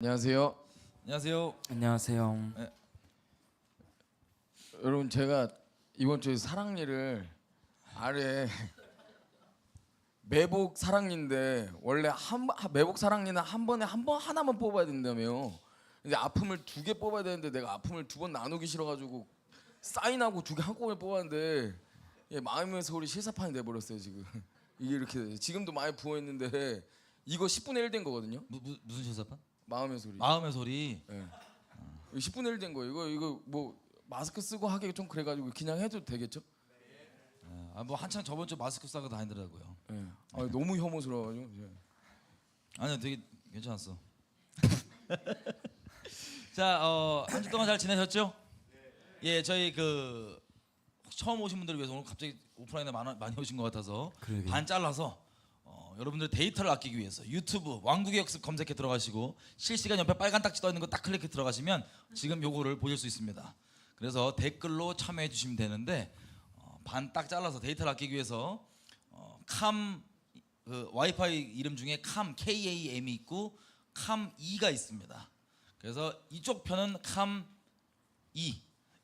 안녕하세요. 안녕하세요. 안녕하세요. 네. 여러분 제가 이번 주에 사랑니를 아래 매복 사랑니인데 원래 매복 사랑니는 한 번에 하나만 뽑아야 된다며요. 근데 아픔을 2개 뽑아야 되는데 내가 아픔을 2번 나누기 싫어가지고 사인하고 2개 한꺼번에 뽑았는데 마음의 소리 실사판이 돼버렸어요 지금. 이게 이렇게 지금도 많이 부어 있는데 이거 10분의 1 된 거거든요. 무슨 실사판? 마음의 소리. 마음의 소리. 네. 10분의 1 된 거예요. 이거 뭐 마스크 쓰고 하기 좀 그래가지고 그냥 해도 되겠죠? 뭐 한창 저번 주 마스크 싸고 다니더라고요. 네. 너무 혐오스러워가지고. 아니요, 되게 괜찮았어. 자, 한 주 동안 잘 지내셨죠? 예, 저희 그 처음 오신 분들을 위해서 오늘 갑자기 오프라인에 많이 오신 것 같아서 그러게요. 반 잘라서 여러분들 데이터를 아끼기 위해서 유튜브 왕국의 역습 검색해 들어가시고 실시간 옆에 빨간 딱지 떠 있는 거 딱 클릭해 들어가시면 지금 요거를 보실 수 있습니다. 그래서 댓글로 참여해 주시면 되는데 반 딱 잘라서 데이터를 아끼기 위해서 와이파이 이름 중에 캄 KAM이 있고 캄2가 있습니다. 그래서 이쪽 편은 캄2,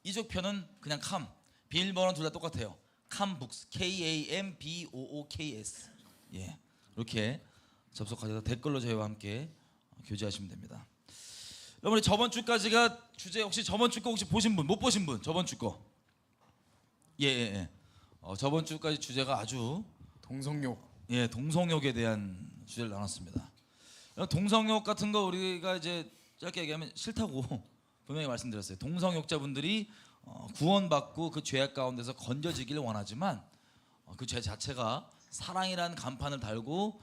이쪽 편은 그냥 캄. 비밀번호는 둘 다 똑같아요. 캄북스 KAMBOOKS. 예, 이렇게 접속하셔서 댓글로 저희와 함께 교제하시면 됩니다. 여러분 저번 주까지가 주제 혹시 저번 주 거 혹시 보신 분 못 보신 분 저번 주 거? 예. 저번 주까지 주제가 아주 동성욕. 예, 동성욕에 대한 주제를 나눴습니다. 동성욕 같은 거 우리가 이제 짧게 얘기하면 싫다고 분명히 말씀드렸어요. 동성욕자분들이 구원받고 그 죄악 가운데서 건져지기를 원하지만 그 죄 자체가 사랑이라는 간판을 달고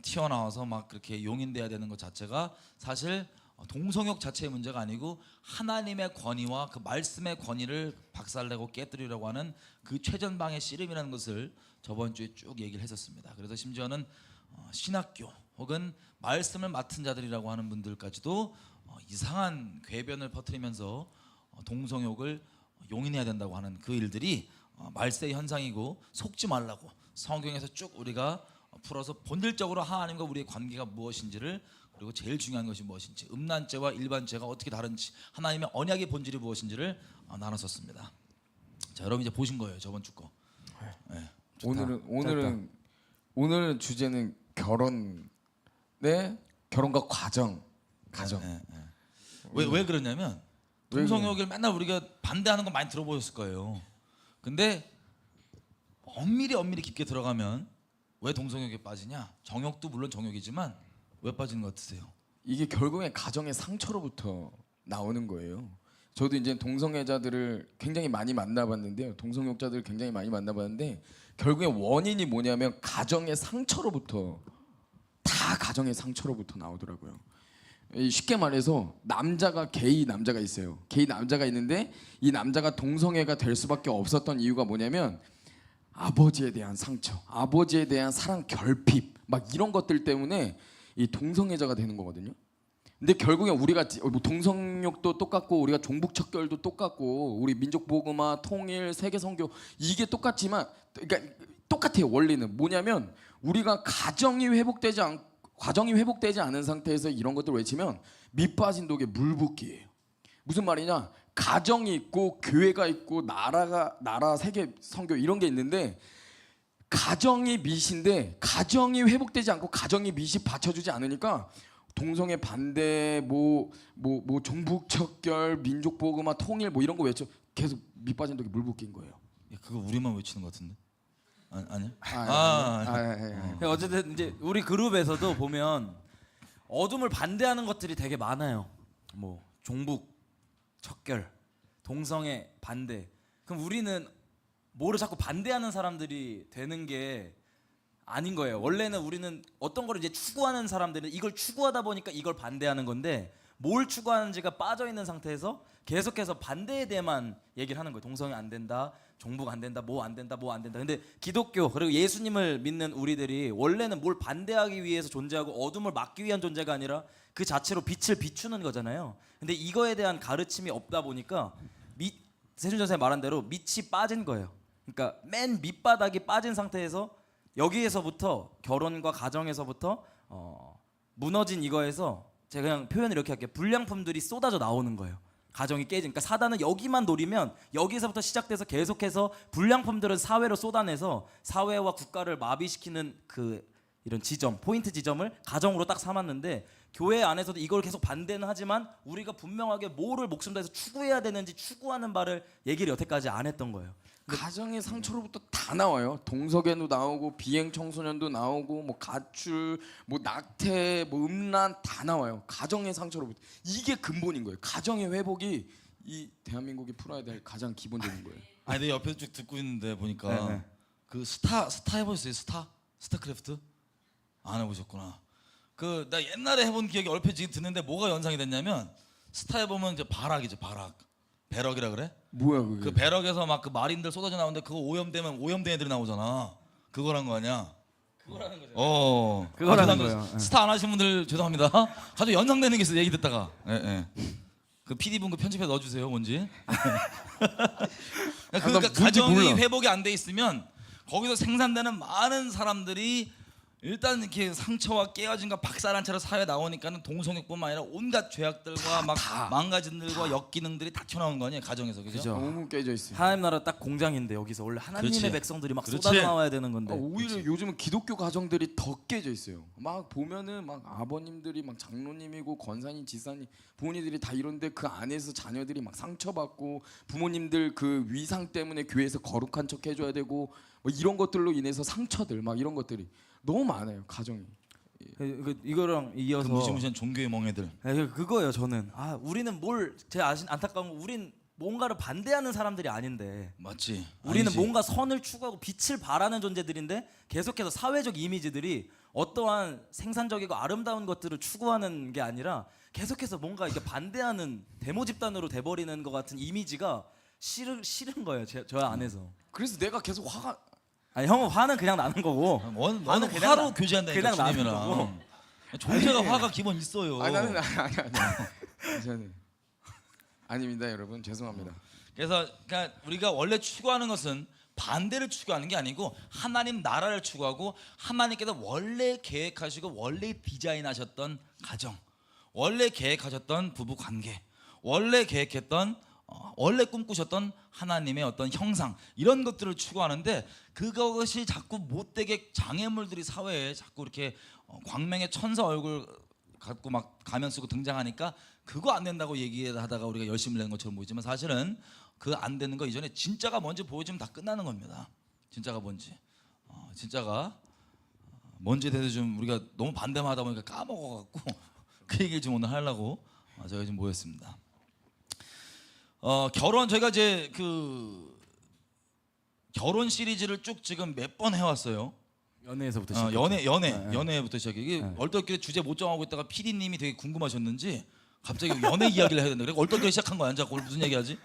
튀어나와서 막 그렇게 용인돼야 되는 것 자체가 사실 동성욕 자체의 문제가 아니고 하나님의 권위와 그 말씀의 권위를 박살내고 깨뜨리려고 하는 그 최전방의 씨름이라는 것을 저번 주에 쭉 얘기를 했었습니다. 그래서 심지어는 신학교 혹은 말씀을 맡은 자들이라고 하는 분들까지도 이상한 궤변을 퍼뜨리면서 동성욕을 용인해야 된다고 하는 그 일들이 말세의 현상이고 속지 말라고 성경에서 쭉 우리가 풀어서 본질적으로 하나님과 우리의 관계가 무엇인지를 그리고 제일 중요한 것이 무엇인지 음란죄와 일반죄가 어떻게 다른지 하나님의 언약의 본질이 무엇인지를 나눴었습니다. 자, 여러분 이제 보신 거예요 저번 주 거. 네. 오늘은 주제는 결혼과 과정. 네. 왜 그러냐면 동성욕을 맨날 우리가 반대하는 거 많이 들어보셨을 거예요. 근데 엄밀히 깊게 들어가면 왜 동성욕에 빠지냐? 정욕도 물론 정욕이지만 왜 빠지는 것 같으세요? 이게 결국엔 가정의 상처로부터 나오는 거예요. 저도 이제 동성애자들을 굉장히 많이 만나봤는데요. 동성욕자들을 굉장히 많이 만나봤는데 결국엔 원인이 뭐냐면 가정의 상처로부터 다 가정의 상처로부터 나오더라고요. 쉽게 말해서 게이 남자가 있어요. 게이 남자가 있는데 이 남자가 동성애가 될 수밖에 없었던 이유가 뭐냐면 아버지에 대한 상처, 아버지에 대한 사랑 결핍 막 이런 것들 때문에 이 동성애자가 되는 거거든요. 근데 결국엔 우리가 동성욕도 똑같고 우리가 종북척결도 똑같고 우리 민족복음화, 통일, 세계선교 이게 똑같지만 그러니까 똑같아요. 원리는 뭐냐면 우리가 가정이 회복되지 않은 상태에서 이런 것들을 외치면 밑빠진 독에 물 붓기예요. 무슨 말이냐? 가정이 있고 교회가 있고 나라 세계 선교 이런 게 있는데 가정이 밑인데 가정이 회복되지 않고 가정이 밑이 받쳐주지 않으니까 동성애 반대 뭐 종북척결 민족복음화 통일 뭐 이런 거 외쳐 계속 밑빠진 독에 물 붓기인 거예요. 그거 우리만 외치는 것 같은데? 아니야? 어쨌든 이제 우리 그룹에서도 보면 어둠을 반대하는 것들이 되게 많아요. 뭐 종북, 척결, 동성애 반대. 그럼 우리는 뭐를 자꾸 반대하는 사람들이 되는 게 아닌 거예요. 원래는 우리는 어떤 거를 이제 추구하는 사람들은 이걸 추구하다 보니까 이걸 반대하는 건데 뭘 추구하는지가 빠져 있는 상태에서 계속해서 반대에 대해만 얘기를 하는 거예요. 동성애 안 된다, 종북 안 된다, 뭐 안 된다, 뭐 안 된다. 근데 기독교 그리고 예수님을 믿는 우리들이 원래는 뭘 반대하기 위해서 존재하고 어둠을 막기 위한 존재가 아니라 그 자체로 빛을 비추는 거잖아요. 근데 이거에 대한 가르침이 없다 보니까 세준 전사님 말한 대로 밑이 빠진 거예요. 그러니까 맨 밑바닥이 빠진 상태에서 여기에서부터 결혼과 가정에서부터 무너진 이거에서 제가 그냥 표현을 이렇게 할게요. 불량품들이 쏟아져 나오는 거예요. 가정이 깨진. 그러니까 사단은 여기만 노리면 여기서부터 시작돼서 계속해서 불량품들은 사회로 쏟아내서 사회와 국가를 마비시키는 그 이런 지점, 포인트 지점을 가정으로 딱 삼았는데 교회 안에서도 이걸 계속 반대는 하지만 우리가 분명하게 뭐를 목숨 다해서 추구해야 되는지 추구하는 바를 얘기를 여태까지 안 했던 거예요. 가정의 상처로부터 다 나와요. 동석에도 나오고 비행 청소년도 나오고 뭐 가출, 뭐 낙태, 뭐 음란 다 나와요. 가정의 상처로부터. 이게 근본인 거예요. 가정의 회복이 이 대한민국이 풀어야 될 가장 기본적인 거예요. 아니 내 옆에서 쭉 듣고 있는데 보니까 네. 그 스타 해보셨어요? 스타크래프트 안 해보셨구나. 그 나 옛날에 해본 기억이 얼핏 지금 듣는데 뭐가 연상이 됐냐면 스타 해보면 이제 바락이죠. 배럭이라 그래? 뭐야 그게? 그 배럭에서 막 그 마린들 쏟아져 나오는데 그거 오염되면 오염된 애들이 나오잖아. 그거란 거 아니야? 그거라는 거죠. 그거라는 죄송합니다. 거예요. 스타 안 하신 분들 죄송합니다. 아주 연상되는 게 있어 얘기 듣다가. 예. 그 PD 분 그 편집해 넣어주세요 뭔지. 그러니까 뭔지 가정이 몰라. 회복이 안 돼 있으면 거기서 생산되는 많은 사람들이 일단 이렇게 상처와 깨어짐과 박살난 채로 사회에 나오니까는 동성애뿐만 아니라 온갖 죄악들과 막 망가짐들과 역기능들이 다 튀어나오는 거 아니에요 가정에서 그죠? 그죠. 너무 깨져 있어요. 하나님 나라 딱 공장인데 여기서 원래 하나님의 그렇지. 백성들이 막 그렇지. 쏟아져 나와야 되는 건데. 오히려 요즘은 기독교 가정들이 더 깨져 있어요. 막 보면은 막 아버님들이 막 장로님이고 권사님, 지사님, 부모님들이 다 이런데 그 안에서 자녀들이 막 상처받고 부모님들 그 위상 때문에 교회에서 거룩한 척 해줘야 되고 뭐 이런 것들로 인해서 상처들 막 이런 것들이 너무 많아요 가정이. 이거랑 그 이어서 무시무시한 종교의 멍해들. 그거예요. 저는 우리는 제 안타까운 건 우린 뭔가를 반대하는 사람들이 아닌데 맞지? 우리는 아니지. 뭔가 선을 추구하고 빛을 바라는 존재들인데 계속해서 사회적 이미지들이 어떠한 생산적이고 아름다운 것들을 추구하는 게 아니라 계속해서 뭔가 이게 반대하는 데모 집단으로 돼버리는 것 같은 이미지가 싫은 거예요. 저 안에서. 그래서 내가 계속 화가 아니 형은 화는 그냥 나는 거고. 너는 나는 그냥 화로 나- 교제한다니까 그냥 나는 주님이랑. 존재가 화가 기본 있어요. 아니 나는 저는 아닙니다 여러분 죄송합니다. 그래서 그러니까 우리가 원래 추구하는 것은 반대를 추구하는 게 아니고 하나님 나라를 추구하고 하나님께서 원래 계획하시고 원래 디자인하셨던 가정, 원래 계획하셨던 부부 관계, 원래 계획했던 원래 꿈꾸셨던 하나님의 어떤 형상 이런 것들을 추구하는데 그것이 자꾸 못되게 장애물들이 사회에 자꾸 이렇게 광명의 천사 얼굴 갖고 막 가면 쓰고 등장하니까 그거 안 된다고 얘기하다가 우리가 열심히 내는 것처럼 보이지만 사실은 그 안 되는 거 이전에 진짜가 뭔지 보여주면 다 끝나는 겁니다. 진짜가 뭔지 진짜가 뭔지에 대해서 좀 우리가 너무 반대만 하다 보니까 까먹어갖고 그 얘기를 좀 오늘 하려고 제가 지금 모였습니다. 결혼 저희가 이제 그 결혼 시리즈를 쭉 지금 몇 번 해왔어요. 연애에서부터 시작. 연애부터 시작해. 이게 얼떨결에 주제 못 정하고 있다가 PD님이 되게 궁금하셨는지 갑자기 연애 이야기를 해야 된다. 그래 얼떨결에 시작한 거 아니야? 그걸 무슨 얘기하지?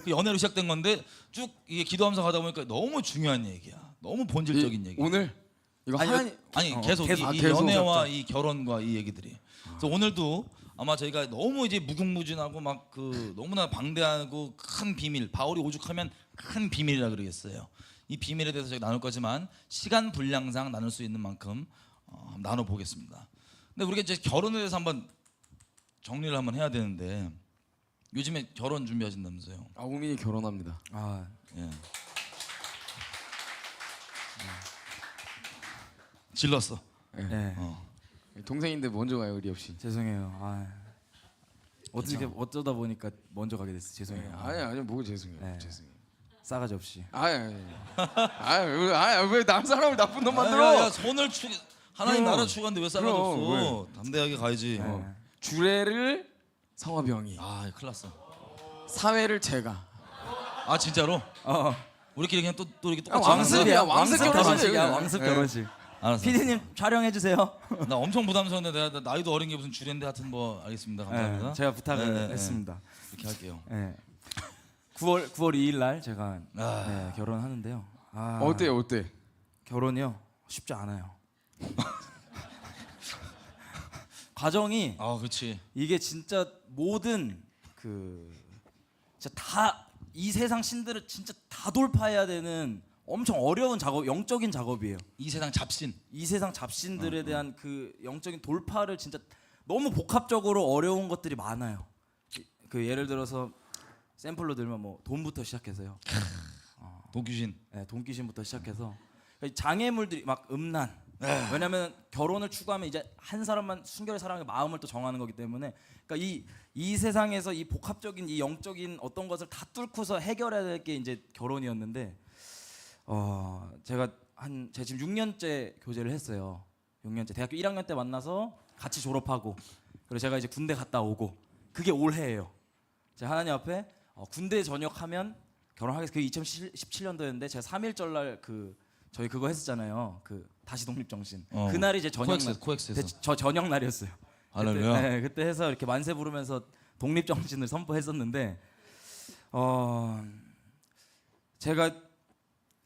그 연애로 시작된 건데 쭉 이게 기도하면서 가다 보니까 너무 중요한 얘기야. 너무 본질적인 얘기. 오늘 이거 아니 계속 계속. 이 계속. 연애와 이 결혼과 이 얘기들이. 그래서 오늘도 아마 저희가 너무 이제 무궁무진하고 막 그 너무나 방대하고 큰 비밀, 바울이 오죽하면 큰 비밀이라 그러겠어요. 이 비밀에 대해서 저희가 나눌 거지만 시간 분량상 나눌 수 있는 만큼 나눠 보겠습니다. 근데 우리가 이제 결혼에 대해서 한번 정리를 한번 해야 되는데 요즘에 결혼 준비하신다면서요? 우민이 결혼합니다. 예. 질렀어. 네. 동생인데 먼저 가요 의리 없이. 죄송해요. 어떻게 어쩌다 보니까 먼저 가게 됐어. 죄송해요. 아니 뭐 죄송해요. 네. 죄송해요. 싸가지 없이. 왜남 사람을 나쁜 놈 만들어? 야, 손을 하나님 그럼. 나라 추구하는데 왜 싸가지 그럼, 없어? 담대하게 가야지. 주례를 성화비 형이, 큰일 났어. 사회를 제가. 아 진짜로? 어. 우리끼리 그냥 또 이렇게 똑같이 왕습이야. 하는 거야? 왕습 결혼식이야. 결혼식이야. 왕습 네. 결혼식. 알았어. PD님 촬영해 주세요. 나 엄청 부담스러운데 내가 나이도 어린 게 무슨 주례인데 하여튼 뭐 알겠습니다. 감사합니다. 네, 제가 부탁을 네, 네, 했습니다. 이렇게 할게요. 네. 9월 2일 날 제가 아. 결혼하는데요. 어때? 결혼이요? 쉽지 않아요. 과정이 그렇지. 이게 진짜 모든 진짜 다 이 세상 신들을 진짜 다 돌파해야 되는 엄청 어려운 작업, 영적인 작업이에요. 이 세상 잡신. 이 세상 잡신들에 대한 그 영적인 돌파를 진짜 너무 복합적으로 어려운 것들이 많아요. 그 예를 들어서 샘플로 들면 뭐 돈부터 시작해서요. 도규신. 네, 돈귀신부터 시작해서 장애물들이 막 음란. 왜냐면 결혼을 추구하면 이제 한 사람만 순결의 사랑의 마음을 또 정하는 거기 때문에 그러니까 이 세상에서 이 복합적인 이 영적인 어떤 것을 다 뚫고서 해결해야 될 게 이제 결혼이었는데 제가 지금 6년째 교제를 했어요. 6년째 대학교 1학년 때 만나서 같이 졸업하고 그리고 제가 이제 군대 갔다 오고 그게 올해예요. 제가 하나님 앞에 군대 전역하면 결혼하겠어. 그게 2017년도였는데 제가 3.1절 날 저희 그거 했었잖아요. 그 다시 독립정신. 그날이 이제 저녁 날. 코엑스에서. 저 저녁 날이었어요. 할렐루야. 네, 그때 해서 이렇게 만세 부르면서 독립정신을 선포했었는데 제가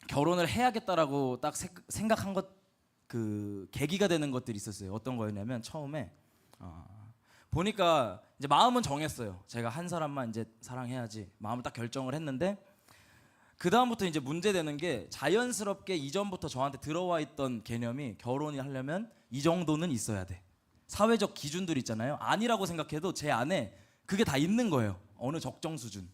결혼을 해야겠다라고 딱 생각한 그 계기가 되는 것들이 있었어요. 어떤 거였냐면 처음에 보니까 이제 마음은 정했어요. 제가 한 사람만 이제 사랑해야지 마음을 딱 결정을 했는데 그 다음부터 이제 문제되는 게 자연스럽게 이전부터 저한테 들어와 있던 개념이 결혼이 하려면 이 정도는 있어야 돼. 사회적 기준들 있잖아요. 아니라고 생각해도 제 안에 그게 다 있는 거예요. 어느 적정 수준.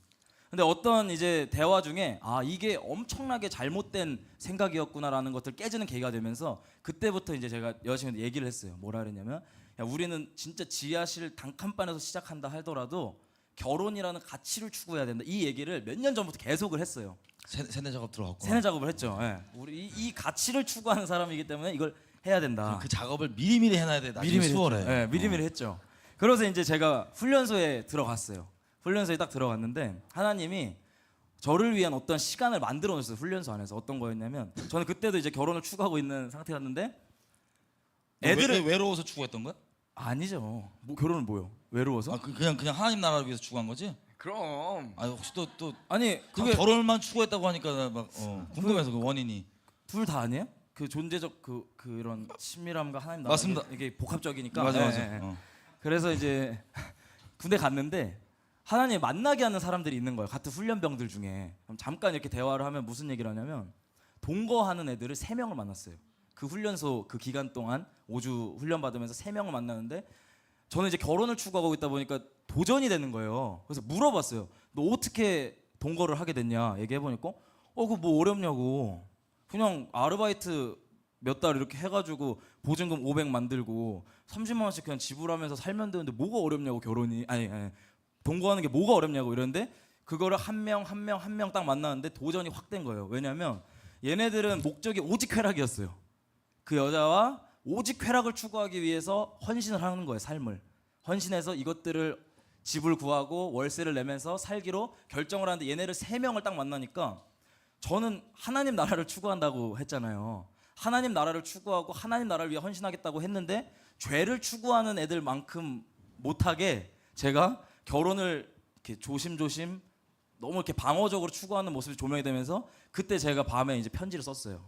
근데 어떤 이제 대화 중에 이게 엄청나게 잘못된 생각이었구나라는 것들 깨지는 계기가 되면서 그때부터 이제 제가 여자친구한테 얘기를 했어요. 뭐라 그랬냐면 야, 우리는 진짜 지하실 단칸방에서 시작한다 하더라도 결혼이라는 가치를 추구해야 된다. 이 얘기를 몇 년 전부터 계속을 했어요. 세뇌 작업 들어갔고. 세뇌 작업을 했죠. 예. 우리 이 가치를 추구하는 사람이기 때문에 이걸 해야 된다. 그 작업을 미리미리 해놔야 돼. 나중에 수월해. 했죠. 예, 미리미리 했죠. 그래서 이제 제가 훈련소에 들어갔어요. 훈련소에 딱 들어갔는데 하나님이 저를 위한 어떤 시간을 만들어 놓으셨어요. 훈련소 안에서 어떤 거였냐면 저는 그때도 이제 결혼을 추구하고 있는 상태였는데 애들을 외로워서 추구했던 거야? 아니죠. 뭐 결혼은 뭐요? 외로워서? 그냥 하나님 나라를 위해서 추구한 거지? 그럼 혹시 또 아니 그게 그게 결혼만 추구했다고 하니까 나 막 궁금해서 그 원인이. 둘 다 아니에요? 그 존재적 그런 친밀함과 하나님 나라 맞습니다. 이게 복합적이니까. 맞아. 예, 예. 그래서 이제 군대 갔는데 하나님 만나게 하는 사람들이 있는 거예요. 같은 훈련병들 중에. 그럼 잠깐 이렇게 대화를 하면 무슨 얘기를 하냐면 동거하는 애들을 3명을 만났어요. 그 훈련소 그 기간 동안 5주 훈련 받으면서 3명을 만나는데 저는 이제 결혼을 추구하고 있다 보니까 도전이 되는 거예요. 그래서 물어봤어요. 너 어떻게 동거를 하게 됐냐? 얘기해 보니까 그거 뭐 어렵냐고. 그냥 아르바이트 몇 달 이렇게 해가지고 보증금 500 만들고 30만 원씩 그냥 지불하면서 살면 되는데 뭐가 어렵냐고 결혼이 아니 동거하는 게 뭐가 어렵냐고 이러는데 그거를 한 명 딱 만나는데 도전이 확 된 거예요. 왜냐면 얘네들은 목적이 오직 쾌락이었어요. 그 여자와 오직 쾌락을 추구하기 위해서 헌신을 하는 거예요. 삶을 헌신해서 이것들을 집을 구하고 월세를 내면서 살기로 결정을 하는데 얘네를 3명을 딱 만나니까 저는 하나님 나라를 추구한다고 했잖아요. 하나님 나라를 추구하고 하나님 나라를 위해 헌신하겠다고 했는데 죄를 추구하는 애들만큼 못하게 제가 결혼을 이렇게 조심조심 너무 이렇게 방어적으로 추구하는 모습이 조명이 되면서 그때 제가 밤에 이제 편지를 썼어요.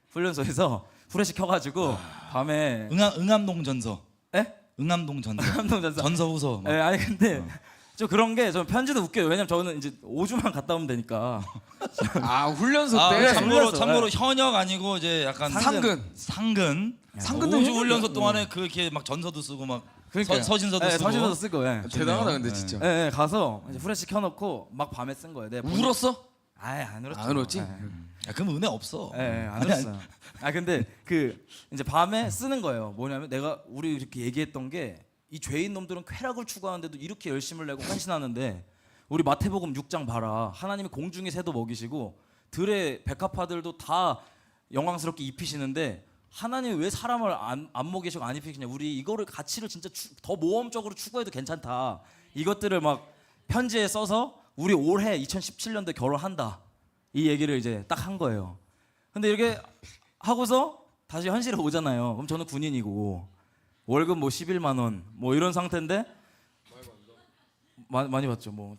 훈련소에서 후레쉬 켜가지고 밤에 응암동 전서. 에? 응암동 전서. 응암동 전서. 전서 후서. 막. 아니 근데 좀 그런 게 좀 편지도 웃겨요. 왜냐면 저는 이제 5주만 갔다 오면 되니까. 훈련소 때 참고로 현역 아니고 이제 약간 상근. 상근도 5주 훈련소 동안에 그렇게 막 전서도 쓰고 막 서신서도 쓰고. 서신서도 쓰고. 예. 대단하다 근데 진짜. 예, 가서 이제 후레쉬 켜놓고 막 밤에 쓴 거예요. 울었어? 안 울었죠. 안 울었지? 그럼 은혜 없어. 안 울었어요. 근데 이제 밤에 쓰는 거예요. 뭐냐면 내가 우리 이렇게 얘기했던 게 이 죄인 놈들은 쾌락을 추구하는데도 이렇게 열심을 내고 헌신하는데 우리 마태복음 6장 봐라. 하나님이 공중의 새도 먹이시고 들의 백합화들도 다 영광스럽게 입히시는데 하나님이 왜 사람을 안 먹이시고 안 입히시냐. 우리 이거를 가치를 진짜 더 모험적으로 추구해도 괜찮다. 이것들을 막 편지에 써서 우리 올해 2017년도에 결혼한다. 이 얘기를 이제 딱 한 거예요. 근데 이렇게 하고서 다시 현실에 오잖아요. 그럼 저는 군인이고 월급 뭐 11만 원 뭐 이런 상태인데 많이 받죠. 뭐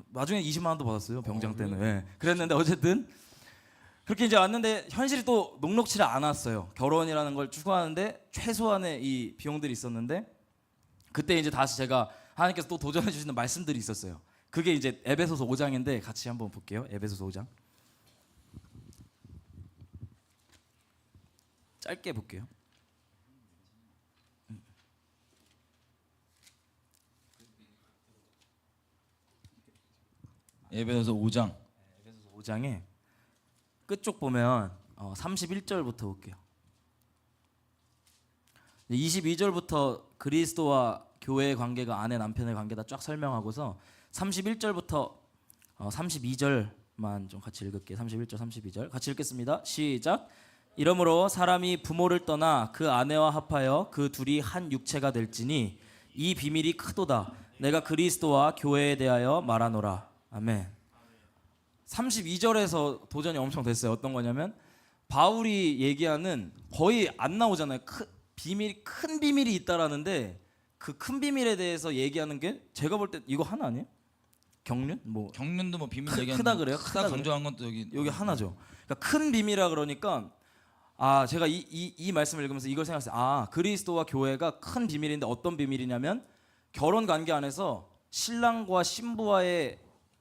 나중에 20만 원도 받았어요. 병장 때는. 예. 그랬는데 어쨌든 그렇게 이제 왔는데 현실이 또 녹록치를 않았어요. 결혼이라는 걸 추구하는데 최소한의 이 비용들이 있었는데 그때 이제 다시 제가 하나님께서 또 도전해 주시는 말씀들이 있었어요. 그게 이제 에베소서 5장인데 같이 한번 볼게요. 에베소서 5장. 짧게 볼게요. 에베소서 5장. 5장에 끝쪽 보면 31절부터 볼게요. 22절부터 그리스도와 교회의 관계가 아내 남편의 관계다 쫙 설명하고서 31절부터 32절만 좀 같이 읽을게요. 31절 32절 같이 읽겠습니다. 시작. 이러므로 사람이 부모를 떠나 그 아내와 합하여 그 둘이 한 육체가 될지니 이 비밀이 크도다. 내가 그리스도와 교회에 대하여 말하노라. 아멘. 32절에서 도전이 엄청 됐어요. 어떤 거냐면 바울이 얘기하는 거의 안 나오잖아요. 큰 비밀이 있다라는데 그 큰 비밀에 대해서 얘기하는 게 제가 볼 때 이거 하나 아니에요? 경륜? 뭐 경륜도 뭐 비밀 얘기하는 크다 그래요? 크다 크다 강조한 것도 여기 하나죠. 그러니까 큰 비밀이라 그러니까 제가 이 말씀을 읽으면서 이걸 생각했어요. 그리스도와 교회가 큰 비밀인데 어떤 비밀이냐면 결혼 관계 안에서 신랑과 신부와의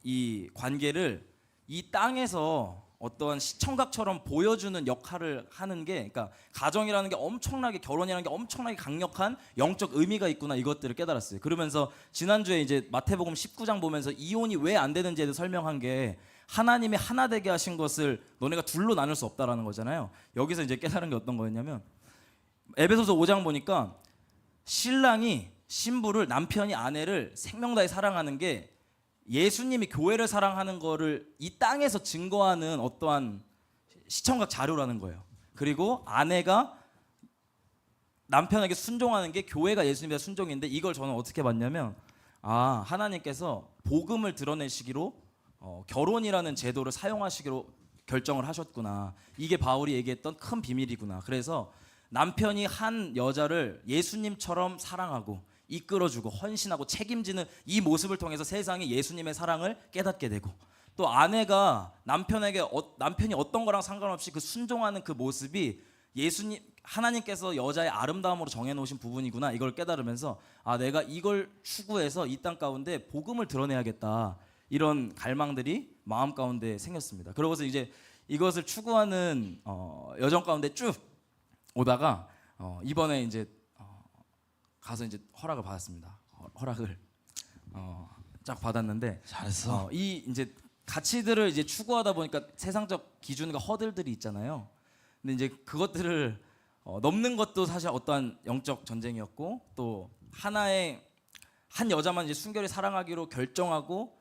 이 관계를 이 땅에서 어떠한 시청각처럼 보여주는 역할을 하는 게, 그러니까 가정이라는 게 엄청나게, 결혼이라는 게 엄청나게 강력한 영적 의미가 있구나, 이것들을 깨달았어요. 그러면서 지난주에 이제 마태복음 19장 보면서 이혼이 왜 안 되는지에 대해서 설명한 게 하나님이 하나 되게 하신 것을 너네가 둘로 나눌 수 없다라는 거잖아요. 여기서 이제 깨달은 게 어떤 거였냐면 에베소서 5장 보니까 신랑이 신부를, 남편이 아내를 생명 다해 사랑하는 게 예수님이 교회를 사랑하는 거를 이 땅에서 증거하는 어떠한 시청각 자료라는 거예요. 그리고 아내가 남편에게 순종하는 게 교회가 예수님에 순종인데, 이걸 저는 어떻게 봤냐면 하나님께서 복음을 드러내시기로 결혼이라는 제도를 사용하시기로 결정을 하셨구나. 이게 바울이 얘기했던 큰 비밀이구나. 그래서 남편이 한 여자를 예수님처럼 사랑하고 이끌어주고 헌신하고 책임지는 이 모습을 통해서 세상이 예수님의 사랑을 깨닫게 되고, 또 아내가 남편에게 남편이 어떤 거랑 상관없이 그 순종하는 그 모습이 하나님께서 여자의 아름다움으로 정해놓으신 부분이구나, 이걸 깨달으면서 내가 이걸 추구해서 이 땅 가운데 복음을 드러내야겠다, 이런 갈망들이 마음 가운데 생겼습니다. 그러고서 이제 이것을 추구하는 여정 가운데 쭉 오다가 이번에 이제 가서 이제 허락을 받았습니다. 허락을 쫙 받았는데, 잘했어. 이 이제 가치들을 이제 추구하다 보니까 세상적 기준과 허들들이 있잖아요. 근데 이제 그것들을 넘는 것도 사실 어떠한 영적 전쟁이었고, 또 한 여자만 이제 순결히 사랑하기로 결정하고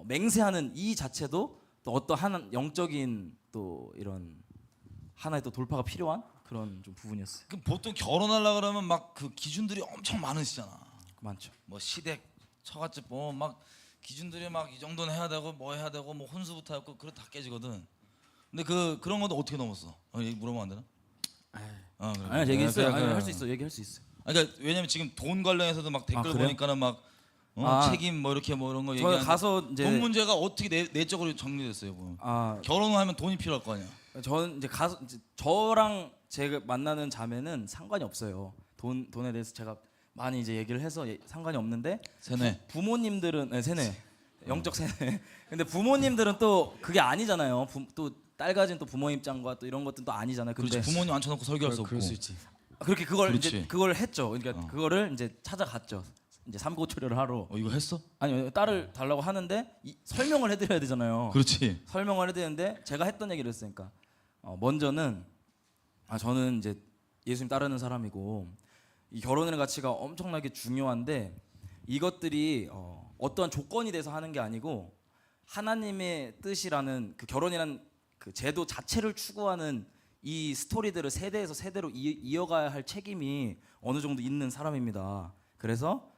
맹세하는 이 자체도 또 어떠한 영적인 또 이런 하나의 또 돌파가 필요한 그런 좀 부분이었어요. 그 보통 결혼하려 그러면 막 그 기준들이 엄청 많으시잖아. 많죠. 뭐 시댁 처갓집 보면 막 기준들이 막 이 정도는 해야 되고 뭐 해야 되고 뭐 혼수부터 하고 그래 다 깨지거든. 근데 그런 것도 어떻게 넘었어? 얘기 물어보면 안 되나? 그래. 아니 얘기했어요. 그래. 할 수 있어. 얘기할 수 있어. 그러니까 왜냐면 지금 돈 관련해서도 막 댓글 그래요? 보니까는 막 책임 뭐 이렇게 뭐 이런 거 저 얘기하는. 가서 이제 돈 문제가 어떻게 내적으로 정리됐어요, 뭐. 아 결혼을 하면 돈이 필요할 거 아니야. 저는 이제 가서 이제 저랑 제가 만나는 자매는 상관이 없어요. 돈에 대해서 제가 많이 이제 얘기를 해서 상관이 없는데, 세뇌. 부모님들은 세뇌, 영적 세뇌. 근데 부모님들은 또 그게 아니잖아요. 또 딸 가진 또 부모 입장과 또 이런 것들은 또 아니잖아요. 근데 그렇지. 부모님 앉혀놓고 설교할 수 없고. 그럴 수 있지. 그렇게 그걸 그렇지. 이제 그걸 했죠. 그러니까 그거를 이제 찾아갔죠. 이제 삼고초려를 하러. 이거 했어? 아니 딸을 달라고 하는데 설명을 해드려야 되잖아요. 그렇지. 설명을 해야 되는데 제가 했던 얘기를 했으니까 먼저는 저는 이제 예수님 따르는 사람이고 이 결혼의 가치가 엄청나게 중요한데 이것들이 어떠한 조건이 돼서 하는 게 아니고 하나님의 뜻이라는 그 결혼이라는 그 제도 자체를 추구하는 이 스토리들을 세대에서 세대로 이어가야 할 책임이 어느 정도 있는 사람입니다. 그래서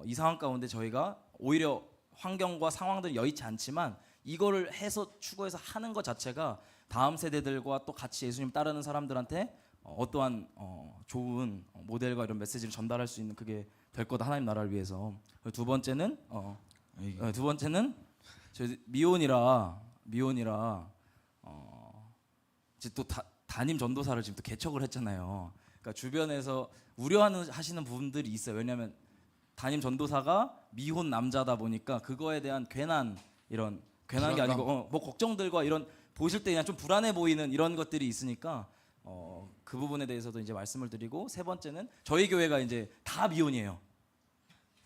이 상황 가운데 저희가 오히려 환경과 상황들이 여의치 않지만 이거를 해서 추구해서 하는 것 자체가 다음 세대들과 또 같이 예수님 따르는 사람들한테 어떠한 좋은 모델과 이런 메시지를 전달할 수 있는 그게 될 거다, 하나님 나라를 위해서. 두 번째는 저 미혼이라 이제 또 담임 전도사를 지금 또 개척을 했잖아요. 그러니까 주변에서 우려하시는 분들이 있어요. 왜냐하면 담임 전도사가 미혼 남자다 보니까 그거에 대한 괜한 게 아니고 뭐 걱정들과 이런 보실 때 그냥 좀 불안해 보이는 이런 것들이 있으니까 그 부분에 대해서도 이제 말씀을 드리고, 세 번째는 저희 교회가 이제 다 미혼이에요.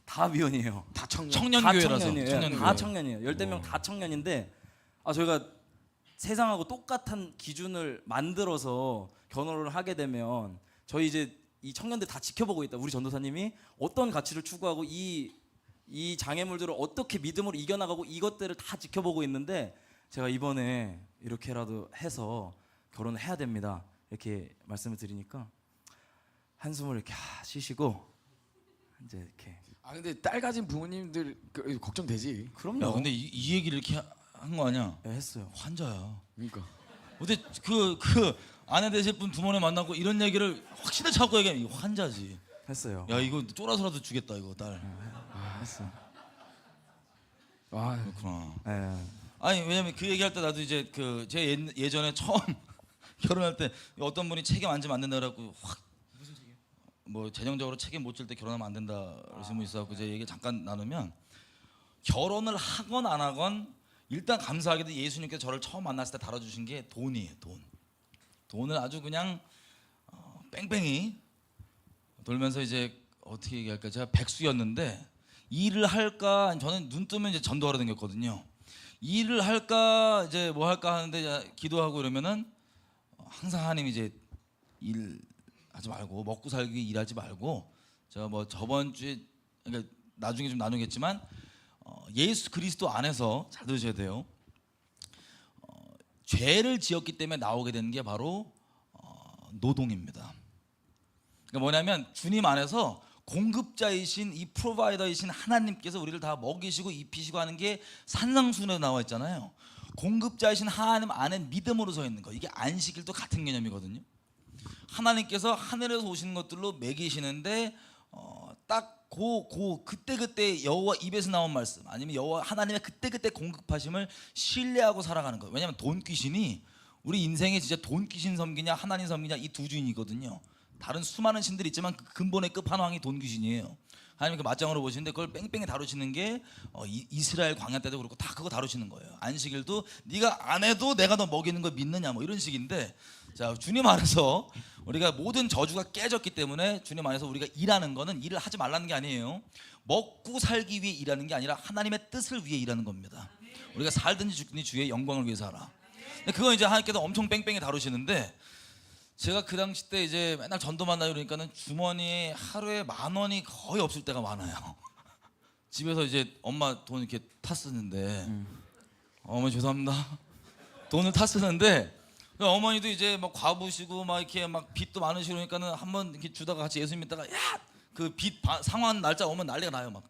다 미혼이에요. 다 청년. 청년교회라서. 청년이에요. 청년교회. 다 청년이에요. 열댓 명 다 청년인데 저희가 세상하고 똑같은 기준을 만들어서 결혼을 하게 되면 저희 이제 이 청년들 다 지켜보고 있다. 우리 전도사님이 어떤 가치를 추구하고 이 장애물들을 어떻게 믿음으로 이겨나가고 이것들을 다 지켜보고 있는데 제가 이번에 이렇게라도 해서 결혼을 해야 됩니다. 이렇게 말씀을 드리니까 한숨을 이렇게 쉬시고 이제 이렇게 근데 딸 가진 부모님들 걱정되지. 그럼요. 야 근데 이 얘기를 이렇게 한 거 아니야? 네, 했어요. 환자야. 그러니까. 근데 그 아내 되실 분 부모님 만나고 이런 얘기를 확실히 찾고 얘기하면 이거 환자지. 했어요. 야 이거 쫄아서라도 주겠다 이거 딸. 했어요. 아, 그렇구나. 네. 아니 왜냐면 그 얘기할 때 나도 이제 그 제 예전에 처음 결혼할 때 어떤 분이 책임 안 지면 안 된다 그래갖고 확 뭐 재정적으로 책임 못 질 때 결혼하면 안 된다 그러신 분 있어갖고 제 얘기 잠깐 나누면 결혼을 하건 안 하건 일단 감사하게도 예수님께서 저를 처음 만났을 때 다뤄주신 게 돈이에요. 돈을 아주 그냥 뺑뺑이 돌면서 이제 어떻게 얘기할까 제가 백수였는데 일을 할까 저는 눈 뜨면 이제 전도하러 다녔거든요. 일을 할까 이제 뭐 할까 하는데 이제 기도하고 이러면은 항상 하나님 이제 일 하지 말고 먹고 살기 일하지 말고 제가 뭐 저번 주에 그러니까 나중에 좀 나누겠지만 예수 그리스도 안에서 잘 들으셔야 돼요. 죄를 지었기 때문에 나오게 되는 게 바로 노동입니다. 그러니까 뭐냐면 주님 안에서 공급자이신 이 프로바이더이신 하나님께서 우리를 다 먹이시고 입히시고 하는 게 산상수훈에 나와 있잖아요. 공급자이신 하나님 안에 믿음으로 서 있는 거 이게 안식일도 같은 개념이거든요. 하나님께서 하늘에서 오시는 것들로 먹이시는데 딱 그때 여호와 입에서 나온 말씀 아니면 여호와 하나님의 그때 공급하심을 신뢰하고 살아가는 거예요. 왜냐하면 돈 귀신이 우리 인생에 진짜 돈 귀신 섬기냐 하나님 섬기냐 이 두 주인이거든요. 다른 수많은 신들이 있지만 그 근본의 끝판왕이 돈 귀신이에요. 하나님 그 맞장으로 보시는데 그걸 뺑뺑이 다루시는 게 이스라엘 광야 때도 그렇고 다 그거 다루시는 거예요. 안식일도 네가 안 해도 내가 너 먹이는 거 믿느냐 뭐 이런 식인데 자 주님 안에서 우리가 모든 저주가 깨졌기 때문에 주님 안에서 우리가 일하는 거는 일을 하지 말라는 게 아니에요. 먹고 살기 위해 일하는 게 아니라 하나님의 뜻을 위해 일하는 겁니다. 우리가 살든지 죽든지 주의 영광을 위해서 하라. 근데 그거 이제 하나님께서 엄청 뺑뺑이 다루시는데 제가 그 당시 때 이제 맨날 전도 만나요 그러니까는 주머니에 하루에 10,000원이 거의 없을 때가 많아요. 집에서 이제 엄마 돈 이렇게 타 쓰는데 어머니 죄송합니다. 돈을 타 쓰는데 어머니도 이제 막 과부시고 막 이렇게 막 빚도 많으시고 그러니까는 한번 이렇게 주다가 같이 예수 믿다가 야 그 빚 상환 날짜 오면 난리가 나요. 막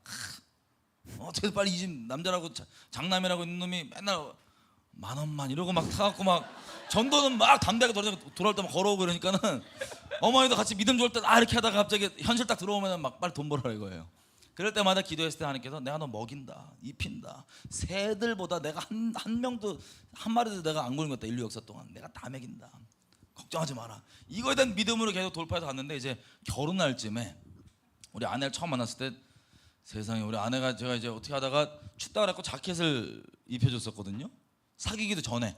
어떻게 빨리 이 집 남자라고 장남이라고 있는 놈이 맨날 10,000원만 이러고 막 타갖고 막 전도는 막 담대하게 돌아올 때 막 걸어오고 그러니까는 어머니도 같이 믿음 좋을 때 이렇게 하다가 갑자기 현실 딱 들어오면 막 빨리 돈 벌어라 이거예요. 그럴 때마다 기도했을 때 하나님께서 내가 너 먹인다 입힌다 새들보다 내가 한 명도 한 마리도 내가 안 굶은 것 같다. 인류 역사 동안 내가 다 먹인다 걱정하지 마라. 이거에 대한 믿음으로 계속 돌파해서 갔는데 이제 결혼할 쯤에 우리 아내를 처음 만났을 때 세상에 우리 아내가 제가 이제 어떻게 하다가 춥다 그래갖고 자켓을 입혀줬었거든요. 사귀기도 전에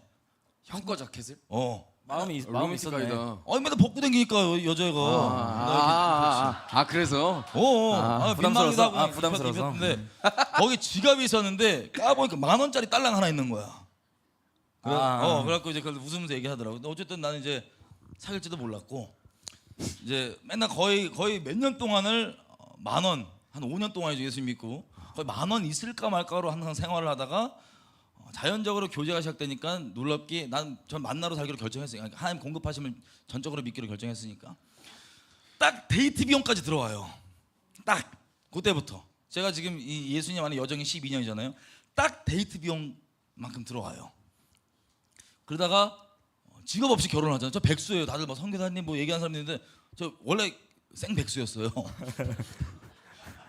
형 거 자켓을? 마음이 있었네. 로맨틱하다. 맨날 벗고 다니니까 여자애가 그래서 민망하기도 하고 부담스러워서? 부담스러워서? 입혔는데 거기 지갑이 있었는데 까보니까 10,000원짜리 딸랑 하나 있는 거야. 그래갖고 이제 그걸 웃으면서 얘기하더라고. 근데 어쨌든 나는 이제 사귈지도 몰랐고 이제 맨날 거의 몇 년 동안을 10,000원 한 5년 동안이죠. 예수 믿고 거의 10,000원 있을까 말까로 항상 생활을 하다가 자연적으로 교제가 시작되니까 놀랍게 전 만나러 살기로 결정했어요. 그러니까 하나님 공급하심을 전적으로 믿기로 결정했으니까 딱 데이트 비용까지 들어와요. 딱 그때부터 제가 지금 이 예수님 안에 여정이 12년이잖아요. 딱 데이트 비용만큼 들어와요. 그러다가 직업 없이 결혼을 하잖아요. 저 백수예요. 다들 막 선교사님 뭐 얘기하는 사람들 있는데 저 원래 생 백수였어요.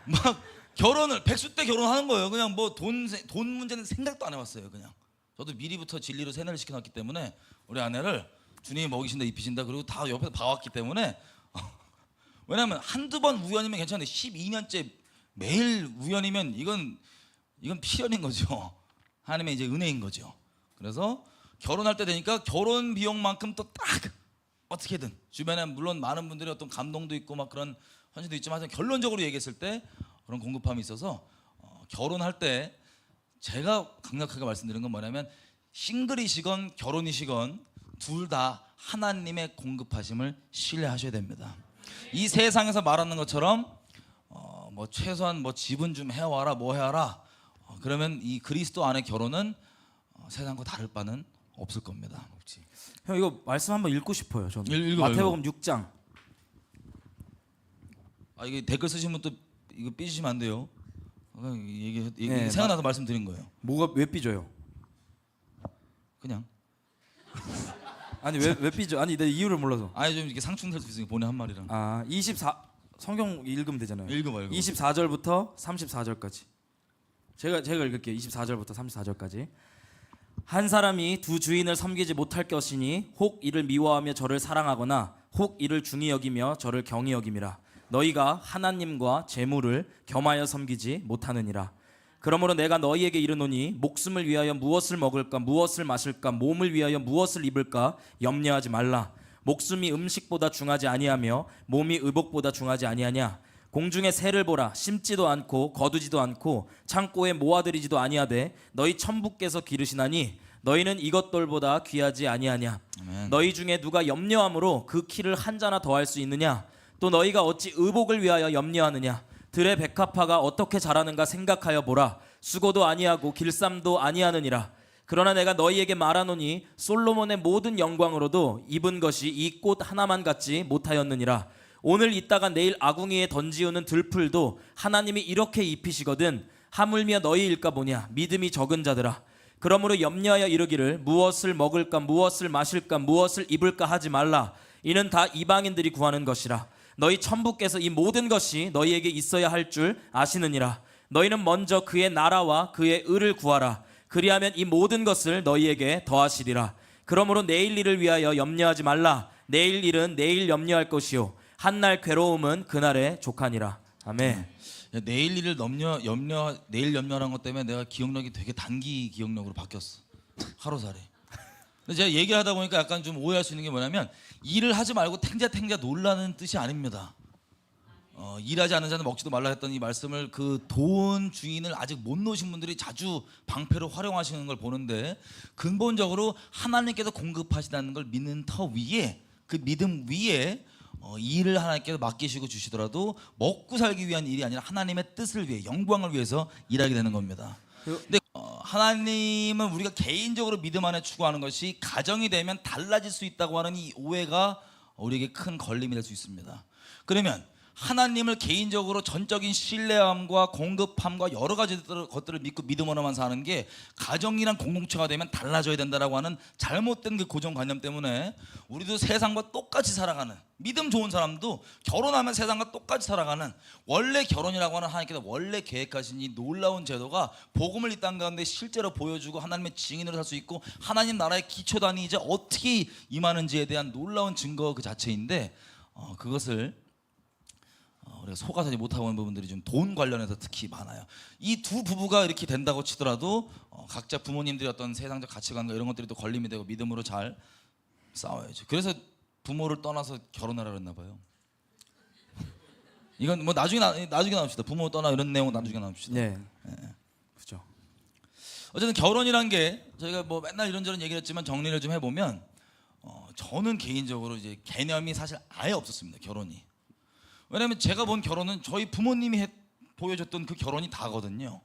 막 결혼을 백수 때 결혼하는 거예요. 그냥 뭐 돈 문제는 생각도 안 해봤어요. 그냥 저도 미리부터 진리로 세뇌를 시켜놨기 때문에 우리 아내를 주님이 먹이신다 입히신다 그리고 다 옆에서 봐왔기 때문에 왜냐면 한두 번 우연이면 괜찮은데 12년째 매일 우연이면 이건 필연인 거죠. 하나님의 이제 은혜인 거죠. 그래서 결혼할 때 되니까 결혼 비용만큼 또 딱 어떻게든 주변에 물론 많은 분들이 어떤 감동도 있고 막 그런 현실도 있지만 결론적으로 얘기했을 때 그런 공급함이 있어서 결혼할 때 제가 강력하게 말씀드리는 건 뭐냐면 싱글이시건 결혼이시건 둘 다 하나님의 공급하심을 신뢰하셔야 됩니다. 이 세상에서 말하는 것처럼 뭐 최소한 뭐 집은 좀 해와라 뭐 해와라 그러면 이 그리스도 안의 결혼은 세상과 다를 바는 없을 겁니다. 없지. 형 이거 말씀 한번 읽고 싶어요. 저는 읽어봐요. 마태복음 6장. 아 이게 댓글 쓰신 분 또 이거 삐지시면 안 돼요. 얘기 네, 생각나서 말씀드린 거예요. 뭐가 왜 삐져요? 그냥 아니 왜 삐져? 아니 내 이유를 몰라서. 아니 좀 이렇게 상충될 수 있으니까 보내 한 말이랑. 24 성경 읽으면 되잖아요. 읽어봐. 24절부터 34절까지. 제가 읽을게요. 24절부터 34절까지. 한 사람이 두 주인을 섬기지 못할 것이니 혹 이를 미워하며 저를 사랑하거나 혹 이를 중히 여기며 저를 경히 여김이라. 너희가 하나님과 재물을 겸하여 섬기지 못하느니라. 그러므로 내가 너희에게 이르노니 목숨을 위하여 무엇을 먹을까 무엇을 마실까 몸을 위하여 무엇을 입을까 염려하지 말라. 목숨이 음식보다 중하지 아니하며 몸이 의복보다 중하지 아니하냐. 공중의 새를 보라. 심지도 않고 거두지도 않고 창고에 모아들이지도 아니하되 너희 천부께서 기르시나니 너희는 이것들보다 귀하지 아니하냐. 아멘. 너희 중에 누가 염려함으로 그 키를 한 자나 더할 수 있느냐. 또 너희가 어찌 의복을 위하여 염려하느냐. 들의 백합화가 어떻게 자라는가 생각하여 보라. 수고도 아니하고 길쌈도 아니하느니라. 그러나 내가 너희에게 말하노니 솔로몬의 모든 영광으로도 입은 것이 이 꽃 하나만 같지 못하였느니라. 오늘 있다가 내일 아궁이에 던지우는 들풀도 하나님이 이렇게 입히시거든 하물며 너희일까 보냐. 믿음이 적은 자들아. 그러므로 염려하여 이르기를 무엇을 먹을까 무엇을 마실까 무엇을 입을까 하지 말라. 이는 다 이방인들이 구하는 것이라. 너희 천부께서 이 모든 것이 너희에게 있어야 할 줄 아시느니라. 너희는 먼저 그의 나라와 그의 의를 구하라. 그리하면 이 모든 것을 너희에게 더하시리라. 그러므로 내일 일을 위하여 염려하지 말라. 내일 일은 내일 염려할 것이요 한날 괴로움은 그날에 족하니라. 아멘. 내일 일을 내일 염려하는 것 때문에 내가 기억력이 되게 단기 기억력으로 바뀌었어. 하루살이. 근데 제가 얘기를 하다 보니까 약간 좀 오해할 수 있는 게 뭐냐면 일을 하지 말고 탱자탱자 놀라는 뜻이 아닙니다. 일하지 않는 자는 먹지도 말라 했던 이 말씀을 그 돈 주인을 아직 못 놓으신 분들이 자주 방패로 활용하시는 걸 보는데 근본적으로 하나님께서 공급하시다는 걸 믿는 터 위에 그 믿음 위에 일을 하나님께서 맡기시고 주시더라도 먹고 살기 위한 일이 아니라 하나님의 뜻을 위해 영광을 위해서 일하게 되는 겁니다. 근데 하나님은 우리가 개인적으로 믿음 안에 추구하는 것이 가정이 되면 달라질 수 있다고 하는 이 오해가 우리에게 큰 걸림이 될 수 있습니다. 그러면 하나님을 개인적으로 전적인 신뢰함과 공급함과 여러 가지 것들을 믿고 믿음으로만 사는 게 가정이란 공동체가 되면 달라져야 된다라고 하는 잘못된 그 고정관념 때문에 우리도 세상과 똑같이 살아가는 믿음 좋은 사람도 결혼하면 세상과 똑같이 살아가는 원래 결혼이라고 하는 하나님께서 원래 계획하신 이 놀라운 제도가 복음을 이 땅 가운데 실제로 보여주고 하나님의 증인으로 살 수 있고 하나님 나라의 기초단이 이제 어떻게 임하는지에 대한 놀라운 증거 그 자체인데 그것을 우리가 속아서지 못하고 있는 부분들이 좀 돈 관련해서 특히 많아요. 이 두 부부가 이렇게 된다고 치더라도 각자 부모님들의 어떤 세상적 가치관과 이런 것들이 또 걸림이 되고 믿음으로 잘 싸워야죠. 그래서 부모를 떠나서 결혼하라 그랬나 봐요. 이건 뭐 나중에 나눕시다. 부모 떠나 이런 내용 나중에 나눕시다. 네. 그렇죠. 어쨌든 결혼이란 게 저희가 뭐 맨날 이런저런 얘기를 했지만 정리를 좀 해보면 저는 개인적으로 이제 개념이 사실 아예 없었습니다. 결혼이. 왜냐하면 제가 본 결혼은 저희 부모님이 보여줬던 그 결혼이 다거든요.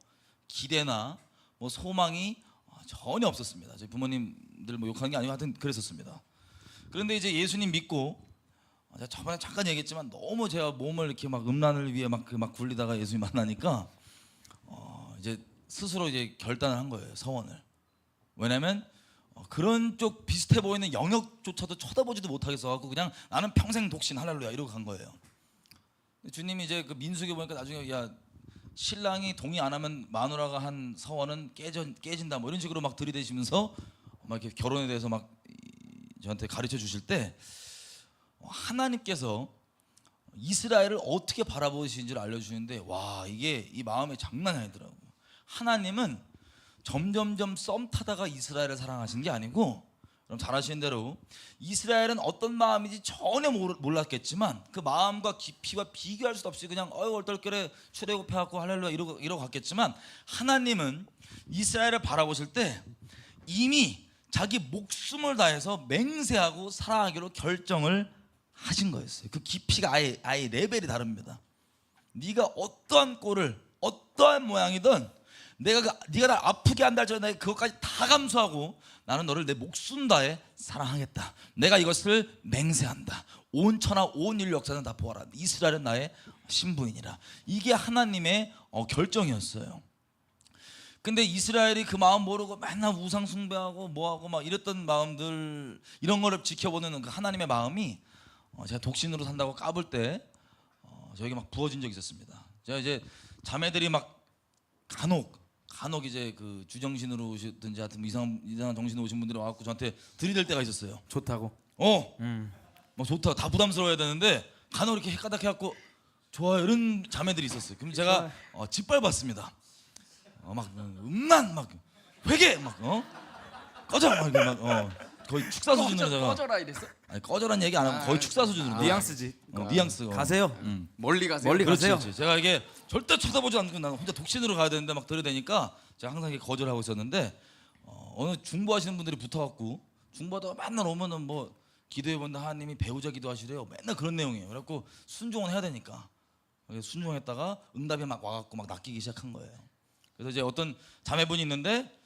기대나 뭐 소망이 전혀 없었습니다. 저희 부모님들 뭐 욕하는 게 아니고 하여튼 그랬었습니다. 그런데 이제 예수님 믿고 제가 저번에 잠깐 얘기했지만 너무 제가 몸을 이렇게 막 음란을 위해 막 굴리다가 예수님 만나니까 이제 스스로 이제 결단을 한 거예요. 서원을. 왜냐하면 그런 쪽 비슷해 보이는 영역조차도 쳐다보지도 못하겠어 갖고 그냥 나는 평생 독신 할렐루야 이러고 간 거예요. 주님이 이제 그 민수기 보니까 나중에 야 신랑이 동의 안 하면 마누라가 한 서원은 깨진다 뭐 이런 식으로 막 들이대시면서 막 이렇게 결혼에 대해서 막 저한테 가르쳐 주실 때 하나님께서 이스라엘을 어떻게 바라보시는지를 알려주시는데 와 이게 이 마음에 장난이 아니더라고요. 하나님은 점점점 썸 타다가 이스라엘을 사랑하시는 게 아니고 그럼 잘 아시는 대로 이스라엘은 어떤 마음인지 전혀 몰랐겠지만 그 마음과 깊이와 비교할 수 없이 그냥 얼떨결에 출애굽해갖고 할렐루야 이러고 갔겠지만 하나님은 이스라엘을 바라보실 때 이미 자기 목숨을 다해서 맹세하고 사랑하기로 결정을 하신 거였어요. 그 깊이가 아예 레벨이 다릅니다. 네가 어떠한 꼴을 어떠한 모양이든 네가 날 아프게 한다 할지라도 내가 그것까지 다 감수하고 나는 너를 내 목숨 다해 사랑하겠다. 내가 이것을 맹세한다. 온 천하 온 인류 역사는 다 보아라. 이스라엘은 나의 신부이니라. 이게 하나님의 결정이었어요. 근데 이스라엘이 그 마음 모르고 맨날 우상 숭배하고 뭐하고 막 이랬던 마음들, 이런 거를 지켜보는 그 하나님의 마음이 제가 독신으로 산다고 까불 때 저에게 막 부어진 적이 있었습니다. 제가 이제 자매들이 막 간혹 이제 그 주정신으로 오시든지 하여튼 이상한 정신으로 오신 분들이 와갖고 저한테 들이댈 때가 있었어요. 좋다고. 막 좋다. 다 부담스러워야 되는데 간혹 이렇게 헷가닥 해갖고 좋아요 이런 자매들이 있었어요. 그럼 제가 짓밟았습니다. 막 음란 막 회개 막 꺼져 막 거의 축사 수준으로 제가 꺼져라 이랬어. 아니 꺼져란 얘기 안 하고 거의 축사 수준으로 뉘앙스지. 뉘앙스 가세요. 멀리 가세요. 멀리 그렇지, 가세요. 그렇지. 제가 이게 절대 쳐다보지 않고 나는 혼자 독신으로 가야 되는데 막 들이대니까 제가 항상 이렇게 거절하고 있었는데 어느 중보하시는 분들이 붙어갖고 중보하다가 맨날 오면은 뭐 기도해본다 하나님이 배우자 기도하시래요. 맨날 그런 내용이에요. 그래갖고 순종은 해야 되니까 순종했다가 응답이 막 와갖고 막 낚이기 시작한 거예요. 그래서 이제 어떤 자매분이 있는데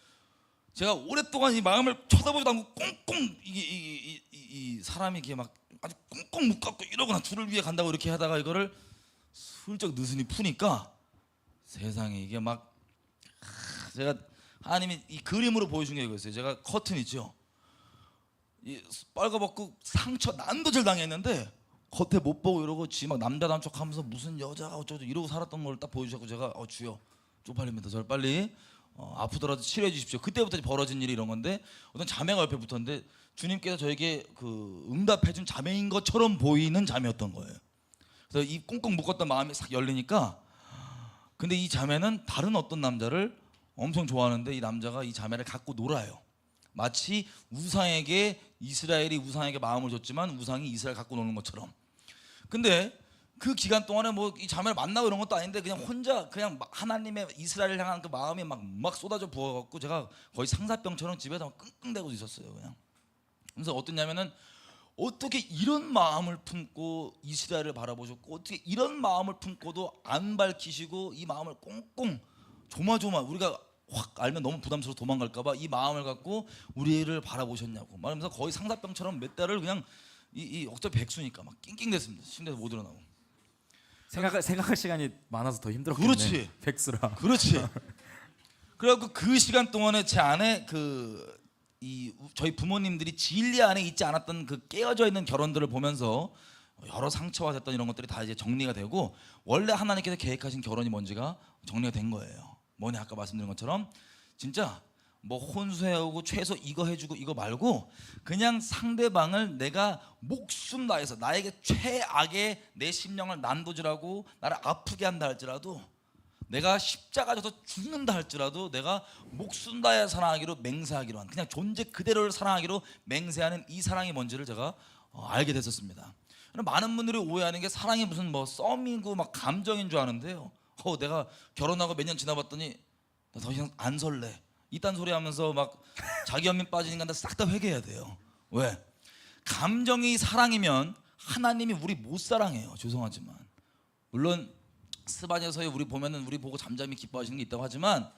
제가 오랫동안 이 마음을 쳐다보지도 않고 꽁꽁 이 사람이 이렇게 막 아주 꽁꽁 묶었고 이러거나 주를 위해 간다고 이렇게 하다가 이거를 슬쩍 느슨히 푸니까 세상에 이게 막 제가 하나님이 이 그림으로 보여준 게 이거였어요. 제가 커튼 있죠. 이 빨가벗고 상처 난도질 당했는데 겉에 못 보고 이러고 지 막 남자다운 척하면서 무슨 여자가 어쩌고 이러고 살았던 걸 딱 보여주셨고 제가 주여 쪽팔립니다. 저를 빨리 아프더라도 치료해 주십시오. 그때부터 벌어진 일이 이런 건데 어떤 자매가 옆에 붙었는데 주님께서 저에게 그 응답해준 자매인 것처럼 보이는 자매였던 거예요. 그래서 이 꽁꽁 묶었던 마음이 싹 열리니까 근데 이 자매는 다른 어떤 남자를 엄청 좋아하는데 이 남자가 이 자매를 갖고 놀아요. 마치 이스라엘이 우상에게 마음을 줬지만 우상이 이스라엘 갖고 노는 것처럼. 근데 그 기간 동안에 뭐 이 자매를 만나고 이런 것도 아닌데 그냥 혼자 그냥 하나님의 이스라엘을 향한 그 마음이 막 쏟아져 부어갖고 제가 거의 상사병처럼 집에서 막 끙끙대고 있었어요. 그냥. 그래서 어떠냐면은 어떻게 이런 마음을 품고 이스라엘을 바라보셨고 어떻게 이런 마음을 품고도 안 밝히시고 이 마음을 꽁꽁 조마조마 우리가 확 알면 너무 부담스러워 도망갈까봐 이 마음을 갖고 우리를 바라보셨냐고 말하면서 거의 상사병처럼 몇 달을 그냥 이 어차피 백수니까 막 낑낑댔습니다. 침대에서 못 일어나고. 생각할 시간이 많아서 더 힘들었겠네. 그렇지. 백수라. 그렇지. 그래갖고 그 시간 동안에 제 안에 저희 부모님들이 진리 안에 있지 않았던 그 깨어져 있는 결혼들을 보면서 여러 상처가 됐던 이런 것들이 다 이제 정리가 되고 원래 하나님께서 계획하신 결혼이 뭔지가 정리가 된 거예요. 뭐냐 아까 말씀드린 것처럼 진짜 뭐 혼수해오고 최소 이거 해주고 이거 말고 그냥 상대방을 내가 목숨 다해서 나에게 최악의 내 심령을 난도질하고 나를 아프게 한다 할지라도 내가 십자가 져서 죽는다 할지라도 내가 목숨 다해 사랑하기로 맹세하기로 한 그냥 존재 그대로를 사랑하기로 맹세하는 이 사랑이 뭔지를 제가 알게 됐었습니다. 많은 분들이 오해하는 게 사랑이 무슨 뭐 썸이고 막 감정인 줄 아는데요. 내가 결혼하고 몇 년 지나봤더니 나 더 이상 안 설레. 이딴 소리 하면서 막 자기 연민 빠진 인간들 싹 다 회개해야 돼요. 왜? 감정이 사랑이면 하나님이 우리 못 사랑해요. 죄송하지만 물론 스바냐서에 우리 보면은 우리 보고 잠잠히 기뻐하시는 게 있다고 하지만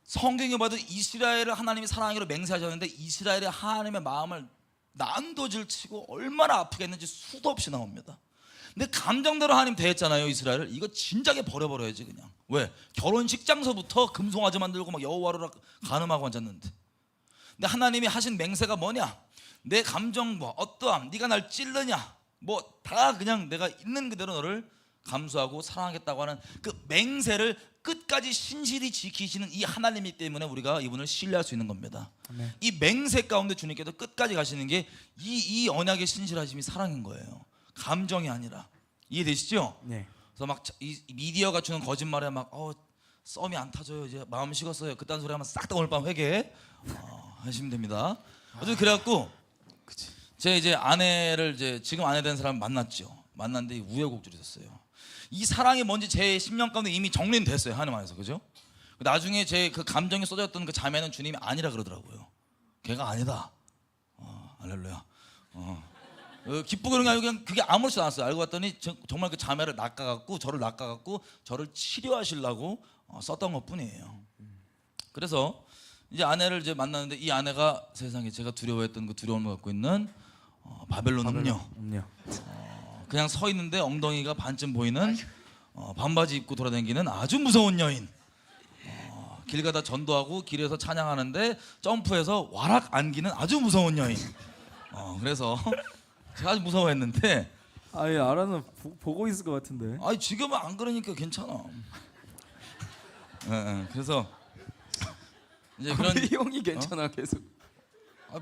성경에 봐도 이스라엘을 하나님이 사랑하기로 맹세하셨는데 이스라엘이 하나님의 마음을 난도질 치고 얼마나 아프게 했는지 수도 없이 나옵니다. 근데 감정대로 하나님 대했잖아요. 이스라엘을. 이거 진작에 버려버려야지 그냥. 왜? 결혼식 장소부터 금송아지 만들고 막 여호와로 간음하고 앉았는데. 근데 하나님이 하신 맹세가 뭐냐? 내 감정 뭐 어떠함 네가 날 찔르냐 뭐 다 그냥 내가 있는 그대로 너를 감수하고 사랑하겠다고 하는 그 맹세를 끝까지 신실히 지키시는 이 하나님이기 때문에 우리가 이분을 신뢰할 수 있는 겁니다. 아멘. 이 맹세 가운데 주님께서 끝까지 가시는 게 이 언약의 신실하심이 사랑인 거예요. 감정이 아니라. 이해되시죠? 네. 그래서 막 이 미디어가 주는 거짓말에 막 썸이 안 타져요. 이제 마음 식었어요. 그딴 소리 하면 싹 다 오늘 밤 회개 하시면 됩니다. 어쨌든 그래갖고 제 이제 아내를 이제 지금 아내 된 사람 만났죠. 만났는데 우여곡절이 있었어요. 이 사랑이 뭔지 제 10년 가운데 이미 정리는 됐어요. 하나님 안에서. 그죠? 나중에 제 그 감정이 쏟아졌던 그 자매는 주님이 아니라 그러더라고요. 걔가 아니다. 할렐루야. 기쁘고 그런 게 아니고 그냥 그게 아무렇지도 않았어요. 알고 봤더니 정말 그 자매를 낚아갖고 저를 낚아갖고 저를 치료하시려고 썼던 것뿐이에요. 그래서 이제 아내를 이제 만났는데 이 아내가 세상에 제가 두려워했던 그 두려움을 갖고 있는 바벨론 음녀. 그냥 서 있는데 엉덩이가 반쯤 보이는 반바지 입고 돌아다니는 아주 무서운 여인. 길 가다 전도하고 길에서 찬양하는데 점프해서 와락 안기는 아주 무서운 여인. 그래서 제가 아주 무서워했는데 아예 알아는 보고 있을 것 같은데. 아니 지금은 안 그러니까 괜찮아. 그래서 이제 그런 우리 형이 괜찮아 계속.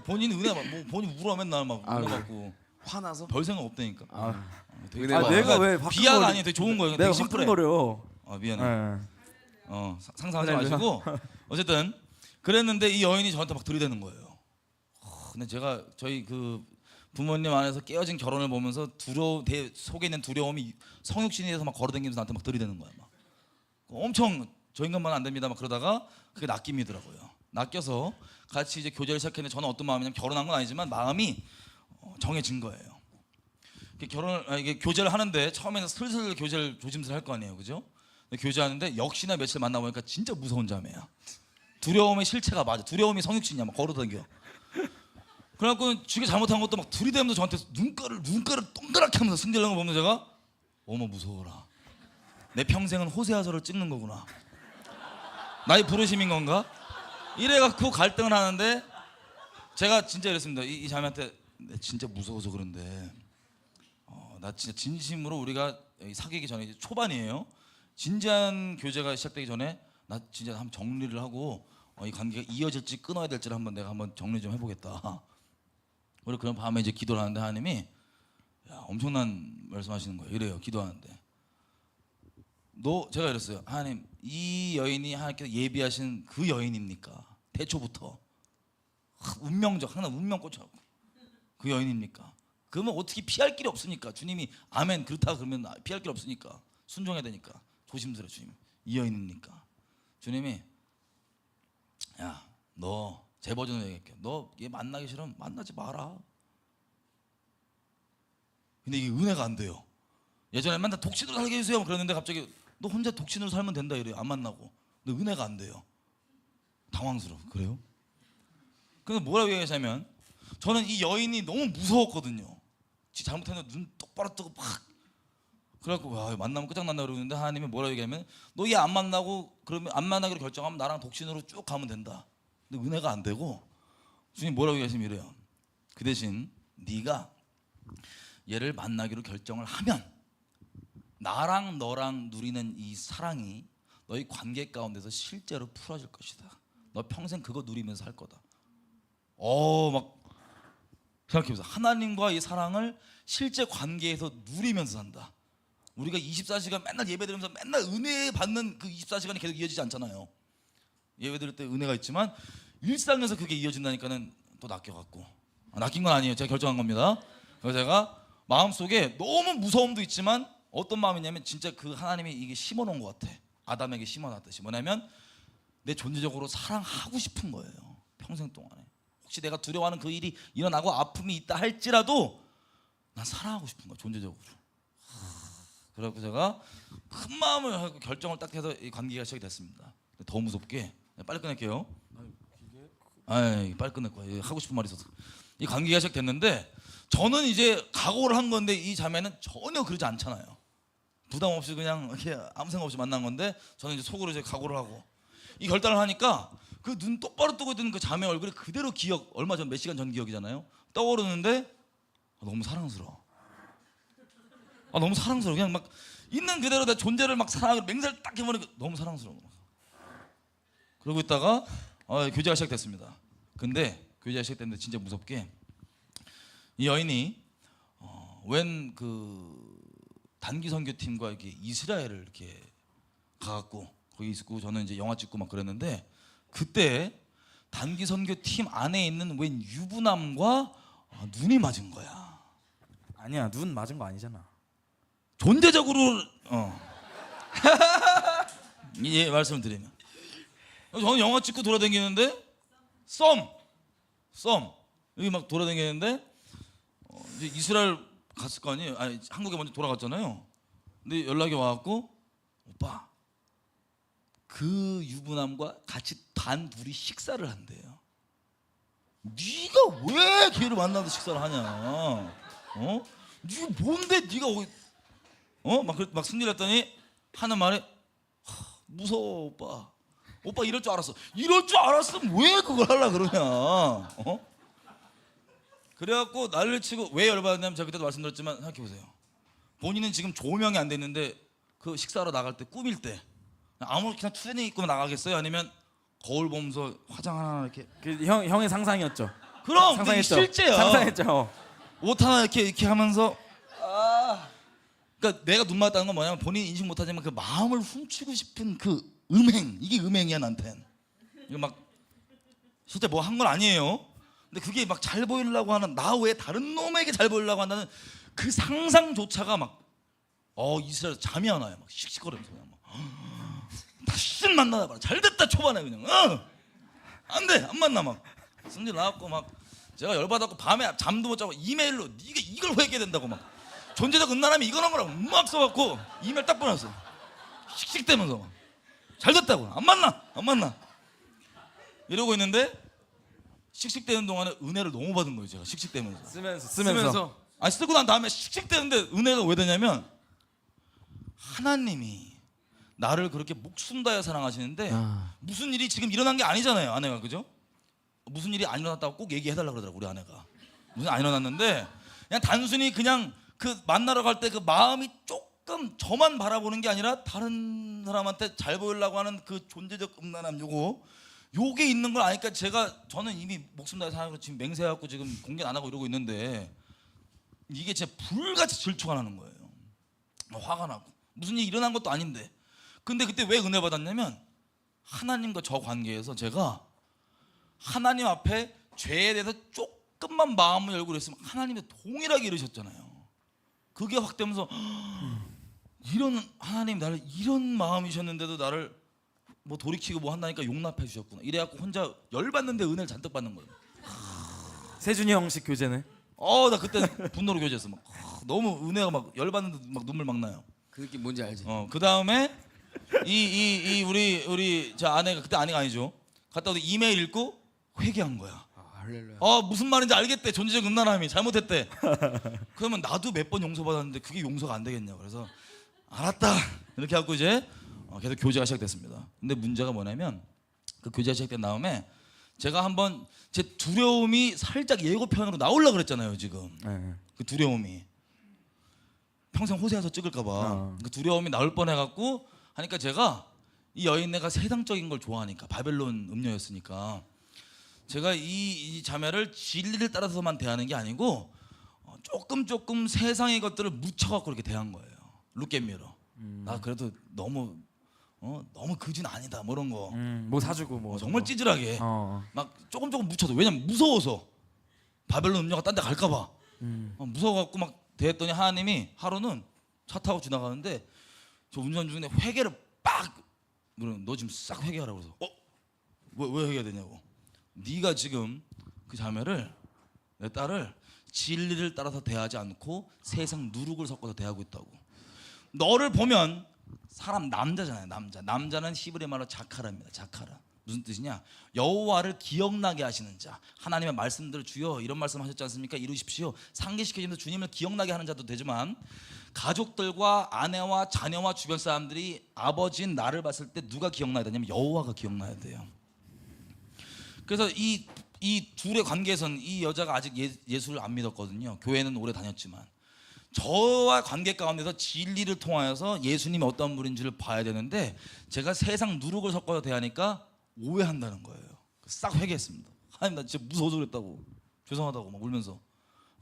본인 은혜 뭐 본인 울어 맨날 막 아, 울어갖고 화나서? 별 생각 없다니까. 되게 은혜 아 받아. 내가 왜 비하가 아니에요. 되게 좋은 거예요. 내가 되게 심플해. 화끈거려. 미안해. 예. 상상하지 그래, 마시고 어쨌든 그랬는데 이 여인이 저한테 막 들이대는 거예요. 근데 제가 저희 그 부모님 안에서 깨어진 결혼을 보면서 속에 있는 두려움이 성육신이 돼서 막 걸어다니면서 나한테 막 들이대는 거야. 막 엄청 저 인간만 안 됩니다. 막 그러다가 그게 낚임이더라고요. 낚여서 같이 이제 교제를 시작했는데 저는 어떤 마음이냐면 결혼한 건 아니지만 마음이 정해진 거예요. 이게 교제를 하는데 처음에는 슬슬 교제를 조심스레 할 거 아니에요, 그죠? 근데 교제하는데 역시나 며칠 만나보니까 진짜 무서운 자매야. 두려움의 실체가 맞아. 두려움이 성육신이야. 막 걸어다녀. 그래갖고 지가 잘못한 것도 막 들이대면서 저한테 눈가를 동그랗게 하면서 승질나는 거 보면 제가 어머 무서워라. 내 평생은 호세아서를 찍는 거구나. 나의 부르심인 건가? 이래갖고 갈등을 하는데 제가 진짜 이랬습니다. 이 자매한테 진짜 무서워서 그런데 나 진짜 진심으로 우리가 사귀기 전에 이제 초반이에요. 진지한 교제가 시작되기 전에 나 진짜 한번 정리를 하고 이 관계가 이어질지 끊어야 될지를 내가 한번 정리 좀 해보겠다. 그리고 그런 밤에 이제 기도를 하는데 하나님이 엄청난 말씀하시는 거예요. 이래요. 기도하는데 제가 이랬어요. 하나님 이 여인이 하나님께서 예비하신 그 여인입니까? 태초부터 운명적 하나 운명 꽂혀갖고 그 여인입니까? 그러면 어떻게 피할 길이 없으니까 주님이 아멘 그렇다 그러면 피할 길 없으니까 순종해야 되니까 조심스레 주님 이 여인입니까? 주님이 야 너 제 버전으로 얘기할게. 너 얘 만나기 싫으면 만나지 마라. 근데 이게 은혜가 안 돼요. 예전에 맨날 독신으로 살게 해주세요 그랬는데 갑자기 너 혼자 독신으로 살면 된다 이래요. 안 만나고. 근데 은혜가 안 돼요. 당황스러워. 그래요? 근데 뭐라고 얘기하냐면 저는 이 여인이 너무 무서웠거든요. 지 잘못했는데 눈 똑바로 뜨고 막 그래갖고 와 만나면 끝장난다 그러는데 하나님이 뭐라고 얘기하면 너 얘 안 만나고 그러면 안 만나기로 결정하면 나랑 독신으로 쭉 가면 된다. 근데 은혜가 안 되고 주님 뭐라고 얘기하시면 이래요. 그 대신 네가 얘를 만나기로 결정을 하면 나랑 너랑 누리는 이 사랑이 너희 관계 가운데서 실제로 풀어질 것이다. 너 평생 그거 누리면서 살 거다. 막 생각해보세요. 하나님과 이 사랑을 실제 관계에서 누리면서 산다. 우리가 24시간 맨날 예배드리면서 맨날 은혜 받는 그 24시간이 계속 이어지지 않잖아요. 예배드릴 때 은혜가 있지만 일상에서 그게 이어진다니까는 또 낚여갖고 낚인 건 아니에요. 제가 결정한 겁니다. 그래서 제가 마음속에 너무 무서움도 있지만 어떤 마음이냐면 진짜 그 하나님이 이게 심어놓은 것 같아. 아담에게 심어놨듯이 뭐냐면 내 존재적으로 사랑하고 싶은 거예요. 평생 동안에 혹시 내가 두려워하는 그 일이 일어나고 아픔이 있다 할지라도 난 사랑하고 싶은 거야. 존재적으로. 그래서 제가 큰 마음을 하고 결정을 딱 해서 이 관계가 시작이 됐습니다. 더 무섭게 빨리 끝낼게요. 빨리 끝낼 거야. 하고 싶은 말이 있어서 이 관계가 시작됐는데 저는 이제 각오를 한 건데 이 자매는 전혀 그러지 않잖아요. 부담 없이 그냥 이렇게 아무 생각 없이 만난 건데 저는 이제 속으로 이제 각오를 하고 이 결단을 하니까 그 눈 똑바로 뜨고 있는 그 자매 얼굴이 그대로 얼마 전 몇 시간 전 기억이잖아요. 떠오르는데 너무 사랑스러워. 너무 사랑스러워. 그냥 막 있는 그대로 내 존재를 막 사랑하고 맹세를 딱 해버리니까 너무 사랑스러워. 그러고 있다가 교제가 시작됐습니다. 근데 교제가 시작됐는데 진짜 무섭게 이 여인이 웬 그 단기 선교팀과 이렇게 이스라엘을 이렇게 가갖고 거기 있고 저는 이제 영화 찍고 막 그랬는데 그때 단기 선교팀 안에 있는 웬 유부남과 눈이 맞은 거야. 아니야, 눈 맞은 거 아니잖아. 존재적으로 예 말씀을 드리면 저는 영화 찍고 돌아다니는데 썸 여기 막 돌아다니는데 이제 이스라엘 갔을 거 아니에요. 아니 한국에 먼저 돌아갔잖아요. 근데 연락이 와갖고 오빠 그 유부남과 같이 단 둘이 식사를 한대요. 네가 왜 걔를 만나서 식사를 하냐? 네가 뭔데 네가 막 승질했더니 하는 말이 무서워 오빠 이럴 줄 알았어. 이럴 줄 알았으면 왜 그걸 하려 그러냐? 그래갖고 난리를 치고 왜 열받았냐면 제가 그때도 말씀드렸지만 생각해보세요. 본인은 지금 조명이 안 됐는데 그 식사하러 나갈 때 꾸밀 때 아무렇게나 투애니 입고 나가겠어요? 아니면 거울 보면서 화장 하나 이렇게 그 형의 상상이었죠. 그럼 상상했죠. 실제야. 상상했죠. 옷 하나 이렇게 하면서 그러니까 내가 눈 맞다는 건 뭐냐면 본인 인식 못하지만 그 마음을 훔치고 싶은 그 음행 이게 음행이야 나한텐. 이거 막 실제 뭐 한 건 아니에요. 근데 그게 막 잘 보이려고 하는 나 외에 다른 놈에게 잘 보이려고 한다는 그 상상조차가 막 이스라엘 잠이 안 와요. 막 씩씩거리면서 그냥 막 다시 만나다 봐라. 잘됐다 초반에 그냥 안돼 안 만나 막 승질 나왔고 막 제가 열받았고 밤에 잠도 못 자고 이메일로 네가 이걸 왜 했게 된다고 막 존재적 은나람이 이거는 거라고 막 써갖고 이메일 딱 보냈어. 씩씩대면서 막 잘됐다고 안 만나 이러고 있는데 씩씩대는 동안에 은혜를 너무 받은 거예요. 제가 씩씩대면서 쓰면서. 아니 쓰고 난 다음에 씩씩대는데 은혜가 왜 되냐면 하나님이 나를 그렇게 목숨 다해 사랑하시는데 무슨 일이 지금 일어난 게 아니잖아요. 아내가 그죠? 무슨 일이 안 일어났다고 꼭 얘기해달라 그러더라고 우리 아내가. 무슨 안 일어났는데 그냥 단순히 그냥 그 만나러 갈 때 그 마음이 조금 저만 바라보는 게 아니라 다른 사람한테 잘 보이려고 하는 그 존재적 음란함 요게 있는 걸 아니까 저는 이미 목숨 다해 사랑하고 지금 맹세해갖고 지금 공개 안 하고 이러고 있는데 이게 진짜 불같이 질투가 나는 거예요. 화가 나고 무슨 일이 일어난 것도 아닌데 근데 그때 왜 은혜 받았냐면 하나님과 저 관계에서 제가 하나님 앞에 죄에 대해서 조금만 마음을 열고 그랬으면 하나님이 동일하게 이러셨잖아요. 그게 확 되면서 이런 하나님 나를 이런 마음이셨는데도 나를 뭐 돌이키고 뭐 한다니까 용납해 주셨구나. 이래갖고 혼자 열받는데 은혜를 잔뜩 받는 거예요. 세준이 형식 교제네. 나 그때 분노로 교제했어. 막 너무 은혜가 막 열받는데 막 눈물 막 나요. 그 느낌 뭔지 알지? 그 다음에 이 우리 저 아내가 그때 아내가 아니죠. 갔다 오더니 이메일 읽고 회개한 거야. 할렐루야. 무슨 말인지 알겠대. 존재적 음란함이 잘못했대. 그러면 나도 몇 번 용서받았는데 그게 용서가 안 되겠냐. 그래서 알았다 이렇게 하고 이제 계속 교제가 시작됐습니다. 근데 문제가 뭐냐면 그 교제가 시작된 다음에 제가 한번 제 두려움이 살짝 예고편으로 나오려고 그랬잖아요. 지금 네. 그 두려움이 평생 호세아서 찍을까봐 그 두려움이 나올 뻔해갖고 하니까 제가 이 여인네가 세상적인 걸 좋아하니까 바벨론 음녀였으니까 제가 이 자매를 진리를 따라서만 대하는 게 아니고 조금 세상의 것들을 묻혀갖고 이렇게 대한 거예요. 룩겟미러. 나 그래도 너무 그진 아니다 뭐 이런 거. 뭐 사주고 뭐 정말 찌질하게 어. 막 조금 묻혀도 왜냐면 무서워서 바벨론 음녀가 딴 데 갈까봐 무서워갖고 막 대했더니 하나님이 하루는 차 타고 지나가는데 저 운전 중에 회개를 빡 너 지금 싹 회개하라고 그래서 왜 회개해야 되냐고. 네가 지금 그 자매를 내 딸을 진리를 따라서 대하지 않고 세상 누룩을 섞어서 대하고 있다고. 너를 보면 사람 남자잖아요. 남자는 히브리 말로 자카라입니다. 자카라. 무슨 뜻이냐? 여호와를 기억나게 하시는 자. 하나님의 말씀들을 주여 이런 말씀하셨지 않습니까? 이루십시오. 상기시켜주면서 주님을 기억나게 하는 자도 되지만 가족들과 아내와 자녀와 주변 사람들이 아버지인 나를 봤을 때 누가 기억나야 되냐면 여호와가 기억나야 돼요. 그래서 이 둘의 관계에서는 이 여자가 아직 예수를 안 믿었거든요. 교회는 오래 다녔지만 저와 관계 가운데서 진리를 통하여서 예수님이 어떤 분인지를 봐야 되는데 제가 세상 누룩을 섞어서 대하니까 오해한다는 거예요. 싹 회개했습니다. 하나님 나 진짜 무서워서 그랬다고 죄송하다고 막 울면서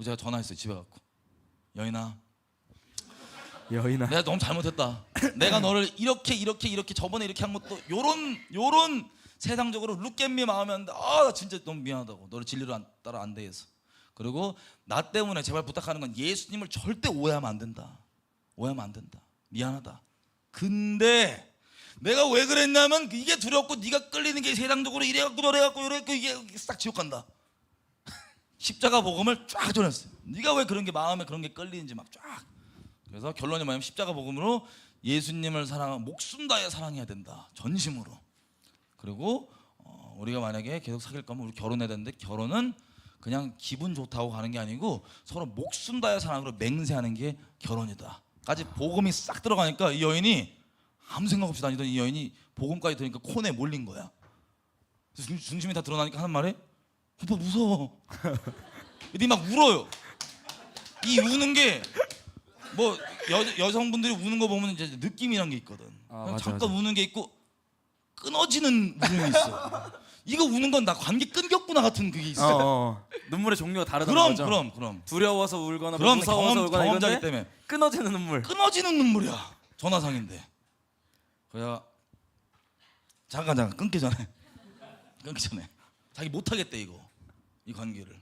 제가 전화했어요. 집에 갖고 여인아 내가 너무 잘못했다. 내가 너를 이렇게 저번에 이렇게 한 것도 요런 세상적으로 룩겜미 마음이었는데 나 진짜 너무 미안하다고. 너를 진리로 따라 안 대해서. 그리고 나 때문에 제발 부탁하는 건 예수님을 절대 오해하면 안 된다. 오해하면 안 된다. 미안하다. 근데 내가 왜 그랬냐면 이게 두렵고 네가 끌리는 게 세상적으로 이래갖고 저래갖고 이래갖고 이게 싹 지옥 간다. 십자가 복음을 쫙 전했어요. 네가 왜 그런 게 마음에 그런 게 끌리는지 막 쫙. 그래서 결론이 뭐냐면 십자가 복음으로 예수님을 사랑하고 목숨 다해 사랑해야 된다. 전심으로. 그리고 우리가 만약에 계속 사귈 거면 우리 결혼해야 되는데 결혼은 그냥 기분 좋다고 가는 게 아니고 서로 목숨 다해 사랑으로 맹세하는 게 결혼이다. 까지 복음이 싹 들어가니까 이 여인이 아무 생각 없이 다니던 이 여인이 복음까지 들으니까 코너에 몰린 거야. 그래서 중심이 다 드러나니까 하는 말이 오빠 무서워. 근데 막 울어요. 이 우는 게 뭐 여성분들이 우는 거 보면 이제 느낌이란 게 있거든. 맞아, 잠깐 맞아. 우는 게 있고 끊어지는 울음이 있어. 이거 우는 건 나 관계 끊겼구나 같은 그게 있어. 눈물의 종류가 다르다는 그럼 거죠. 두려워서 울거나 뭐 그럼 무서워서 울거나 경험자기 이건데 때문에 끊어지는 눈물. 끊어지는 눈물이야. 전화상인데. 그래야 잠깐 끊기 전에 자기 못 하겠대 이거 이 관계를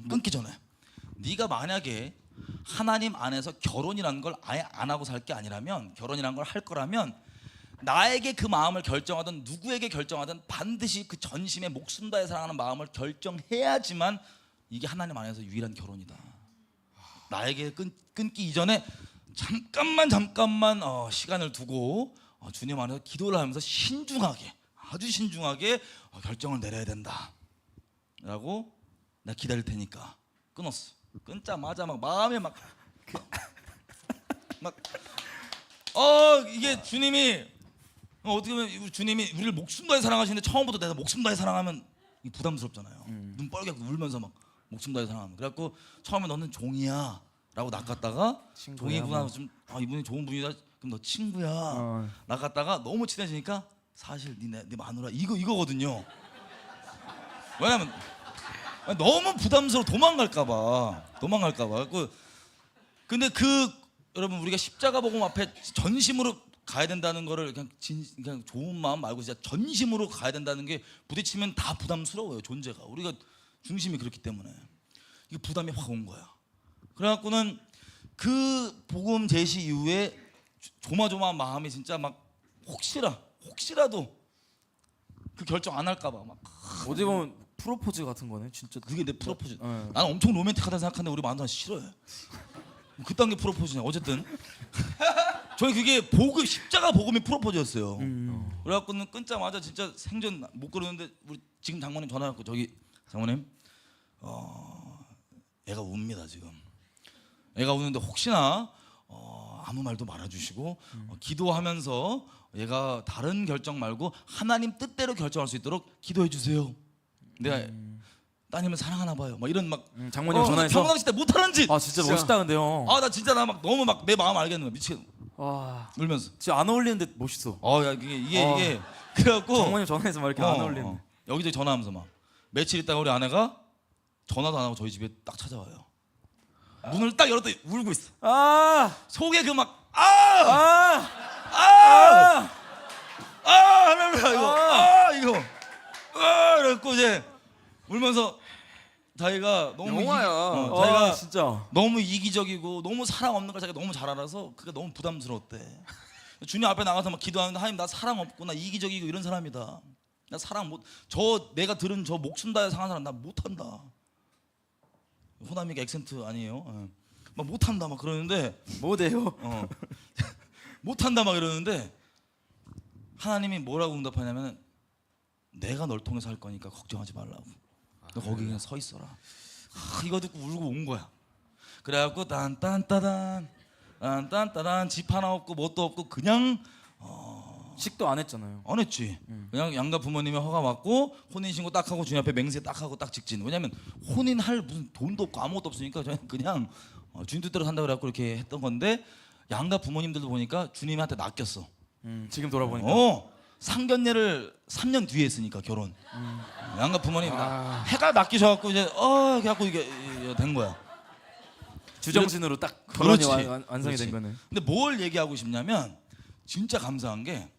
끊기 전에 네가 만약에 하나님 안에서 결혼이라는 걸 아예 안 하고 살 게 아니라면 결혼이라는 걸 할 거라면 나에게 그 마음을 결정하든 누구에게 결정하든 반드시 그 전심에 목숨 다해 사랑하는 마음을 결정해야지만 이게 하나님 안에서 유일한 결혼이다. 나에게 끊기 이전에 잠깐만 시간을 두고 주님 안에서 기도를 하면서 신중하게 아주 신중하게 결정을 내려야 된다 라고 나 기다릴 테니까 끊었어. 끊자마자 막 마음에 이게 주님이 어떻게 보면 주님이 우리를 목숨 다해 사랑하시는데 처음부터 내가 목숨 다해 사랑하면 이게 부담스럽잖아요. 눈 빨개 울면서 막 목숨 다해 사랑하면 그래갖고 처음에 너는 종이야 라고 낚았다가 종이구나 뭐. 좀 이분이 좋은 분이다 그럼 너 친구야 낚았다가 너무 친해지니까 사실 네 마누라 이거거든요. 왜냐면 너무 부담스러워 도망갈까봐. 근데 여러분 우리가 십자가 복음 앞에 전심으로 가야 된다는 거를 그냥 좋은 마음 말고 진짜 전심으로 가야 된다는 게 부딪히면 다 부담스러워요 존재가. 우리가 중심이 그렇기 때문에 이게 부담이 확 온 거야. 그래갖고는 그 복음 제시 이후에 조마조마한 마음이 진짜 막 혹시라도 그 결정 안 할까봐 막 어디 보면 프로포즈 같은 거네 진짜. 그게 내 프로포즈. 네. 나는 엄청 로맨틱하다 생각하는데 우리 마누라 싫어해. 그딴 게 프로포즈냐. 어쨌든 저희 그게 십자가 복음이 프로포즈였어요. 그래갖고는 끊자마자 진짜 생전 못 그러는데 우리 지금 장모님 전화했고 저기 장모님 애가 웁니다 지금. 애가 우는데 혹시나 아무 말도 말아주시고 기도하면서 얘가 다른 결정 말고 하나님 뜻대로 결정할 수 있도록 기도해 주세요. 내가 따님을 사랑하나 봐요. 막 이런 장모님 전화해서 평상시 때 못하는 짓. 진짜 멋있다 근데요. 나 진짜 나 너무 내 마음 알겠는 거야. 미치겠. 와 울면서. 진짜 안 어울리는데 멋있어. 야 이게 그래갖고 장모님 전화해서 막 이렇게 안 어울리는데. 여기저기 전화하면서 막 며칠 있다가 우리 아내가 전화도 안 하고 저희 집에 딱 찾아와요. 문을 딱 열었더니 울고 있어. 속에 그 막 하면서 이거 그래갖고 이제 울면서 자기가 너무 영화야. 자기가 진짜 너무 이기적이고 너무 사랑 없는 걸 자기가 너무 잘 알아서 그게 너무 부담스러웠대. 주님 앞에 나가서 막 기도하는데 하나님 나 사랑 없고 나 이기적이고 이런 사람이다. 나 사랑 내가 들은 저 목숨 다해 상한 사람 나 못한다. 호남이가 액센트 아니에요. 막 못한다 막 그러는데 뭐대요? 못한다 막 이러는데 하나님이 뭐라고 응답하냐면 내가 널 통해서 할 거니까 걱정하지 말라고. 너 거기 그냥 서 있어라. 이거 듣고 울고 온 거야. 그래갖고 딴딴따단 집 하나 없고 뭣도 없고 그냥 식도 안 했잖아요. 안 했지. 그냥 양가 부모님의 허가 받고 혼인신고 딱 하고 주님 앞에 맹세 딱 하고 딱 직진. 왜냐면 혼인할 무슨 돈도 없고 아무것도 없으니까 저희는 그냥 주님 뜻대로 산다 그래갖고 이렇게 했던 건데 양가 부모님들도 보니까 주님한테 낚였어. 지금 돌아보니까 상견례를 3년 뒤에 했으니까 결혼. 양가 부모님 해가 낚이셔갖고 이제 그래갖고 이게 된 거야. 주정신으로 딱 결혼이 그렇지. 완성이 그렇지. 된 거네. 근데 뭘 얘기하고 싶냐면 진짜 감사한 게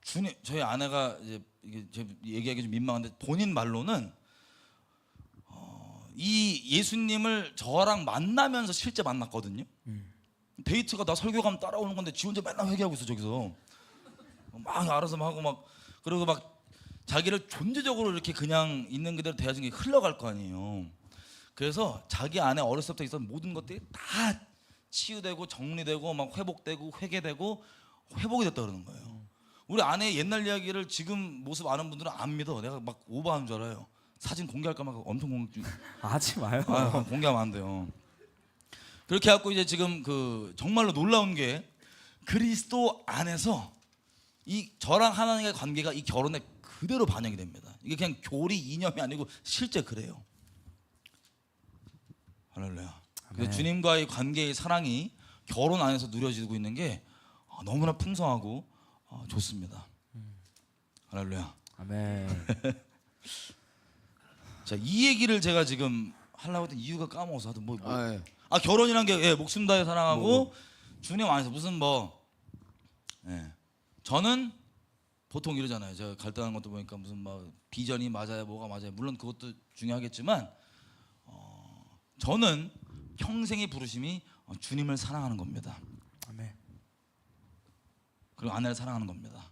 주님 저희 아내가 이제 이게 제 얘기하기 좀 민망한데 본인 말로는 이 예수님을 저랑 만나면서 실제 만났거든요. 데이트가 나 설교 가면 따라오는 건데 지 혼자 맨날 회개하고 있어 저기서 막 알아서 막 하고 막 그리고 막 자기를 존재적으로 이렇게 그냥 있는 그대로 대하는 게 흘러갈 거 아니에요. 그래서 자기 안에 어렸을 때부터 있었던 모든 것들이 다 치유되고 정리되고 막 회복되고 회개되고 회복이 됐다 그러는 거예요. 우리 아내의 옛날 이야기를 지금 모습 아는 분들은 안 믿어. 내가 막 오버하는 줄 알아요. 사진 공개할까 막 엄청 하지 마요. 공개하면 안 돼요. 그렇게 해갖고 이제 지금 그 정말로 놀라운 게 그리스도 안에서 이 저랑 하나님의 관계가 이 결혼에 그대로 반영이 됩니다. 이게 그냥 교리 이념이 아니고 실제 그래요. 할렐루야. 그래서 주님과의 관계의 사랑이 결혼 안에서 누려지고 있는 게 너무나 풍성하고 좋습니다. 할렐루야. 아멘. 자, 이 얘기를 제가 지금 하려고 했던 이유가 까먹어서 하여튼 아, 예. 결혼이란 게 목숨 다해 사랑하고 주님 안에서 무슨 저는 보통 이러잖아요. 제가 갈등하는 것도 보니까 무슨 막 비전이 맞아요, 뭐가 맞아요. 물론 그것도 중요하겠지만 저는 평생의 부르심이 주님을 사랑하는 겁니다. 아멘. 그리고 아내를 사랑하는 겁니다.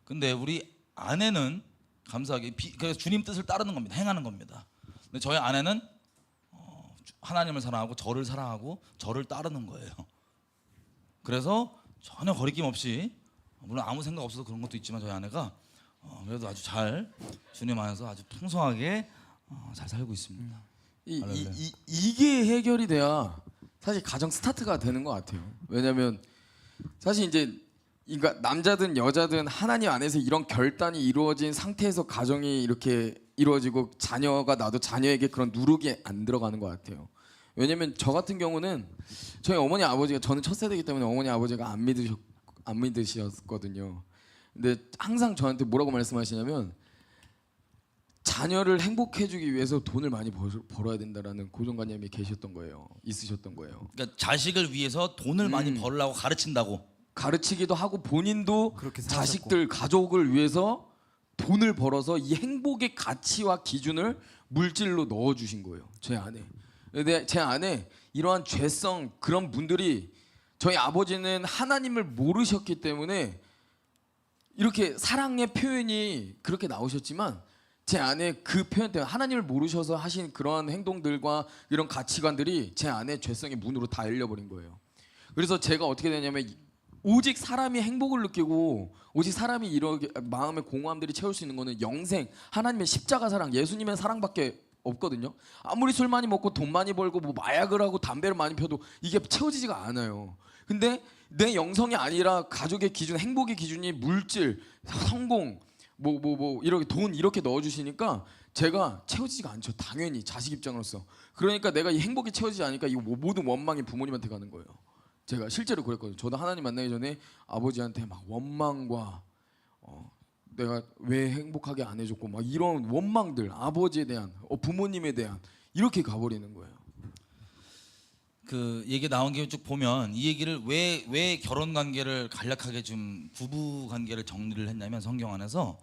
근데 우리 아내는 감사하게 그래서 주님 뜻을 따르는 겁니다. 행하는 겁니다. 근데 저희 아내는 하나님을 사랑하고 저를 사랑하고 저를 따르는 거예요. 그래서 전혀 거리낌 없이 물론 아무 생각 없어서 그런 것도 있지만 저희 아내가 그래도 아주 잘 주님 안에서 아주 풍성하게 잘 살고 있습니다. 이게 해결이 돼야 사실 가정 스타트가 되는 것 같아요. 왜냐하면 사실 이제 그러니까 남자든 여자든 하나님 안에서 이런 결단이 이루어진 상태에서 가정이 이렇게 이루어지고 자녀가 나도 자녀에게 그런 누룩이 안 들어가는 것 같아요. 왜냐면 저 같은 경우는 저희 어머니 아버지가 저는 첫 세대이기 때문에 어머니 아버지가 안 믿으셨거든요. 근데 항상 저한테 뭐라고 말씀하시냐면 자녀를 행복해주기 위해서 돈을 많이 벌어야 된다라는 고정관념이 계셨던 거예요. 있으셨던 거예요. 그러니까 자식을 위해서 돈을 많이 벌려고 가르친다고. 가르치기도 하고 본인도 그렇게 살았었고. 자식들 가족을 위해서 돈을 벌어서 이 행복의 가치와 기준을 물질로 넣어주신 거예요. 제 안에. 근데 제 안에 이러한 죄성 그런 분들이 저희 아버지는 하나님을 모르셨기 때문에 이렇게 사랑의 표현이 그렇게 나오셨지만 제 안에 그 표현 때문에 하나님을 모르셔서 하신 그러한 행동들과 이런 가치관들이 제 안에 죄성의 문으로 다 열려버린 거예요. 그래서 제가 어떻게 되냐면 오직 사람이 행복을 느끼고 오직 사람이 이렇게 마음의 공허함들이 채울 수 있는 거는 영생 하나님의 십자가 사랑 예수님의 사랑밖에 없거든요. 아무리 술 많이 먹고 돈 많이 벌고 뭐 마약을 하고 담배를 많이 펴도 이게 채워지지가 않아요. 근데 내 영성이 아니라 가족의 기준 행복의 기준이 물질 성공 뭐 이렇게 돈 이렇게 넣어주시니까 제가 채워지지가 않죠. 당연히 자식 입장으로서. 그러니까 내가 이 행복이 채워지지 않으니까 이 모든 원망이 부모님한테 가는 거예요. 제가 실제로 그랬거든요. 저도 하나님 만나기 전에 아버지한테 막 원망과 내가 왜 행복하게 안 해줬고 막 이런 원망들 아버지에 대한 부모님에 대한 이렇게 가버리는 거예요. 그 얘기 나온 게 쭉 보면 이 얘기를 왜 결혼 관계를 간략하게 좀 부부 관계를 정리를 했냐면 성경 안에서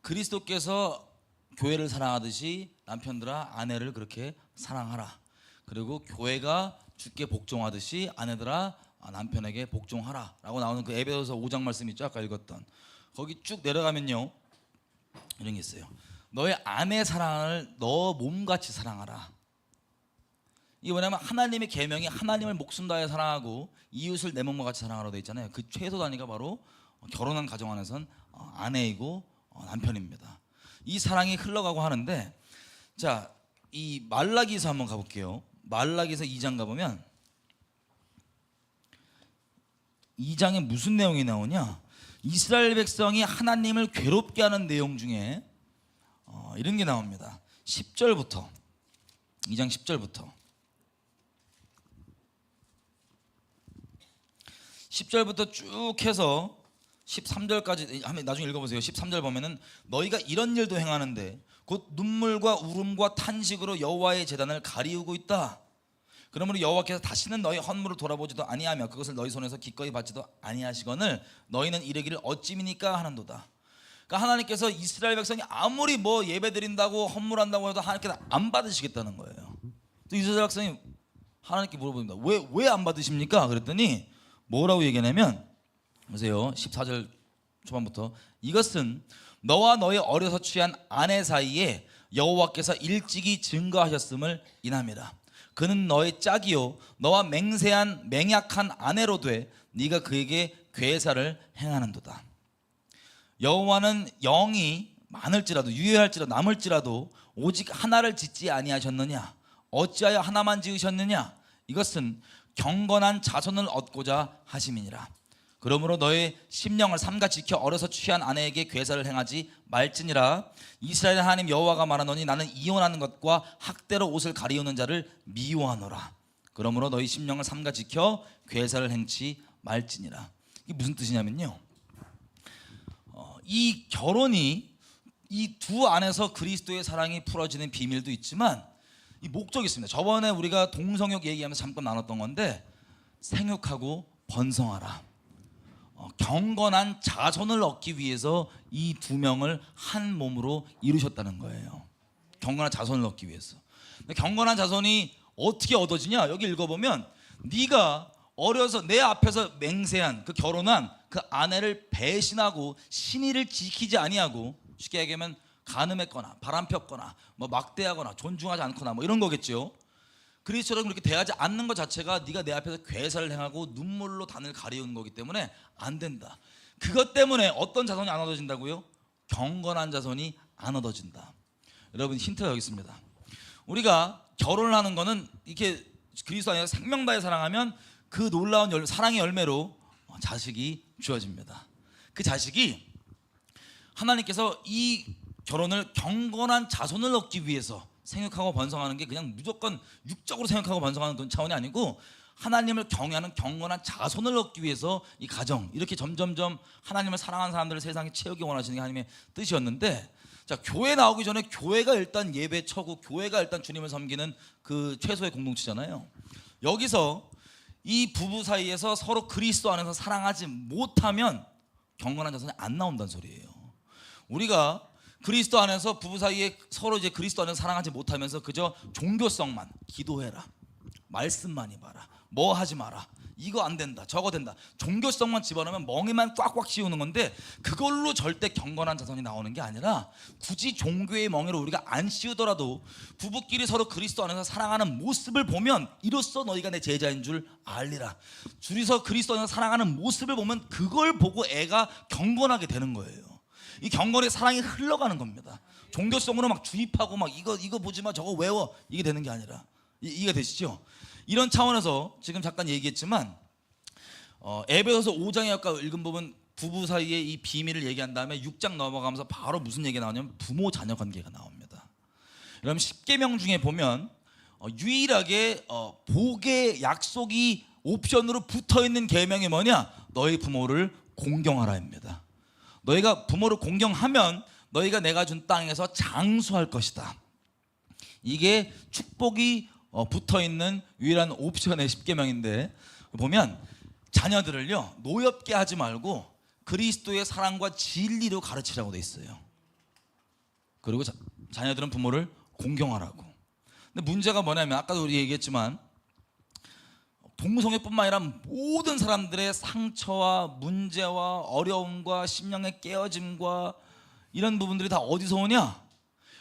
그리스도께서 교회를 사랑하듯이 남편들아 아내를 그렇게 사랑하라. 그리고 교회가 주께 복종하듯이 아내들아 남편에게 복종하라라고 나오는 그 에베소서 5장 말씀 있죠. 아까 읽었던 거기 쭉 내려가면요 이런 게 있어요. 너의 아내 사랑을 너 몸같이 사랑하라. 이게 뭐냐면 하나님의 계명이 하나님을 목숨 다해 사랑하고 이웃을 내 몸과 같이 사랑하라고 돼 있잖아요. 그 최소 단위가 바로 결혼한 가정 안에선 아내이고 남편입니다. 이 사랑이 흘러가고 하는데 자, 이 말라기서 한번 가볼게요. 말라기서 2장 가보면 2장에 무슨 내용이 나오냐? 이스라엘 백성이 하나님을 괴롭게 하는 내용 중에 이런 게 나옵니다. 10절부터 2장 10절부터 10절부터 쭉 해서 13절까지 한번 나중에 읽어보세요. 13절 보면은 너희가 이런 일도 행하는데 곧 눈물과 울음과 탄식으로 여호와의 제단을 가리우고 있다. 그러므로 여호와께서 다시는 너희 헌물을 돌아보지도 아니하며 그것을 너희 손에서 기꺼이 받지도 아니하시거늘 너희는 이르기를 어찌미니까 하는도다. 그러니까 하나님께서 이스라엘 백성이 아무리 뭐 예배 드린다고 헌물한다고 해도 하나님께서 안 받으시겠다는 거예요. 또 이스라엘 백성이 하나님께 물어봅니다. 왜 안 받으십니까? 그랬더니 뭐라고 얘기하냐면 보세요. 14절 초반부터 이것은 너와 너의 어려서 취한 아내 사이에 여호와께서 일찍이 증거하셨음을 인함이라. 그는 너의 짝이요 너와 맹세한 맹약한 아내로 돼 네가 그에게 괴사를 행하는도다. 여호와는 영이 많을지라도 유효할지라도 남을지라도 오직 하나를 짓지 아니하셨느냐? 어찌하여 하나만 지으셨느냐? 이것은 경건한 자손을 얻고자 하심이니라. 그러므로 너의 심령을 삼가 지켜 어려서 취한 아내에게 괴사를 행하지 말지니라. 이스라엘 하나님 여호와가 말하노니 나는 이혼하는 것과 학대로 옷을 가리우는 자를 미워하노라. 그러므로 너희 심령을 삼가 지켜 괴사를 행치 말지니라. 이게 무슨 뜻이냐면요, 이 결혼이 이 두 안에서 그리스도의 사랑이 풀어지는 비밀도 있지만 이 목적이 있습니다. 저번에 우리가 동성욕 얘기하면서 잠깐 나눴던 건데 생육하고 번성하라. 경건한 자손을 얻기 위해서 이 두 명을 한 몸으로 이루셨다는 거예요. 경건한 자손을 얻기 위해서. 근데 경건한 자손이 어떻게 얻어지냐? 여기 읽어보면 네가 어려서 내 앞에서 맹세한 그 결혼한 그 아내를 배신하고 신의를 지키지 아니하고, 쉽게 얘기하면 간음했거나 바람폈거나 뭐 막대하거나 존중하지 않거나 뭐 이런 거겠죠. 그리스도처럼 그렇게 대하지 않는 것 자체가 네가 내 앞에서 괴사를 행하고 눈물로 단을 가리우는 거기 때문에 안 된다. 그것 때문에 어떤 자손이 안 얻어진다고요? 경건한 자손이 안 얻어진다. 여러분 힌트가 여기 있습니다. 우리가 결혼을 하는 거는 이렇게 그리스도 안에서 생명 다해 사랑하면 그 놀라운 사랑의 열매로 자식이 주어집니다. 그 자식이 하나님께서 이 결혼을 경건한 자손을 얻기 위해서 생육하고 번성하는 게 그냥 무조건 육적으로 생육하고 번성하는 차원이 아니고 하나님을 경외하는 경건한 자손을 얻기 위해서 이 가정, 이렇게 점점점 하나님을 사랑하는 사람들을 세상에 채우기 원하시는 게 하나님의 뜻이었는데, 자, 교회 나오기 전에 교회가 일단 예배 처고, 교회가 일단 주님을 섬기는 그 최소의 공동체잖아요. 여기서 이 부부 사이에서 서로 그리스도 안에서 사랑하지 못하면 경건한 자손이 안 나온다는 소리예요. 우리가 그리스도 안에서 부부 사이에 서로 이제 그리스도 안에서 사랑하지 못하면서 그저 종교성만, 기도해라, 말씀만이 봐라, 뭐 하지 마라, 이거 안 된다, 저거 된다, 종교성만 집어넣으면 멍에만 꽉꽉 씌우는 건데, 그걸로 절대 경건한 자손이 나오는 게 아니라 굳이 종교의 멍에로 우리가 안 씌우더라도 부부끼리 서로 그리스도 안에서 사랑하는 모습을 보면 이로써 너희가 내 제자인 줄 알리라. 둘이서 그리스도 안에서 사랑하는 모습을 보면 그걸 보고 애가 경건하게 되는 거예요. 이 경건의 사랑이 흘러가는 겁니다. 종교성으로 막 주입하고 막 이거 보지 마, 저거 외워, 이게 되는 게 아니라, 이해가 되시죠? 이런 차원에서 지금 잠깐 얘기했지만 에베소서 5장에 아까 읽은 부분 부부 사이의 이 비밀을 얘기한 다음에 6장 넘어가면서 바로 무슨 얘기가 나오냐면 부모 자녀 관계가 나옵니다. 여러분 10계명 중에 보면 유일하게 복의 약속이 옵션으로 붙어있는 계명이 뭐냐? 너희 부모를 공경하라입니다. 너희가 부모를 공경하면 너희가 내가 준 땅에서 장수할 것이다. 이게 축복이 붙어있는 유일한 옵션의 10계명인데, 보면 자녀들을요 노엽게 하지 말고 그리스도의 사랑과 진리로 가르치라고 돼 있어요. 그리고 자녀들은 부모를 공경하라고. 근데 문제가 뭐냐면 아까도 우리 얘기했지만 동성애뿐만 아니라 모든 사람들의 상처와 문제와 어려움과 심령의 깨어짐과 이런 부분들이 다 어디서 오냐?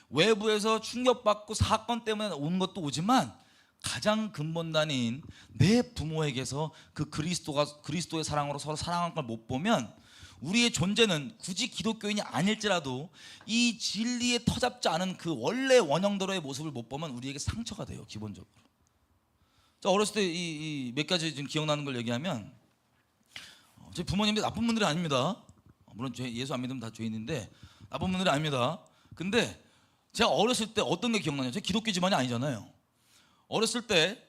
외부에서 충격받고 사건 때문에 오는 것도 오지만 가장 근본단인 내 부모에게서 그 그리스도의 사랑으로 서로 사랑한 걸 못 보면 우리의 존재는 굳이 기독교인이 아닐지라도 이 진리에 터잡지 않은 그 원래 원형대로의 모습을 못 보면 우리에게 상처가 돼요. 기본적으로. 저 어렸을 때 이 몇 가지 좀 기억나는 걸 얘기하면, 제 부모님들 나쁜 분들이 아닙니다. 물론 예수 안 믿으면 다 죄인인데 나쁜 분들이 아닙니다. 근데 제가 어렸을 때 어떤 게 기억나냐? 제가 기독교 집안이 아니잖아요. 어렸을 때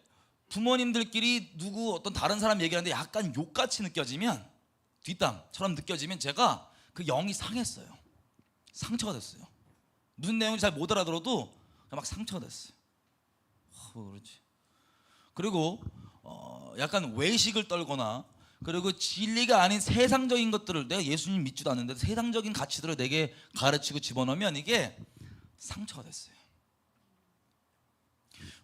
부모님들끼리 누구 어떤 다른 사람 얘기하는데 약간 욕같이 느껴지면, 뒷담처럼 느껴지면 제가 그 영이 상했어요. 상처가 됐어요. 무슨 내용인지 잘 못 알아들어도 막 상처가 됐어요. 그렇지. 그리고 약간 외식을 떨거나 그리고 진리가 아닌 세상적인 것들을, 내가 예수님 믿지도 않는데 세상적인 가치들을 내게 가르치고 집어넣으면 이게 상처가 됐어요.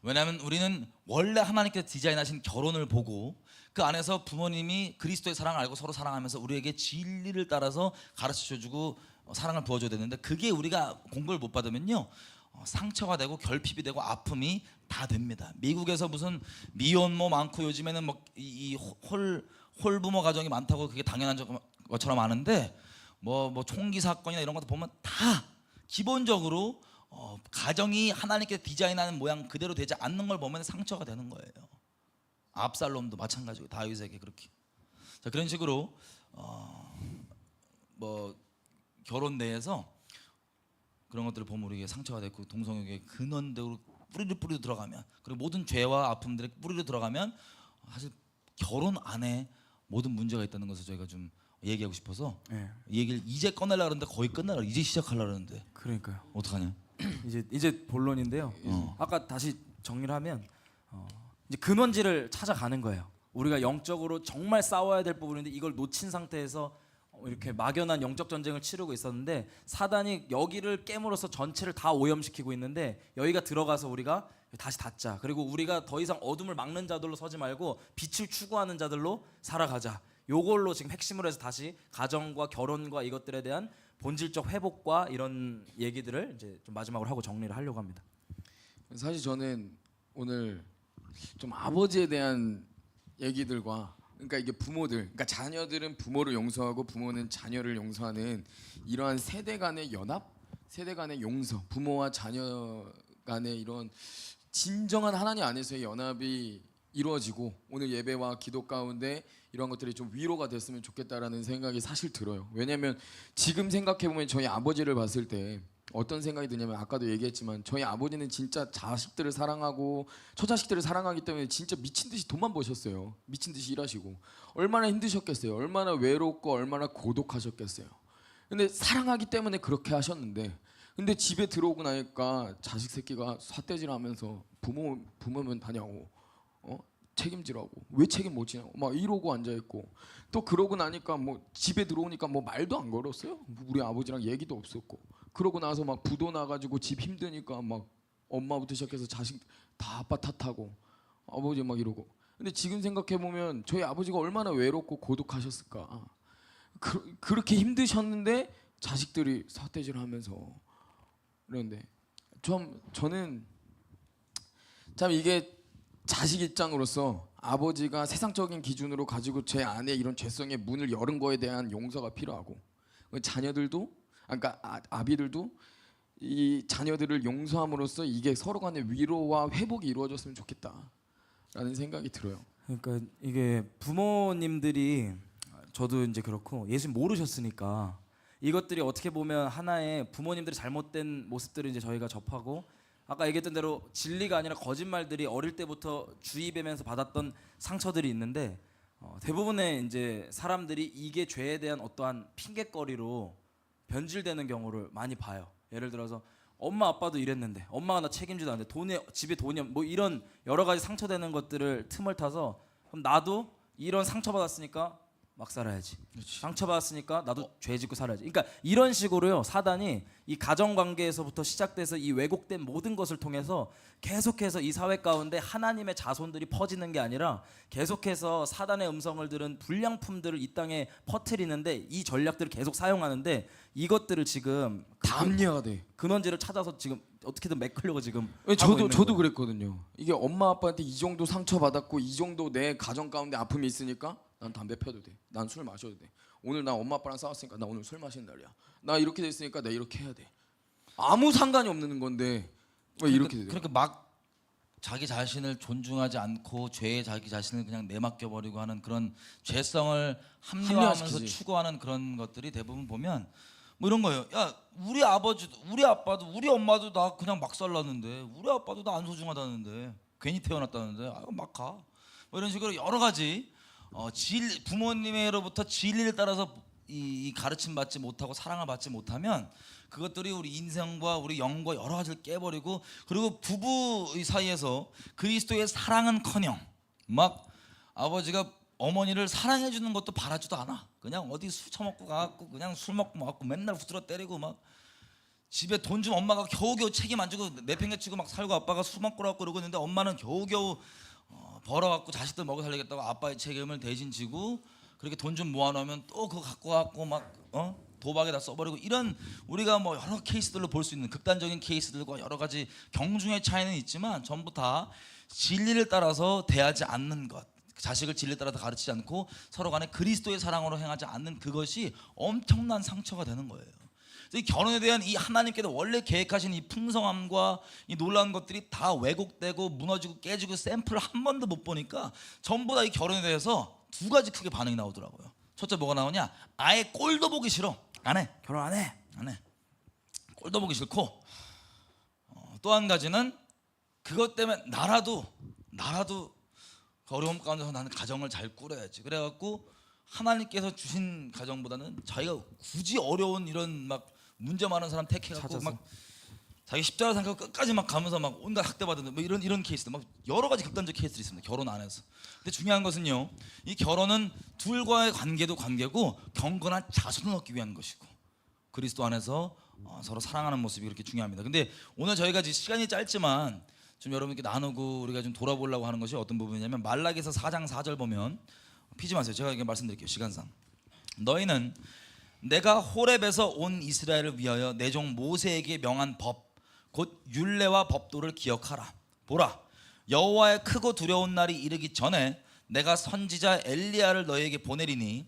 왜냐하면 우리는 원래 하나님께서 디자인하신 결혼을 보고 그 안에서 부모님이 그리스도의 사랑을 알고 서로 사랑하면서 우리에게 진리를 따라서 가르쳐주고 사랑을 부어줘야 되는데, 그게 우리가 공부를 못 받으면요 상처가 되고 결핍이 되고 아픔이 다 됩니다. 미국에서 무슨 미혼모 많고 요즘에는 뭐 이 홀부모 가정이 많다고 그게 당연한 것처럼 아는데, 뭐 총기 사건이나 이런 것도 보면 다 기본적으로 가정이 하나님께 디자인하는 모양 그대로 되지 않는 걸 보면 상처가 되는 거예요. 압살롬도 마찬가지고 다윗에게 그렇게. 자, 그런 식으로 뭐 결혼 내에서 그런 것들을 보면 우리에게 상처가 됐고, 동성애의 근원대로 뿌리로 들어가면, 그리고 모든 죄와 아픔들의 뿌리로 들어가면 사실 결혼 안에 모든 문제가 있다는 것을 저희가 좀 얘기하고 싶어서 네. 이 얘기를 이제 꺼내려고 하는데 거의 끝나려, 이제 시작하려고 하는데 그러니까요. 어떡하냐. 이제 본론인데요. 아까 다시 정리를 하면 이제 근원지를 찾아가는 거예요. 우리가 영적으로 정말 싸워야 될 부분인데 이걸 놓친 상태에서 이렇게 막연한 영적 전쟁을 치르고 있었는데, 사단이 여기를 깨물어서 전체를 다 오염시키고 있는데, 여기가 들어가서 우리가 다시 닫자. 그리고 우리가 더 이상 어둠을 막는 자들로 서지 말고 빛을 추구하는 자들로 살아가자. 요걸로 지금 핵심으로 해서 다시 가정과 결혼과 이것들에 대한 본질적 회복과 이런 얘기들을 이제 좀 마지막으로 하고 정리를 하려고 합니다. 사실 저는 오늘 좀 아버지에 대한 얘기들과, 그러니까 이게 부모들, 그러니까 자녀들은 부모를 용서하고 부모는 자녀를 용서하는 이러한 세대 간의 연합, 세대 간의 용서, 부모와 자녀 간의 이런 진정한 하나님 안에서의 연합이 이루어지고, 오늘 예배와 기도 가운데 이런 것들이 좀 위로가 됐으면 좋겠다라는 생각이 사실 들어요. 왜냐하면 지금 생각해 보면 저희 아버지를 봤을 때 어떤 생각이 드냐면, 아까도 얘기했지만 저희 아버지는 진짜 자식들을 사랑하고 처자식들을 사랑하기 때문에 진짜 미친 듯이 돈만 버셨어요. 미친 듯이 일하시고 얼마나 힘드셨겠어요. 얼마나 외롭고 얼마나 고독하셨겠어요. 근데 사랑하기 때문에 그렇게 하셨는데, 근데 집에 들어오고 나니까 자식 새끼가 삿대질하면서 부모면 다냐고, 책임지라고, 왜 책임 못 지냐고 막 이러고 앉아 있고, 또 그러고 나니까 뭐 집에 들어오니까 뭐 말도 안 걸었어요. 우리 아버지랑 얘기도 없었고, 그러고 나서 막 부도 나가지고 집 힘드니까 막 엄마부터 시작해서 자식 다 아빠 탓하고 아버지 막 이러고. 근데 지금 생각해 보면 저희 아버지가 얼마나 외롭고 고독하셨을까. 그렇게 힘드셨는데 자식들이 삿대질하면서. 그런데 저는 참 이게 자식 입장으로서 아버지가 세상적인 기준으로 가지고 제 안에 이런 죄성의 문을 열은 거에 대한 용서가 필요하고, 자녀들도, 그러니까 아비들도 이 자녀들을 용서함으로써 이게 서로 간의 위로와 회복이 이루어졌으면 좋겠다라는 생각이 들어요. 그러니까 이게 부모님들이, 저도 이제 그렇고 예수 모르셨으니까 이것들이 어떻게 보면 하나의 부모님들의 잘못된 모습들을 이제 저희가 접하고, 아까 얘기했던 대로 진리가 아니라 거짓말들이 어릴 때부터 주입하면서 받았던 상처들이 있는데, 대부분의 이제 사람들이 이게 죄에 대한 어떠한 핑곗거리로 변질되는 경우를 많이 봐요. 예를 들어서 엄마 아빠도 이랬는데, 엄마가 나 책임지도 않는데, 집에 돈이 뭐 이런 여러 가지 상처되는 것들을 틈을 타서, 그럼 나도 이런 상처받았으니까 막 살아야지. 상처받았으니까 나도 죄 짓고 살아야지. 그러니까 이런 식으로요, 사단이 이 가정관계에서부터 시작돼서 이 왜곡된 모든 것을 통해서 계속해서 이 사회 가운데 하나님의 자손들이 퍼지는 게 아니라 계속해서 사단의 음성을 들은 불량품들을 이 땅에 퍼뜨리는데, 이 전략들을 계속 사용하는데, 이것들을 지금 담녀가 돼. 근원지를 찾아서 지금 어떻게든 메꾸려고 지금 저도 그랬거든요. 이게 엄마 아빠한테 이 정도 상처 받았고 이 정도 내 가정 가운데 아픔이 있으니까 난 담배 펴도 돼, 난 술 마셔도 돼, 오늘 나 엄마 아빠랑 싸웠으니까 나 오늘 술 마시는 날이야, 나 이렇게 됐으니까 나 이렇게 해야 돼. 아무 상관이 없는 건데 왜 이렇게 돼요? 그러니까 막 자기 자신을 존중하지 않고 죄에 자기 자신을 그냥 내맡겨 버리고 하는 그런 죄성을 합리화하면서 합리화시키지. 추구하는 그런 것들이 대부분 보면 뭐 이런 거예요. 야, 우리 아버지도, 우리 아빠도, 우리 엄마도 나 그냥 막 살랐는데, 우리 아빠도 나 안 소중하다는데, 괜히 태어났다는데, 막 가. 뭐 이런 식으로 여러 가지 부모님으로부터 진리를 따라서 이 가르침 받지 못하고 사랑을 받지 못하면 그것들이 우리 인생과 우리 영과 여러 가지를 깨버리고, 그리고 부부 사이에서 그리스도의 사랑은커녕 막 아버지가 어머니를 사랑해 주는 것도 바라지도 않아. 그냥 어디 술 처먹고 가갖고 그냥 술 먹고 와갖고 맨날 후드러 때리고 막 집에 돈 좀 엄마가 겨우겨우 책임 안 주고 내팽개치고 막 살고 아빠가 술 먹고 라고 그러고 있는데 엄마는 겨우겨우 벌어갖고 자식들 먹여 살리겠다고 아빠의 책임을 대신 지고 그렇게 돈 좀 모아놓으면 또 그거 갖고 와갖고 막 도박에다 써버리고 이런 우리가 뭐 여러 케이스들로 볼 수 있는 극단적인 케이스들과 여러 가지 경중의 차이는 있지만 전부 다 진리를 따라서 대하지 않는 것, 자식을 진리를 따라서 가르치지 않고 서로 간에 그리스도의 사랑으로 행하지 않는 그것이 엄청난 상처가 되는 거예요. 이 결혼에 대한 이 하나님께서 원래 계획하신 이 풍성함과 이 놀라운 것들이 다 왜곡되고 무너지고 깨지고 샘플을 한 번도 못 보니까 전부 다 이 결혼에 대해서 두 가지 크게 반응이 나오더라고요. 첫째 뭐가 나오냐? 아예 꼴도 보기 싫어. 안 해. 결혼 안 해. 안 해. 꼴도 보기 싫고 또 한 가지는 그것 때문에 나라도 그 어려움 가운데서 나는 가정을 잘 꾸려야지. 그래갖고 하나님께서 주신 가정보다는 자기가 굳이 어려운 이런 막 문제 많은 사람 택해갖고 찾아서. 막 자기 십자가 생각 끝까지 막 가면서 막 온갖 학대받는 뭐 이런 케이스들 막 여러 가지 극단적 케이스들이 있습니다. 결혼 안에서. 근데 중요한 것은요, 이 결혼은 둘과의 관계도 관계고 경건한 자손을 얻기 위한 것이고 그리스도 안에서 서로 사랑하는 모습이 그렇게 중요합니다. 근데 오늘 저희가 이제 시간이 짧지만 좀 여러분께 나누고 우리가 좀 돌아보려고 하는 것이 어떤 부분이냐면 말라기서 4장 4절 보면 피지 마세요. 제가 이렇게 말씀드릴게요. 시간상. 너희는 내가 호렙에서 온 이스라엘을 위하여 내 종 모세에게 명한 법 곧 율례와 법도를 기억하라. 보라, 여호와의 크고 두려운 날이 이르기 전에 내가 선지자 엘리야를 너희에게 보내리니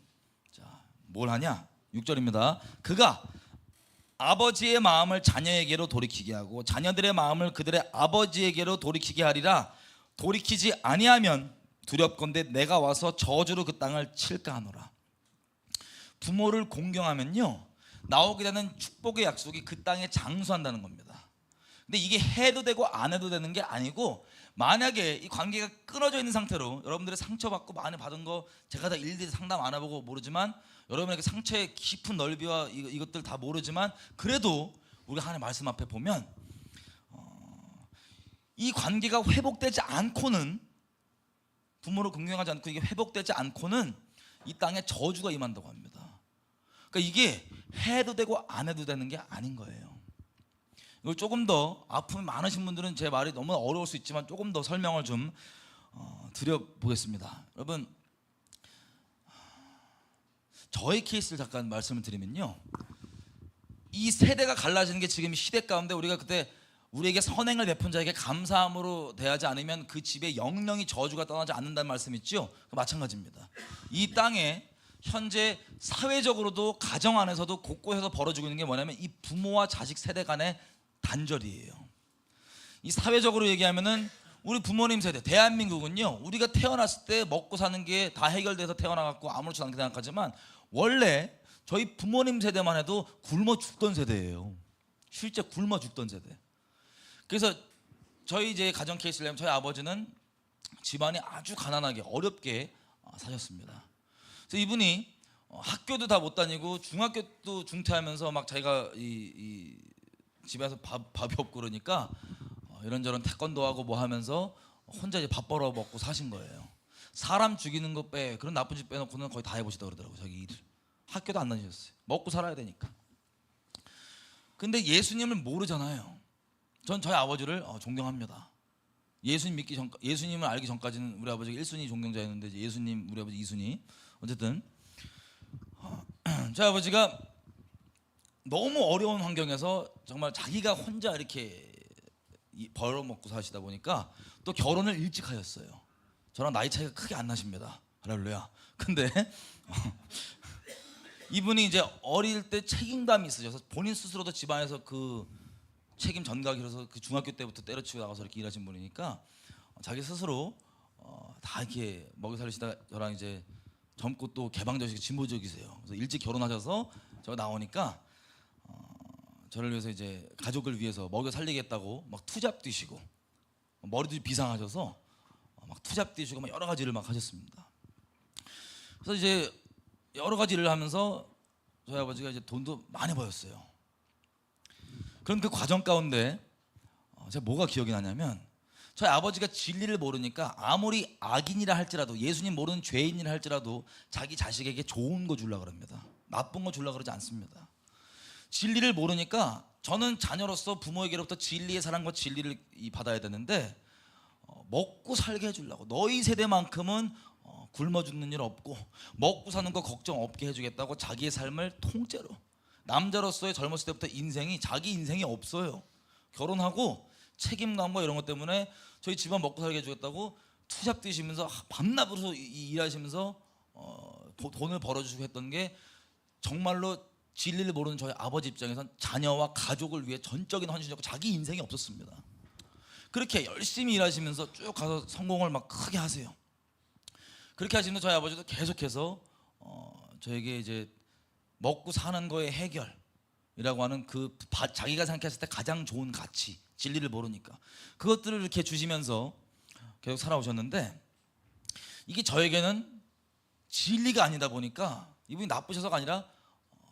자, 뭘 하냐? 6절입니다. 그가 아버지의 마음을 자녀에게로 돌이키게 하고 자녀들의 마음을 그들의 아버지에게로 돌이키게 하리라. 돌이키지 아니하면 두렵건대 내가 와서 저주로 그 땅을 칠까 하노라. 부모를 공경하면요 나오게 되는 축복의 약속이 그 땅에 장수한다는 겁니다. 근데 이게 해도 되고 안 해도 되는 게 아니고 만약에 이 관계가 끊어져 있는 상태로 여러분들이 상처받고 많이 받은 거 제가 다 일일이 상담 안 해보고 모르지만 여러분에게 상처의 깊은 넓이와 이것들 다 모르지만 그래도 우리가 하나님 말씀 앞에 보면 이 관계가 회복되지 않고는 부모를 공경하지 않고 이게 회복되지 않고는 이 땅에 저주가 임한다고 합니다. 그러니까 이게 해도 되고 안 해도 되는 게 아닌 거예요. 이걸 조금 더 아픔이 많으신 분들은 제 말이 너무 어려울 수 있지만 조금 더 설명을 좀 드려보겠습니다. 여러분 저의 케이스를 잠깐 말씀을 드리면요 이 세대가 갈라지는 게 지금 시대 가운데 우리가 그때 우리에게 선행을 베푼 자에게 감사함으로 대하지 않으면 그 집에 영영이 저주가 떠나지 않는다는 말씀 있죠? 마찬가지입니다. 이 땅에 현재 사회적으로도 가정 안에서도 곳곳에서 벌어지고 있는 게 뭐냐면 이 부모와 자식 세대 간의 단절이에요. 이 사회적으로 얘기하면은 우리 부모님 세대 대한민국은요 우리가 태어났을 때 먹고 사는 게 다 해결돼서 태어나갖고 아무렇지도 않게 생각하지만 원래 저희 부모님 세대만 해도 굶어 죽던 세대예요. 실제 굶어 죽던 세대. 그래서 저희 이제 가정 케이스를 내면 저희 아버지는 집안이 아주 가난하게 어렵게 사셨습니다. 그래서 이분이 학교도 다 못 다니고 중학교도 중퇴하면서 막 자기가 이 집에서 밥이 없고 그러니까 이런저런 태권도 하고 뭐 하면서 혼자 이제 밥 벌어 먹고 사신 거예요. 사람 죽이는 거 빼 그런 나쁜 짓 빼놓고는 거의 다 해보시다 그러더라고요. 자기 일을. 학교도 안 다니셨어요. 먹고 살아야 되니까. 근데 예수님을 모르잖아요. 전 저희 아버지를 존경합니다. 예수님을 알기 전까지는 우리 아버지가 1순위 존경자였는데 예수님 우리 아버지 2순위. 어쨌든 저희 아버지가 너무 어려운 환경에서 정말 자기가 혼자 이렇게 벌어먹고 사시다 보니까 또 결혼을 일찍 하셨어요. 저랑 나이 차이가 크게 안 나십니다. 할렐루야. 근데 이분이 이제 어릴 때 책임감이 있으셔서 본인 스스로도 집안에서 그 책임 전가기로서 그 중학교 때부터 때려치고 나가서 이렇게 일하신 분이니까 자기 스스로 다 이렇게 먹여 살리시다가 저랑 이제 젊고 또 개방적이고 진보적이세요. 그래서 일찍 결혼하셔서 저 나오니까 저를 위해서 이제 가족을 위해서 먹여 살리겠다고 막 투잡 뛰시고 머리도 비상하셔서 막 투잡 뛰시고 막 여러 가지 일을 막 하셨습니다. 그래서 이제 여러 가지 일을 하면서 저희 아버지가 이제 돈도 많이 벌었어요. 그런 그 과정 가운데 제가 뭐가 기억이 나냐면 저희 아버지가 진리를 모르니까 아무리 악인이라 할지라도 예수님 모르는 죄인이라 할지라도 자기 자식에게 좋은 거 주려고 그럽니다. 나쁜 거 주려고 그러지 않습니다. 진리를 모르니까 저는 자녀로서 부모에게로부터 진리의 사랑과 진리를 받아야 되는데 먹고 살게 해주려고 너희 세대만큼은 굶어 죽는 일 없고 먹고 사는 거 걱정 없게 해주겠다고 자기의 삶을 통째로 남자로서의 젊었을 때부터 인생이 자기 인생이 없어요. 결혼하고 책임감과 이런 것 때문에 저희 집안 먹고 살게 해주겠다고 투잡 뛰시면서 밤낮으로 일하시면서 돈을 벌어주시고 했던 게 정말로 진리를 모르는 저희 아버지 입장에선 자녀와 가족을 위해 전적인 헌신이었고 자기 인생이 없었습니다. 그렇게 열심히 일하시면서 쭉 가서 성공을 막 크게 하세요. 그렇게 하시면서 저희 아버지도 계속해서 저에게 이제 먹고 사는 거의 해결이라고 하는 그 자기가 생각했을 때 가장 좋은 가치, 진리를 모르니까 그것들을 이렇게 주시면서 계속 살아오셨는데 이게 저에게는 진리가 아니다 보니까 이분이 나쁘셔서가 아니라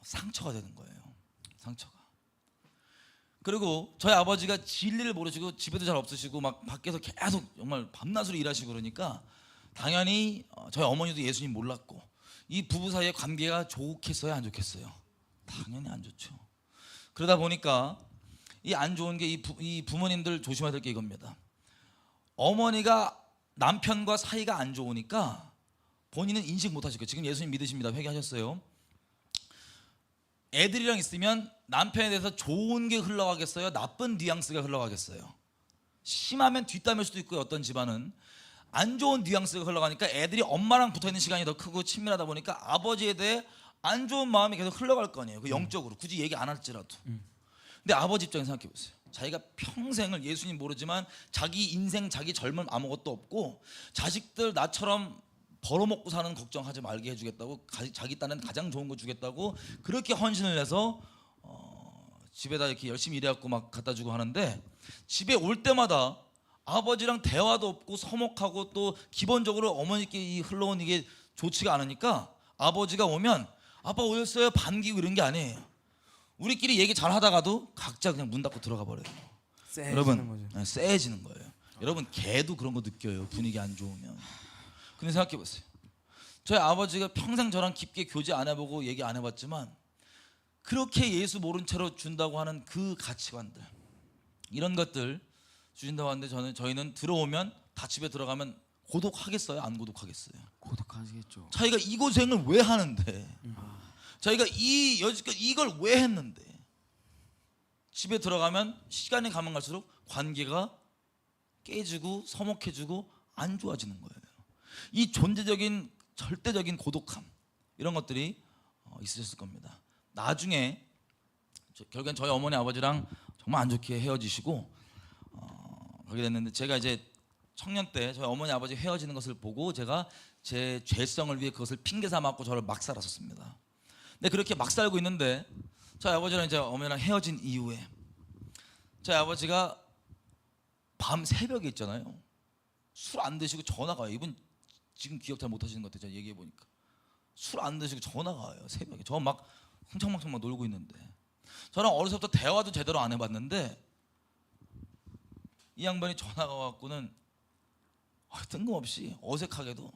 상처가 되는 거예요. 상처가. 그리고 저희 아버지가 진리를 모르시고 집에도 잘 없으시고 막 밖에서 계속 정말 밤낮으로 일하시고 그러니까 당연히 저희 어머니도 예수님 몰랐고 이 부부 사이의 관계가 좋겠어요, 안 좋겠어요? 당연히 안 좋죠. 그러다 보니까 이 안 좋은 게 이 부모님들 조심해야 될 게 이겁니다. 어머니가 남편과 사이가 안 좋으니까 본인은 인식 못 하실 거예요. 지금 예수님 믿으십니다. 회개하셨어요. 애들이랑 있으면 남편에 대해서 좋은 게 흘러가겠어요? 나쁜 뉘앙스가 흘러가겠어요? 심하면 뒷담일 수도 있고요. 어떤 집안은 안 좋은 뉘앙스가 흘러가니까 애들이 엄마랑 붙어있는 시간이 더 크고 친밀하다 보니까 아버지에 대해 안 좋은 마음이 계속 흘러갈 거 아니에요. 그 영적으로 굳이 얘기 안 할지라도. 근데 아버지 입장에 생각해 보세요. 자기가 평생을 예수님 모르지만 자기 인생 자기 젊음 아무것도 없고 자식들 나처럼 벌어먹고 사는 걱정하지 말게 해주겠다고 자기 딴엔 가장 좋은 거 주겠다고 그렇게 헌신을 해서 집에다 이렇게 열심히 일해갖고 막 갖다 주고 하는데 집에 올 때마다 아버지랑 대화도 없고 서먹하고 또 기본적으로 어머니께 흘러온 이게 좋지가 않으니까 아버지가 오면 아빠 오셨어요? 반기고 이런 게 아니에요. 우리끼리 얘기 잘 하다가도 각자 그냥 문 닫고 들어가 버려요. 여러분, 네, 쎄해지는 거예요. 여러분 개도 그런 거 느껴요. 분위기 안 좋으면. 근데 생각해 보세요. 저희 아버지가 평생 저랑 깊게 교제 안 해보고 얘기 안 해봤지만 그렇게 예수 모른 채로 준다고 하는 그 가치관들 이런 것들 주신다고 하는데 저희는 들어오면 다 집에 들어가면 고독하겠어요? 안 고독하겠어요? 고독하시겠죠. 자기가 이 고생을 왜 하는데 자기가 여지껏 이걸 왜 했는데 집에 들어가면 시간이 가면 갈수록 관계가 깨지고 서먹해지고 안 좋아지는 거예요. 이 존재적인 절대적인 고독함 이런 것들이 있으셨을 겁니다. 나중에 결국엔 저희 어머니 아버지랑 정말 안 좋게 헤어지시고 그렇게 됐는데 제가 이제 청년 때 저희 어머니 아버지 헤어지는 것을 보고 제가 제 죄성을 위해 그것을 핑계 삼았고 저를 막 살았었습니다. 근데 그렇게 막 살고 있는데 저희 아버지랑 이제 어머니랑 헤어진 이후에 저희 아버지가 밤 새벽에 있잖아요. 술 안 드시고 전화가 와요. 이분 지금 기억 잘 못 하시는 것 같아요. 제가 얘기해 보니까 술 안 드시고 전화가 와요. 새벽에. 저 막 흥청망청 막 놀고 있는데 저랑 어렸을 때부터 대화도 제대로 안 해봤는데 이 양반이 전화가 와갖고는 뜬금없이 어색하게도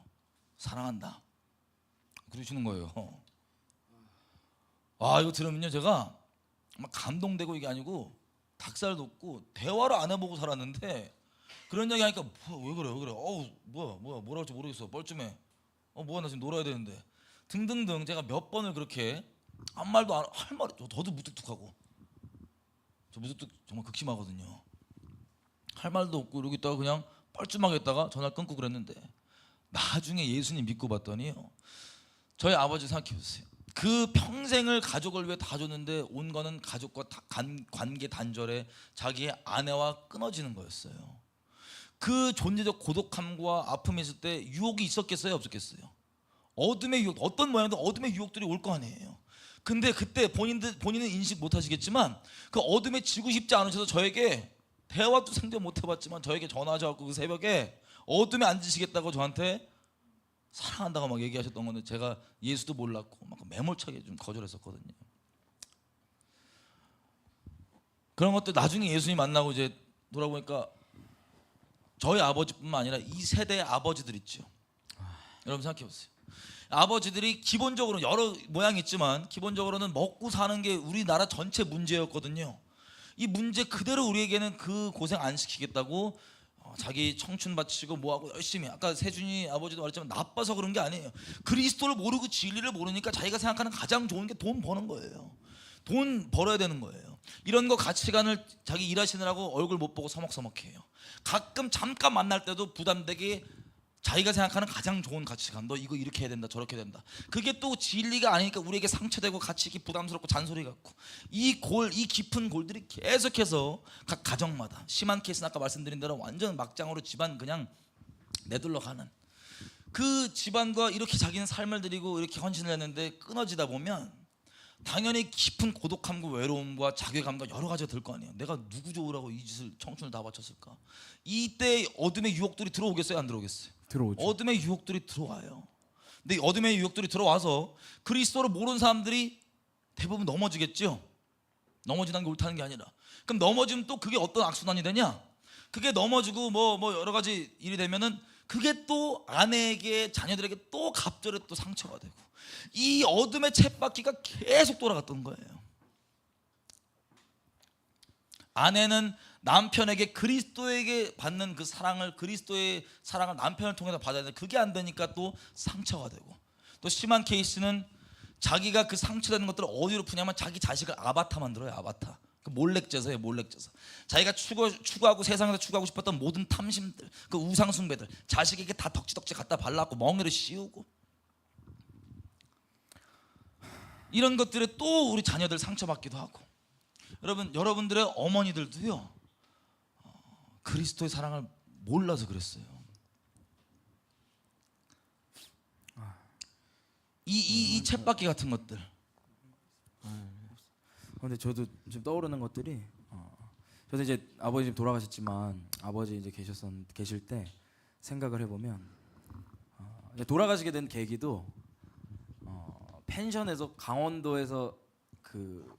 사랑한다 그러시는 거예요. 이거 들으면요 제가 막 감동되고 이게 아니고 닭살 돋고 대화를 안 해보고 살았는데 그런 얘기 하니까 왜 그래 뭐라 할지 모르겠어 뻘쭘해 뭐야 나 지금 놀아야 되는데 등등등 제가 몇 번을 그렇게 아무 말도 안 할 말이 저도 무뚝뚝하고 저 무뚝뚝 정말 극심하거든요. 할 말도 없고 이러고 있다가 그냥 뻘쭘하게 있다가 전화를 끊고 그랬는데 나중에 예수님 믿고 봤더니요 저희 아버지 생각해 보세요. 그 평생을 가족을 위해 다 줬는데 온 거는 가족과 관계 단절에 자기의 아내와 끊어지는 거였어요. 그 존재적 고독함과 아픔이 있을 때 유혹이 있었겠어요? 없었겠어요? 어둠의 유혹, 어떤 모양도 어둠의 유혹들이 올 거 아니에요. 근데 그때 본인은 인식 못 하시겠지만 그 어둠에 지고 싶지 않으셔서 저에게 대화도 상대 못 해봤지만 저에게 전화하셔서 그 새벽에 어둠에 앉으시겠다고 저한테 사랑한다고 막 얘기하셨던 건데 제가 예수도 몰랐고 막 매몰차게 좀 거절했었거든요. 그런 것들 나중에 예수님 만나고 이제 돌아보니까 저희 아버지뿐만 아니라 이 세대의 아버지들 있죠. 여러분 생각해 보세요. 아버지들이 기본적으로 여러 모양이 있지만 기본적으로는 먹고 사는 게 우리나라 전체 문제였거든요. 이 문제 그대로 우리에게는 그 고생 안 시키겠다고 자기 청춘 바치고 뭐하고 열심히, 아까 세준이 아버지도 말했지만 나빠서 그런 게 아니에요. 그리스도를 모르고 진리를 모르니까 자기가 생각하는 가장 좋은 게 돈 버는 거예요. 돈 벌어야 되는 거예요. 이런 거 가치관을 자기 일하시느라고 얼굴 못 보고 서먹서먹해요. 가끔 잠깐 만날 때도 부담되게 자기가 생각하는 가장 좋은 가치관, 너 이거 이렇게 해야 된다 저렇게 된다, 그게 또 진리가 아니니까 우리에게 상처되고 가치기 부담스럽고 잔소리 같고, 이 깊은 골들이 계속해서 각 가정마다, 심한 케이스는 아까 말씀드린 대로 완전 막장으로 집안 그냥 내둘러 가는 그 집안과 이렇게 자기는 삶을 드리고 이렇게 헌신을 했는데 끊어지다 보면 당연히 깊은 고독함과 외로움과 자괴감과 여러 가지가 들 거 아니에요. 내가 누구 좋으라고 이 짓을 청춘을 다 바쳤을까? 이때 어둠의 유혹들이 들어오겠어요, 안 들어오겠어요? 들어오죠. 어둠의 유혹들이 들어와요. 근데 이 어둠의 유혹들이 들어와서 그리스도를 모르는 사람들이 대부분 넘어지겠죠. 넘어지는 게 옳다는 게 아니라, 그럼 넘어지면 또 그게 어떤 악순환이 되냐? 그게 넘어지고 뭐 여러 가지 일이 되면은 그게 또 아내에게, 자녀들에게 또 갑절에 또 상처가 되고, 이 어둠의 쳇바퀴가 계속 돌아갔던 거예요. 아내는 남편에게 그리스도에게 받는 그 사랑을, 그리스도의 사랑을 남편을 통해서 받아야 되는데 그게 안 되니까 또 상처가 되고, 또 심한 케이스는 자기가 그 상처되는 것들을 어디로 푸냐면 자기 자식을 아바타 만들어요. 아바타. 그 몰렉제사예요. 몰렉제사. 자기가 추구하고 세상에서 추구하고 싶었던 모든 탐심들, 그 우상 숭배들 자식에게 다 덕지덕지 갖다 발라갖고 멍에를 씌우고, 이런 것들에 또 우리 자녀들 상처받기도 하고. 여러분들의 어머니들도요, 그리스도의 사랑을 몰라서 그랬어요. 이 쳇바퀴 같은 것들. 근데 저도 지금 떠오르는 것들이 저도 이제 아버지 돌아가셨지만 아버지 이제 계실 때 생각을 해보면 이제 돌아가시게 된 계기도 펜션에서 강원도에서 그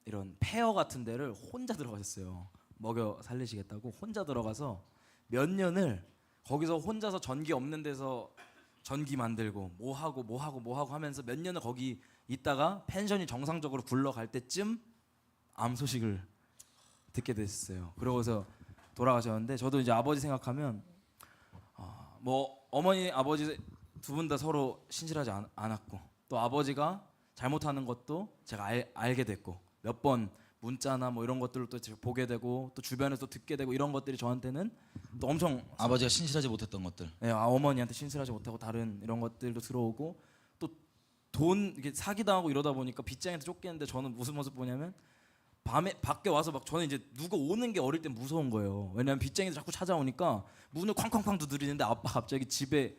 이런 폐허 같은 데를 혼자 들어가셨어요. 먹여 살리시겠다고 혼자 들어가서 몇 년을 거기서 혼자서 전기 없는 데서 전기 만들고 뭐 하고 하면서 몇 년을 거기 있다가 펜션이 정상적으로 굴러갈 때쯤 암 소식을 듣게 됐어요. 그러고서 돌아가셨는데, 저도 이제 아버지 생각하면 뭐 어머니 아버지 두 분 다 서로 신실하지 않았고, 또 아버지가 잘못하는 것도 제가 알게 됐고, 몇 번 문자나 뭐 이런 것들을 또 제가 보게 되고 또 주변에서 듣게 되고, 이런 것들이 저한테는 또 엄청 아버지가 신실하지 못했던 것들. 네, 어머니한테 신실하지 못하고 다른 이런 것들도 들어오고, 또 돈 이렇게 사기당하고 이러다 보니까 빚쟁이한테 쫓기는데 저는 무슨 모습 보냐면 밤에 밖에 와서 막 저는 이제 누가 오는 게 어릴 때 무서운 거예요. 왜냐면 빚쟁이들 자꾸 찾아오니까 문을 쾅쾅쾅 두드리는데 아빠 갑자기 집에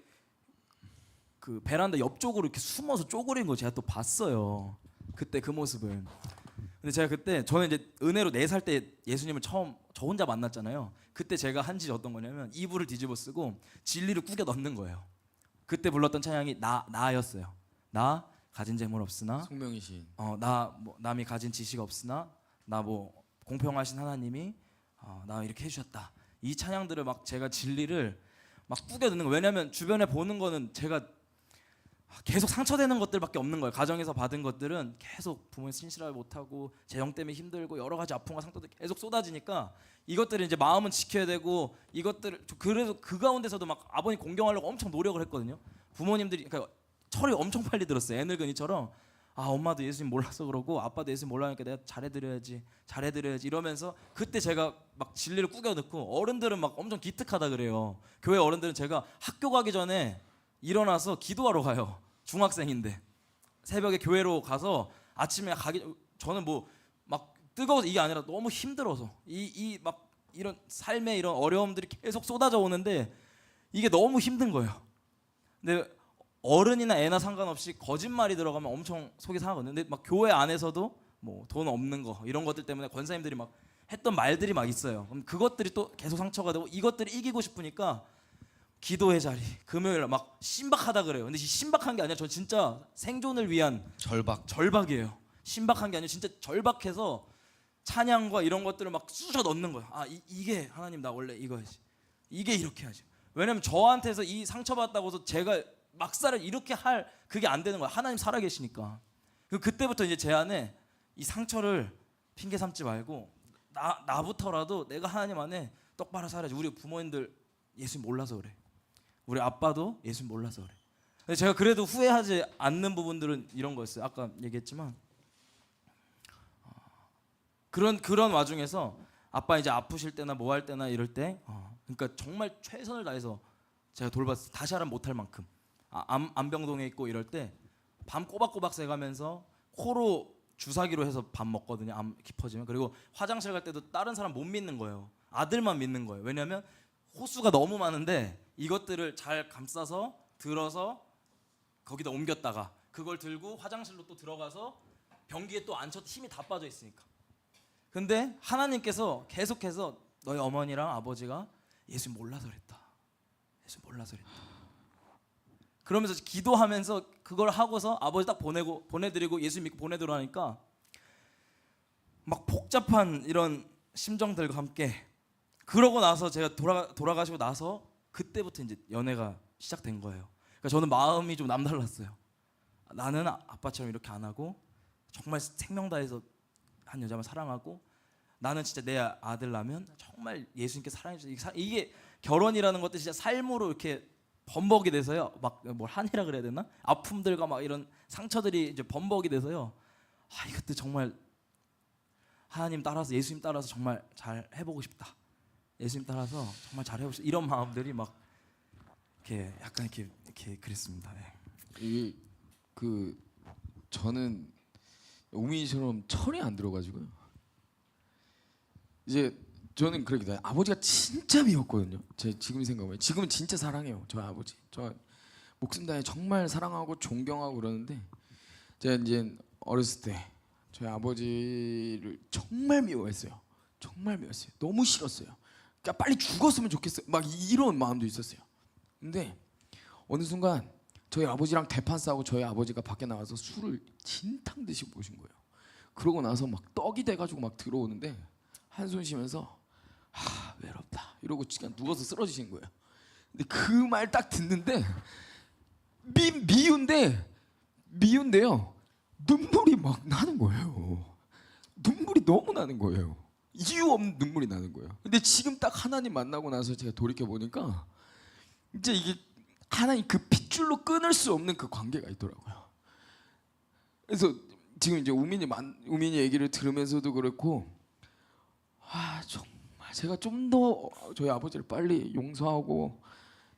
그 베란다 옆쪽으로 이렇게 숨어서 쪼그린 거 제가 또 봤어요. 그때 그 모습을. 근데 제가 그때 저는 이제 은혜로 4살 때 예수님을 처음 저 혼자 만났잖아요. 그때 제가 한 짓이 어떤 거냐면 이불을 뒤집어 쓰고 진리를 꾸겨 넣는 거예요. 그때 불렀던 찬양이 나였어요. 나 가진 재물 없으나 송명희 씨. 나 뭐 남이 가진 지식 없으나 나 뭐 공평하신 하나님이 나 이렇게 해주셨다. 이 찬양들을 막 제가 진리를 막 꾸겨 넣는 거. 왜냐면 주변에 보는 거는 제가 계속 상처되는 것들밖에 없는 거예요. 가정에서 받은 것들은 계속 부모님 신실하지 못하고 재정 때문에 힘들고 여러 가지 아픔과 상처들 계속 쏟아지니까 이것들을 이제 마음은 지켜야 되고, 이것들을 그래서 그 가운데서도 막 아버님 공경하려고 엄청 노력을 했거든요. 부모님들이 그러니까 철이 엄청 빨리 들었어요. 애늙은이처럼. 엄마도 예수님 몰라서 그러고 아빠도 예수님 몰라니까 내가 잘해드려야지 이러면서 그때 제가 막 진리를 꾸겨 넣고, 어른들은 막 엄청 기특하다 그래요. 교회 어른들은 제가 학교 가기 전에 일어나서 기도하러 가요. 중학생인데 새벽에 교회로 가서 아침에 저는 뭐 막 뜨거워서 이게 아니라 너무 힘들어서 이 막 이런 삶의 이런 어려움들이 계속 쏟아져 오는데 이게 너무 힘든 거예요. 근데 어른이나 애나 상관없이 거짓말이 들어가면 엄청 속이 상하거든요. 근데 막 교회 안에서도 뭐 돈 없는 거 이런 것들 때문에 권사님들이 막 했던 말들이 막 있어요. 그럼 그것들이 또 계속 상처가 되고, 이것들을 이기고 싶으니까 기도의 자리 금요일 막 신박하다 그래요. 근데 신박한 게 아니라 저 진짜 생존을 위한 절박이에요. 신박한 게 아니라 진짜 절박해서 찬양과 이런 것들을 막 쑤셔 넣는 거예요. 이게 하나님 나 원래 이거야지. 이게 이렇게 하죠. 왜냐면 저한테서 이 상처받았다고 해서 제가 막살을 이렇게 할 그게 안 되는 거야. 하나님 살아계시니까. 그때부터 이제 제 안에 이 상처를 핑계 삼지 말고 나부터라도 내가 하나님 안에 똑바로 살아야지. 우리 부모님들 예수님 몰라서 그래. 우리 아빠도 예수님 몰라서 그래. 근데 제가 그래도 후회하지 않는 부분들은 이런 거였어요. 아까 얘기했지만 그런 와중에서 아빠 이제 아프실 때나 뭐 할 때나 이럴 때 그러니까 정말 최선을 다해서 제가 돌봤어요. 다시 하면 못할 만큼. 안병동에 있고 이럴 때 밤 꼬박꼬박 새가면서 코로 주사기로 해서 밥 먹거든요. 암 깊어지면. 그리고 화장실 갈 때도 다른 사람 못 믿는 거예요. 아들만 믿는 거예요. 왜냐하면 호수가 너무 많은데 이것들을 잘 감싸서 들어서 거기다 옮겼다가 그걸 들고 화장실로 또 들어가서 변기에 또 앉혀 힘이 다 빠져 있으니까. 근데 하나님께서 계속해서 너희 어머니랑 아버지가 예수 몰라서 그랬다. 예수 몰라서 그랬다. 그러면서 기도하면서 그걸 하고서 아버지 딱 보내드리고 예수 믿고 보내드리니까 막 복잡한 이런 심정들과 함께 그러고 나서 제가 돌아가시고 나서 그때부터 이제 연애가 시작된 거예요. 그러니까 저는 마음이 좀 남달랐어요. 나는 아빠처럼 이렇게 안 하고 정말 생명 다해서 한 여자만 사랑하고 나는 진짜 내 아들 낳으면 정말 예수님께 사랑해 주세요. 이게 결혼이라는 것도 진짜 삶으로 이렇게 범벅이 돼서요. 막 뭘 한이라 그래야 되나? 아픔들과 막 이런 상처들이 이제 범벅이 돼서요. 이것도 정말 하나님 따라서 예수님 따라서 정말 잘 해보고 싶다. 예수님 따라서 정말 잘 해보고 싶다. 이런 마음들이 막 이렇게 약간 이렇게 그랬습니다. 이게 저는 우민이처럼 철이 안 들어가지고요. 이제 저는 그렇게 돼요. 아버지가 진짜 미웠거든요. 제 지금 생각하면 지금은 진짜 사랑해요. 저희 아버지. 저 목숨 다해 정말 사랑하고 존경하고 그러는데 제가 이제 어렸을 때 저희 아버지를 정말 미워했어요. 정말 미웠어요. 너무 싫었어요. 그러니까 빨리 죽었으면 좋겠어요. 막 이런 마음도 있었어요. 근데 어느 순간 저희 아버지랑 대판 싸우고 저희 아버지가 밖에 나와서 술을 진탕 듯이 모신 거예요. 그러고 나서 막 떡이 돼가지고 막 들어오는데 한숨 쉬면서 외롭다 이러고 그냥 누워서 쓰러지신 거예요. 근데 그 말 딱 듣는데 미운데요 눈물이 막 나는 거예요. 눈물이 너무 나는 거예요. 이유 없는 눈물이 나는 거예요. 근데 지금 딱 하나님 만나고 나서 제가 돌이켜 보니까 이제 이게 하나님 그 핏줄로 끊을 수 없는 그 관계가 있더라고요. 그래서 지금 이제 우민이 얘기를 들으면서도 그렇고 정말 제가 좀 더 저희 아버지를 빨리 용서하고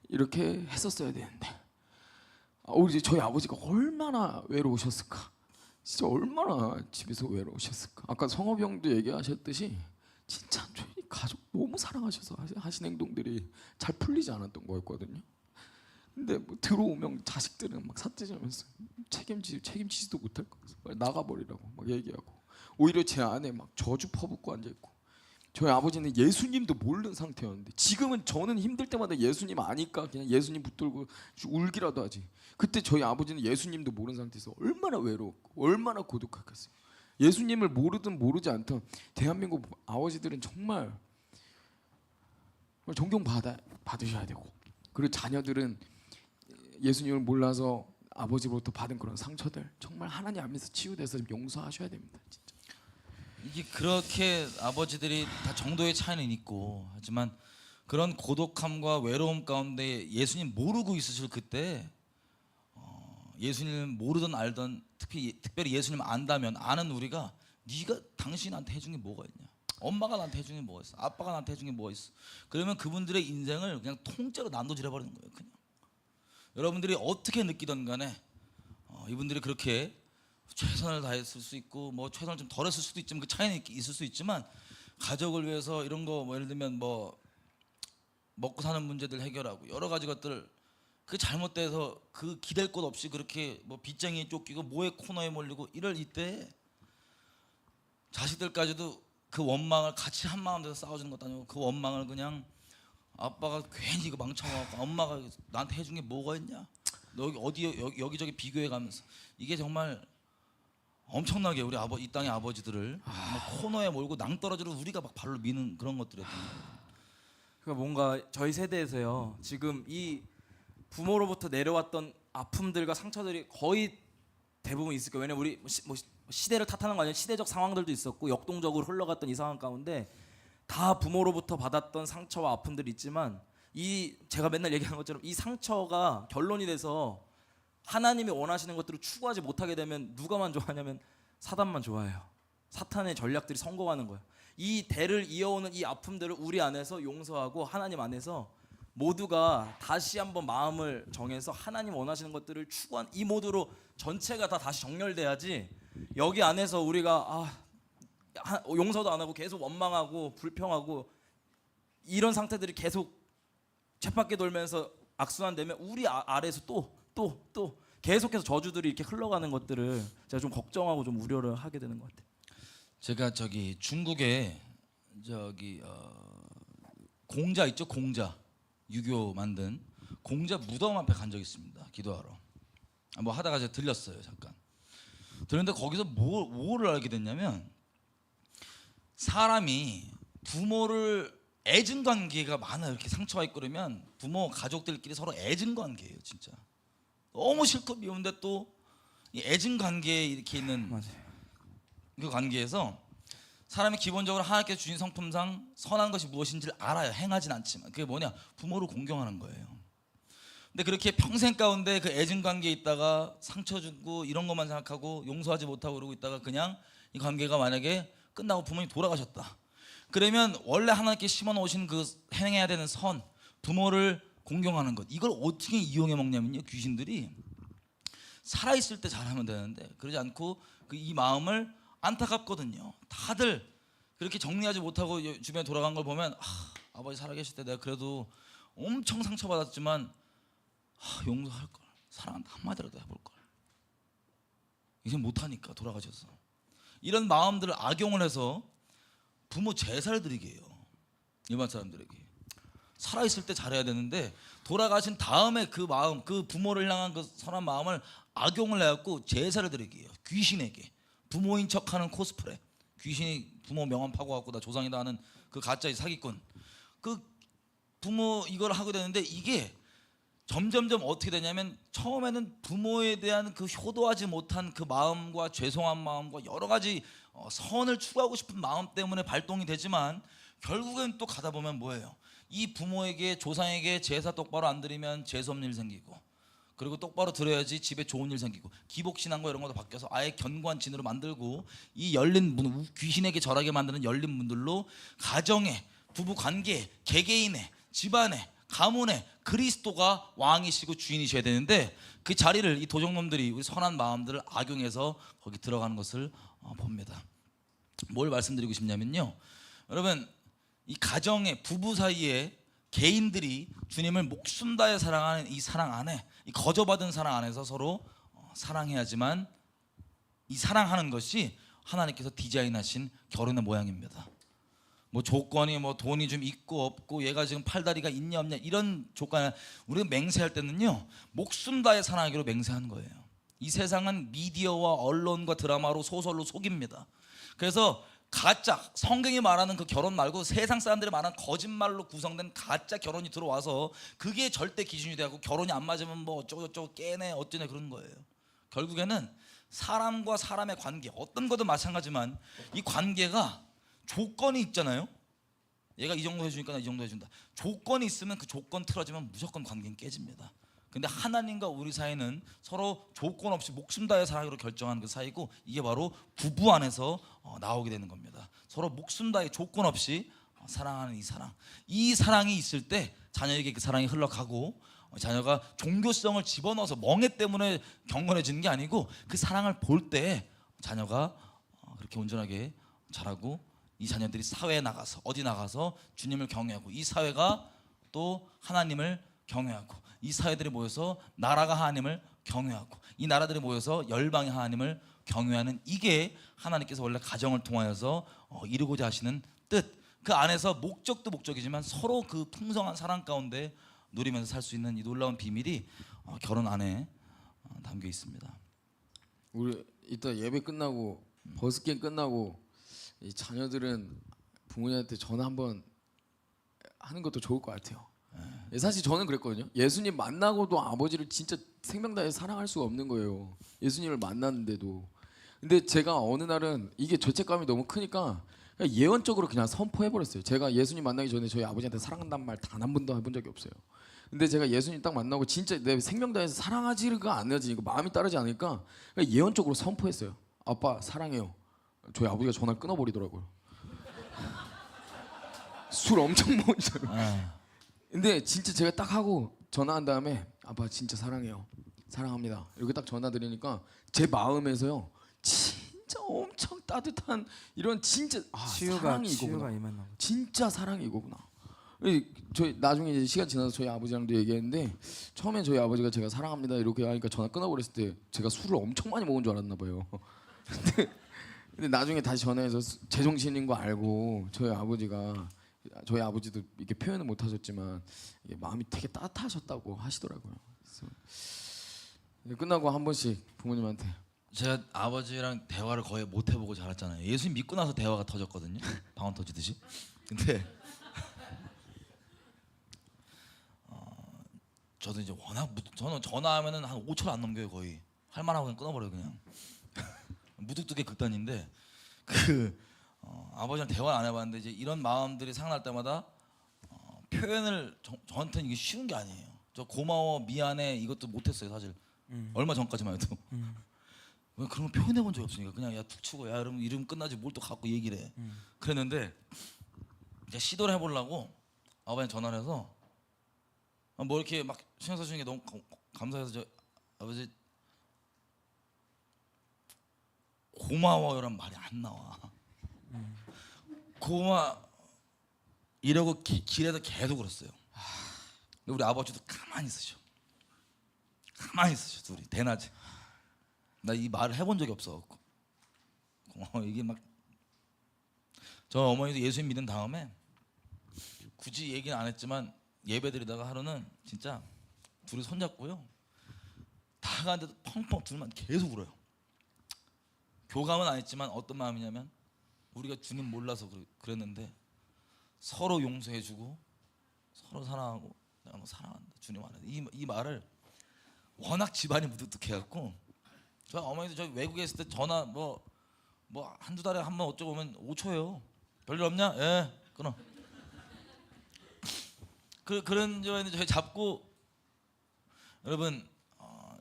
이렇게 했었어야 되는데 우리 저희 아버지가 얼마나 외로우셨을까. 진짜 얼마나 집에서 외로우셨을까. 아까 성업이 형도 얘기하셨듯이 진짜 저희 가족 너무 사랑하셔서 하신 행동들이 잘 풀리지 않았던 거였거든요. 근데 뭐 들어오면 자식들은 막 삿대질하면서 책임지지도 못할 것 같아서 나가버리라고 막 얘기하고 오히려 제 안에 막 저주 퍼붓고 앉아 있고 저희 아버지는 예수님도 모르는 상태였는데 지금은 저는 힘들 때마다 예수님 아니까 그냥 예수님 붙들고 울기라도 하지. 그때 저희 아버지는 예수님도 모르는 상태에서 얼마나 외롭고 얼마나 고독했겠어요. 예수님을 모르든 모르지 않든 대한민국 아버지들은 정말 존경 받으셔야 되고 그리고 자녀들은 예수님을 몰라서 아버지로부터 받은 그런 상처들 정말 하나님 앞에서 치유돼서 용서하셔야 됩니다. 진짜. 이게 그렇게 아버지들이 다 정도의 차이는 있고 하지만 그런 고독함과 외로움 가운데 예수님 모르고 있으실 그때 예수님 모르든 알든 특별히 예수님 안다면 아는 우리가 당신이 나한테 해준 게 뭐가 있냐, 엄마가 나한테 해준 게 뭐가 있어, 아빠가 나한테 해준 게 뭐가 있어. 그러면 그분들의 인생을 그냥 통째로 난도질해버리는 거예요. 그냥 여러분들이 어떻게 느끼던 간에 이분들이 그렇게 최선을 다했을 수 있고 뭐 최선을 좀 덜했을 수도 있지만 그 차이는 있을 수 있지만 가족을 위해서 이런 거 뭐 예를 들면 뭐 먹고 사는 문제들 해결하고 여러 가지 것들 그 잘못돼서 그 기댈 곳 없이 그렇게 뭐 빚쟁이에 쫓기고 뭐에 코너에 몰리고 이럴 이때 자식들까지도 그 원망을 같이 한 마음 돼서 싸워주는 것도 아니고 그 원망을 그냥 아빠가 괜히 이거 망쳐갖고 엄마가 나한테 해준 게 뭐가 있냐, 너 여기저기 비교해 가면서 이게 정말 엄청나게 우리 이 땅의 아버지들을 코너에 몰고 낭떠러지로 우리가 막 발로 미는 그런 것들이었던 거예요. 그러니까 뭔가 저희 세대에서요. 지금 이 부모로부터 내려왔던 아픔들과 상처들이 거의 대부분 있을 거예요. 왜냐면 우리 뭐 시대를 탓하는 거 아니에요. 시대적 상황들도 있었고 역동적으로 흘러갔던 이 상황 가운데 다 부모로부터 받았던 상처와 아픔들이 있지만 이 제가 맨날 얘기하는 것처럼 이 상처가 결론이 돼서 하나님이 원하시는 것들을 추구하지 못하게 되면 누가만 좋아하냐면 사단만 좋아해요. 사탄의 전략들이 성공하는 거예요. 이 대를 이어오는 이 아픔들을 우리 안에서 용서하고 하나님 안에서 모두가 다시 한번 마음을 정해서 하나님 원하시는 것들을 추구한 이 모두로 전체가 다 다시 정렬돼야지 여기 안에서 우리가 용서도 안 하고 계속 원망하고 불평하고 이런 상태들이 계속 쳇바퀴 돌면서 악순환되면 우리 아래에서 또 계속해서 저주들이 이렇게 흘러가는 것들을 제가 좀 걱정하고 좀 우려를 하게 되는 것 같아요. 제가 저기 중국에 저기 공자 있죠, 공자. 유교 만든 공자 무덤 앞에 간 적이 있습니다. 기도하러. 뭐 하다가 제가 들렸어요, 잠깐. 들었는데 거기서 뭐를 알게 됐냐면 사람이 부모를 애증 관계가 많아요. 이렇게 상처가 있고 그러면 부모 가족들끼리 서로 애증 관계예요, 진짜. 너무 싫고 미운데 또 이 애증 관계에 이렇게 있는 맞아요. 그 관계에서 사람이 기본적으로 하나님께서 주신 성품상 선한 것이 무엇인지를 알아요. 행하진 않지만 그게 뭐냐? 부모를 공경하는 거예요. 근데 그렇게 평생 가운데 그 애증 관계에 있다가 상처 주고 이런 것만 생각하고 용서하지 못하고 그러고 있다가 그냥 이 관계가 만약에 끝나고 부모님 돌아가셨다. 그러면 원래 하나님께 심어 놓으신 그 행해야 되는 선, 부모를 공경하는 것, 이걸 어떻게 이용해 먹냐면요, 귀신들이 살아 있을 때 잘하면 되는데 그러지 않고 이 마음을 안타깝거든요. 다들 그렇게 정리하지 못하고 주변에 돌아간 걸 보면 아버지 살아계실 때 내가 그래도 엄청 상처받았지만 용서할 걸, 사랑한다 한마디라도 해볼 걸. 이제 못하니까 돌아가셔서 이런 마음들을 악용을 해서 부모 제사를 드리게 해요. 일반 사람들에게 살아있을 때 잘해야 되는데 돌아가신 다음에 그 마음, 그 부모를 향한 그 선한 마음을 악용을 해갖고 제사를 드리게 해요. 귀신에게 부모인 척하는 코스프레, 귀신이 부모 명함 파고갖고 나 조상이다 하는 그 가짜 사기꾼, 그 부모 이걸 하게 되는데 이게 점점점 어떻게 되냐면 처음에는 부모에 대한 그 효도하지 못한 그 마음과 죄송한 마음과 여러 가지 선을 추구하고 싶은 마음 때문에 발동이 되지만 결국엔 또 가다 보면 뭐예요? 이 부모에게 조상에게 제사 똑바로 안 드리면 재수없는 일 생기고 그리고 똑바로 드려야지 집에 좋은 일 생기고 기복신앙과 이런 것도 바뀌어서 아예 견고한 진으로 만들고 이 열린 문, 귀신에게 절하게 만드는 열린 문들로 가정에, 부부 관계에, 개개인의, 집안에, 가문에 그리스도가 왕이시고 주인이셔야 되는데 그 자리를 이 도적놈들이 우리 선한 마음들을 악용해서 거기 들어가는 것을 봅니다. 뭘 말씀드리고 싶냐면요, 여러분 이 가정의 부부 사이에 개인들이 주님을 목숨 다해 사랑하는 이 사랑 안에, 이 거저받은 사랑 안에서 서로 사랑해야지만 이 사랑하는 것이 하나님께서 디자인하신 결혼의 모양입니다. 뭐 조건이 뭐 돈이 좀 있고 없고 얘가 지금 팔다리가 있냐 없냐 이런 조건, 우리가 맹세할 때는요 목숨 다해 사랑하기로 맹세하는 거예요. 이 세상은 미디어와 언론과 드라마로 소설로 속입니다. 그래서 가짜 성경이 말하는 그 결혼 말고 세상 사람들이 말하는 거짓말로 구성된 가짜 결혼이 들어와서 그게 절대 기준이 되고 결혼이 안 맞으면 뭐 어쩌고저쩌고 깨네 어쩌네 그런 거예요. 결국에는 사람과 사람의 관계, 어떤 것도 마찬가지지만 이 관계가 조건이 있잖아요. 얘가 이 정도 해주니까 나 이 정도 해준다. 조건이 있으면 그 조건 틀어지면 무조건 관계는 깨집니다. 근데 하나님과 우리 사이는 서로 조건 없이 목숨 다해 사랑으로 결정하는 그 사이고 이게 바로 부부 안에서 나오게 되는 겁니다. 서로 목숨 다해 조건 없이 사랑하는 이 사랑이 있을 때 자녀에게 그 사랑이 흘러가고 자녀가 종교성을 집어넣어서 멍해 때문에 경건해지는 게 아니고 그 사랑을 볼 때 자녀가 그렇게 온전하게 자라고 이 자녀들이 사회에 나가서 어디 나가서 주님을 경외하고 이 사회가 또 하나님을 경외하고 이 사회들이 모여서 나라가 하나님을 경외하고 이 나라들이 모여서 열방의 하나님을 경외하는 이게 하나님께서 원래 가정을 통하여서 이루고자 하시는 뜻. 그 안에서 목적도 목적이지만 서로 그 풍성한 사랑 가운데 누리면서 살 수 있는 이 놀라운 비밀이 결혼 안에 담겨 있습니다. 우리 이따 예배 끝나고 버스킹 끝나고 이 자녀들은 부모님한테 전화 한번 하는 것도 좋을 것 같아요. 사실 저는 그랬거든요. 예수님 만나고도 아버지를 진짜 생명 다해 사랑할 수가 없는 거예요. 예수님을 만났는데도. 근데 제가 어느 날은 이게 죄책감이 너무 크니까 그냥 예언적으로 그냥 선포해버렸어요. 제가 예수님 만나기 전에 저희 아버지한테 사랑한다는 말 단 한 번도 해본 적이 없어요. 근데 제가 예수님 딱 만나고 진짜 내 생명 다해서 사랑하지가 않으니까 마음이 따르지 않으니까 그냥 예언적으로 선포했어요. 아빠 사랑해요. 저희 아버지가 전화를 끊어버리더라고요. 술 엄청 먹었잖아요. 근데 진짜 제가 딱 하고 전화한 다음에 아빠 진짜 사랑해요. 사랑합니다. 이렇게 딱 전화 드리니까 제 마음에서요. 진짜 엄청 따뜻한 이런 진짜 사랑이 이거구나. 임했나 보다. 진짜 사랑이 이거구나. 저희 나중에 이제 시간 지나서 저희 아버지랑도 얘기했는데 처음엔 저희 아버지가 제가 사랑합니다 이렇게 하니까 전화 끊어버렸을 때 제가 술을 엄청 많이 먹은 줄 알았나 봐요. 근데 나중에 다시 전화해서 제정신인 거 알고 저희 아버지도 이렇게 표현을 못 하셨지만 이게 마음이 되게 따뜻하셨다고 하시더라고요. 그래서 끝나고 한 번씩 부모님한테 제가 아버지랑 대화를 거의 못 해보고 자랐잖아요. 예수님 믿고 나서 대화가 터졌거든요. 방언 터지듯이. 근데 저도 이제 워낙 저는 전화하면은 한 5초를 안 넘겨요 거의. 할 만하고 그냥 끊어버려요 그냥. 무뚝뚝의 극단인데 아버지랑 대화 안 해봤는데 이제 이런 마음들이 생각날 때마다 표현을 저한테는 이게 쉬운 게 아니에요. 저 고마워 미안해 이것도 못했어요 사실. 얼마 전까지만 해도. 왜 그런 거 표현해 본 적이 없으니까 그냥 야 툭 치고 야 여러분 이름 끝나지 뭘 또 갖고 얘기를 해. 그랬는데 이제 시도를 해보려고 아버지한테 전화를 해서 뭐 이렇게 막 신경 써주는 게 너무 감사해서 저 아버지 고마워요란 말이 안 나와. 이러고 길에서 계속 그랬어요. 근데 우리 아버지도 가만히 있으셔. 가만히 있으셔 둘이 대낮에. 나 이 말을 해본 적이 없어갖고 이게 막 저 어머니도 예수님 믿은 다음에 굳이 얘기는 안 했지만 예배드리다가 하루는 진짜 둘이 손잡고요 다 가는데도 펑펑 둘만 계속 울어요. 교감은 안 했지만 어떤 마음이냐면 우리가 주님 몰라서 그랬는데 서로 용서해주고 서로 사랑하고 내가 너 사랑한다 주님 안에 이 말을 워낙 집안이 무뚝뚝해갖고 저희 어머니도 저희 외국에 있을 때 전화 뭐 한두 달에 한 번 어쩌고 오면 5초예요. 별일 없냐? 예 끊어. 그런 점에는 저희 잡고 여러분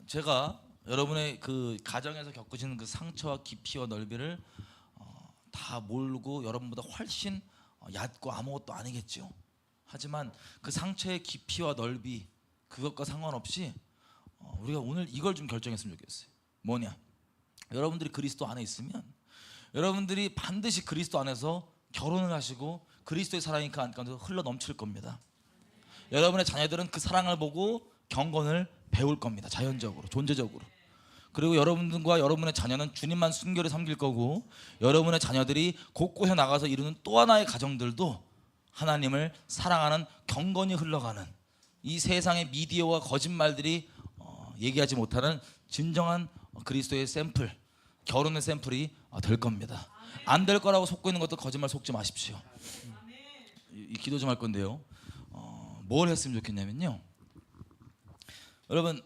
제가 여러분의 그 가정에서 겪으시는 그 상처와 깊이와 넓이를 다 모르고 여러분보다 훨씬 얕고 아무것도 아니겠죠. 하지만 그 상처의 깊이와 넓이 그것과 상관없이 우리가 오늘 이걸 좀 결정했으면 좋겠어요. 뭐냐? 여러분들이 그리스도 안에 있으면 여러분들이 반드시 그리스도 안에서 결혼을 하시고 그리스도의 사랑이 그 안에서 흘러 넘칠 겁니다. 여러분의 자녀들은 그 사랑을 보고 경건을 배울 겁니다. 자연적으로, 존재적으로. 그리고 여러분들과 여러분의 자녀는 주님만 순결히 섬길 거고 여러분의 자녀들이 곳곳에 나가서 이루는 또 하나의 가정들도 하나님을 사랑하는 경건이 흘러가는 이 세상의 미디어와 거짓말들이 얘기하지 못하는 진정한 그리스도의 샘플, 결혼의 샘플이 될 겁니다. 안 될 거라고 속고 있는 것도 거짓말 속지 마십시오. 이 기도 좀 할 건데요. 뭘 했으면 좋겠냐면요. 여러분,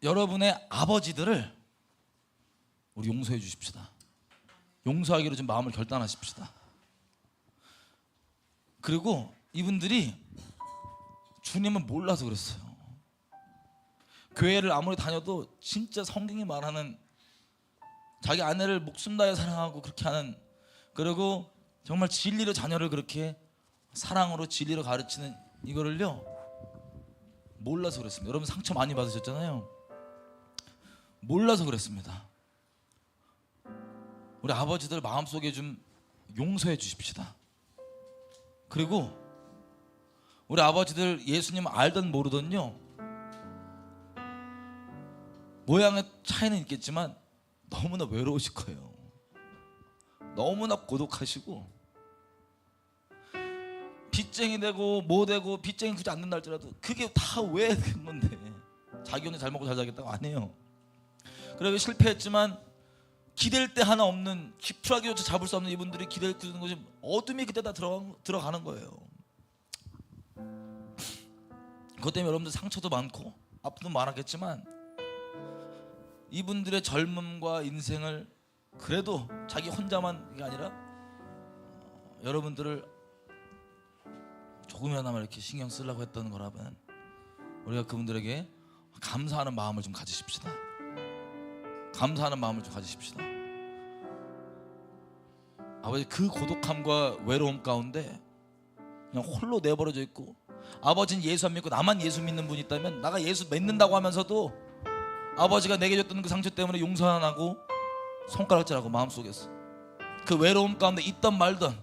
여러분의 아버지들을 우리 용서해 주십시다. 용서하기로 좀 마음을 결단하십시다. 그리고 이분들이 주님을 몰라서 그랬어요. 교회를 아무리 다녀도 진짜 성경이 말하는 자기 아내를 목숨 다해 사랑하고 그렇게 하는, 그리고 정말 진리로 자녀를 그렇게 사랑으로 진리로 가르치는 이거를요 몰라서 그랬습니다. 여러분 상처 많이 받으셨잖아요. 몰라서 그랬습니다. 우리 아버지들 마음속에 좀 용서해 주십시다. 그리고 우리 아버지들 예수님 알든 모르든요 모양의 차이는 있겠지만 너무나 외로우실 거예요. 너무나 고독하시고 빚쟁이 되고 뭐 되고 빚쟁이 굳이 안 된다 할지라도 그게 다 왜 된 건데 자기 혼자 잘 먹고 잘 자겠다고 안 해요. 그리고 실패했지만 기댈 데 하나 없는, 지푸라기조차 잡을 수 없는 이분들이 기댈 것이 어둠이 그때 다 들어가는 거예요. 그것 때문에 여러분들 상처도 많고 아픔도 많았겠지만 이분들의 젊음과 인생을 그래도 자기 혼자만 게 아니라 여러분들을 조금이나마 이렇게 신경 쓰려고 했던 거라면 우리가 그분들에게 감사하는 마음을 좀 가지십시다. 감사하는 마음을 좀 가지십시다. 아버지, 그 고독함과 외로움 가운데 그냥 홀로 내버려져 있고, 아버지는 예수 안 믿고 나만 예수 믿는 분이 있다면, 나가 예수 믿는다고 하면서도 아버지가 내게 줬던 그 상처 때문에 용서 안 하고 손가락질하고 마음속에서 그 외로움 가운데 있던 말던,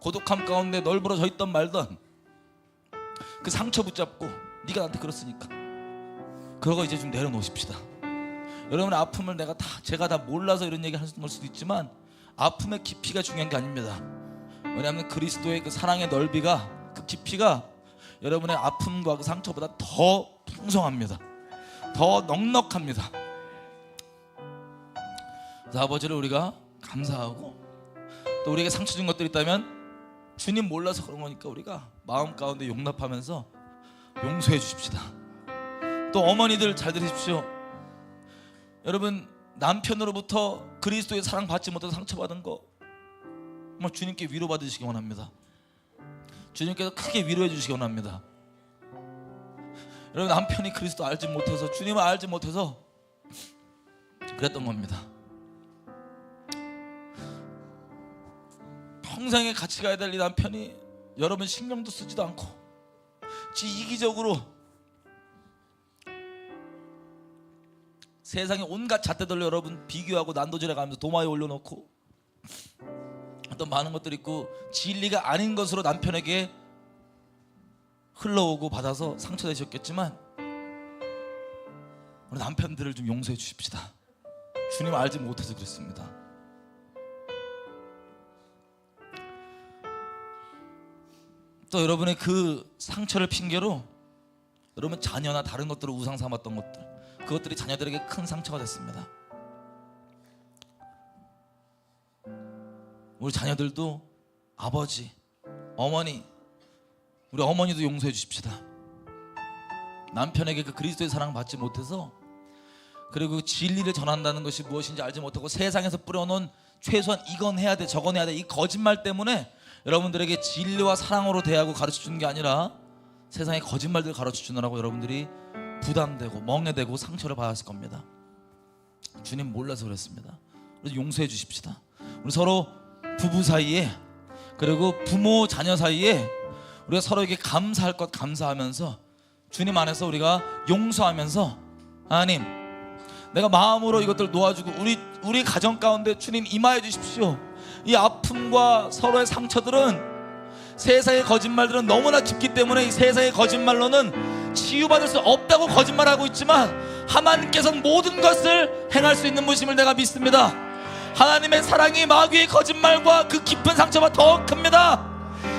고독함 가운데 널브러져 있던 말던 그 상처 붙잡고 네가 나한테 그랬으니까 그거 이제 좀 내려놓으십시다. 여러분의 아픔을 제가 다 몰라서 이런 얘기 하는 걸 수도 있지만 아픔의 깊이가 중요한 게 아닙니다. 왜냐하면 그리스도의 그 사랑의 넓이가, 그 깊이가 여러분의 아픔과 그 상처보다 더 풍성합니다. 더 넉넉합니다. 그래서 아버지를 우리가 감사하고, 또 우리에게 상처 준 것들이 있다면 주님 몰라서 그런 거니까 우리가 마음 가운데 용납하면서 용서해 주십시다. 또 어머니들 잘 들으십시오. 여러분, 남편으로부터 그리스도의 사랑 받지 못해서 상처받은 거 정말 주님께 위로받으시기 원합니다. 주님께서 크게 위로해 주시기 원합니다. 여러분, 남편이 그리스도 알지 못해서, 주님을 알지 못해서 그랬던 겁니다. 평생에 같이 가야 될 이 남편이 여러분 신경도 쓰지도 않고 이기적으로 세상에 온갖 잣대들로 여러분 비교하고 난도질해 가면서 도마에 올려놓고 어떤 많은 것들이 있고 진리가 아닌 것으로 남편에게 흘러오고 받아서 상처되셨겠지만 우리 남편들을 좀 용서해 주십시다. 주님 알지 못해서 그렇습니다. 또 여러분의 그 상처를 핑계로 여러분 자녀나 다른 것들을 우상 삼았던 것들, 그것들이 자녀들에게 큰 상처가 됐습니다. 우리 자녀들도 아버지, 어머니, 우리 어머니도 용서해 주십시다. 남편에게 그 그리스도의 사랑을 받지 못해서, 그리고 진리를 전한다는 것이 무엇인지 알지 못하고 세상에서 뿌려놓은 최소한 이건 해야 돼 저건 해야 돼 이 거짓말 때문에 여러분들에게 진리와 사랑으로 대하고 가르쳐주는 게 아니라 세상의 거짓말들 가르쳐주느라고 여러분들이 부담되고 멍해되고 상처를 받았을 겁니다. 주님 몰라서 그랬습니다. 그래서 용서해 주십시다. 우리 서로 부부 사이에, 그리고 부모 자녀 사이에 우리가 서로에게 감사할 것 감사하면서 주님 안에서 우리가 용서하면서, 하나님 내가 마음으로 이것들 놓아주고 우리 가정 가운데 주님 임하여 주십시오. 이 아픔과 서로의 상처들은, 세상의 거짓말들은 너무나 깊기 때문에 이 세상의 거짓말로는 치유받을 수 없다고 거짓말하고 있지만 하나님께서는 모든 것을 행할 수 있는 분이심을 내가 믿습니다. 하나님의 사랑이 마귀의 거짓말과 그 깊은 상처가 더 큽니다.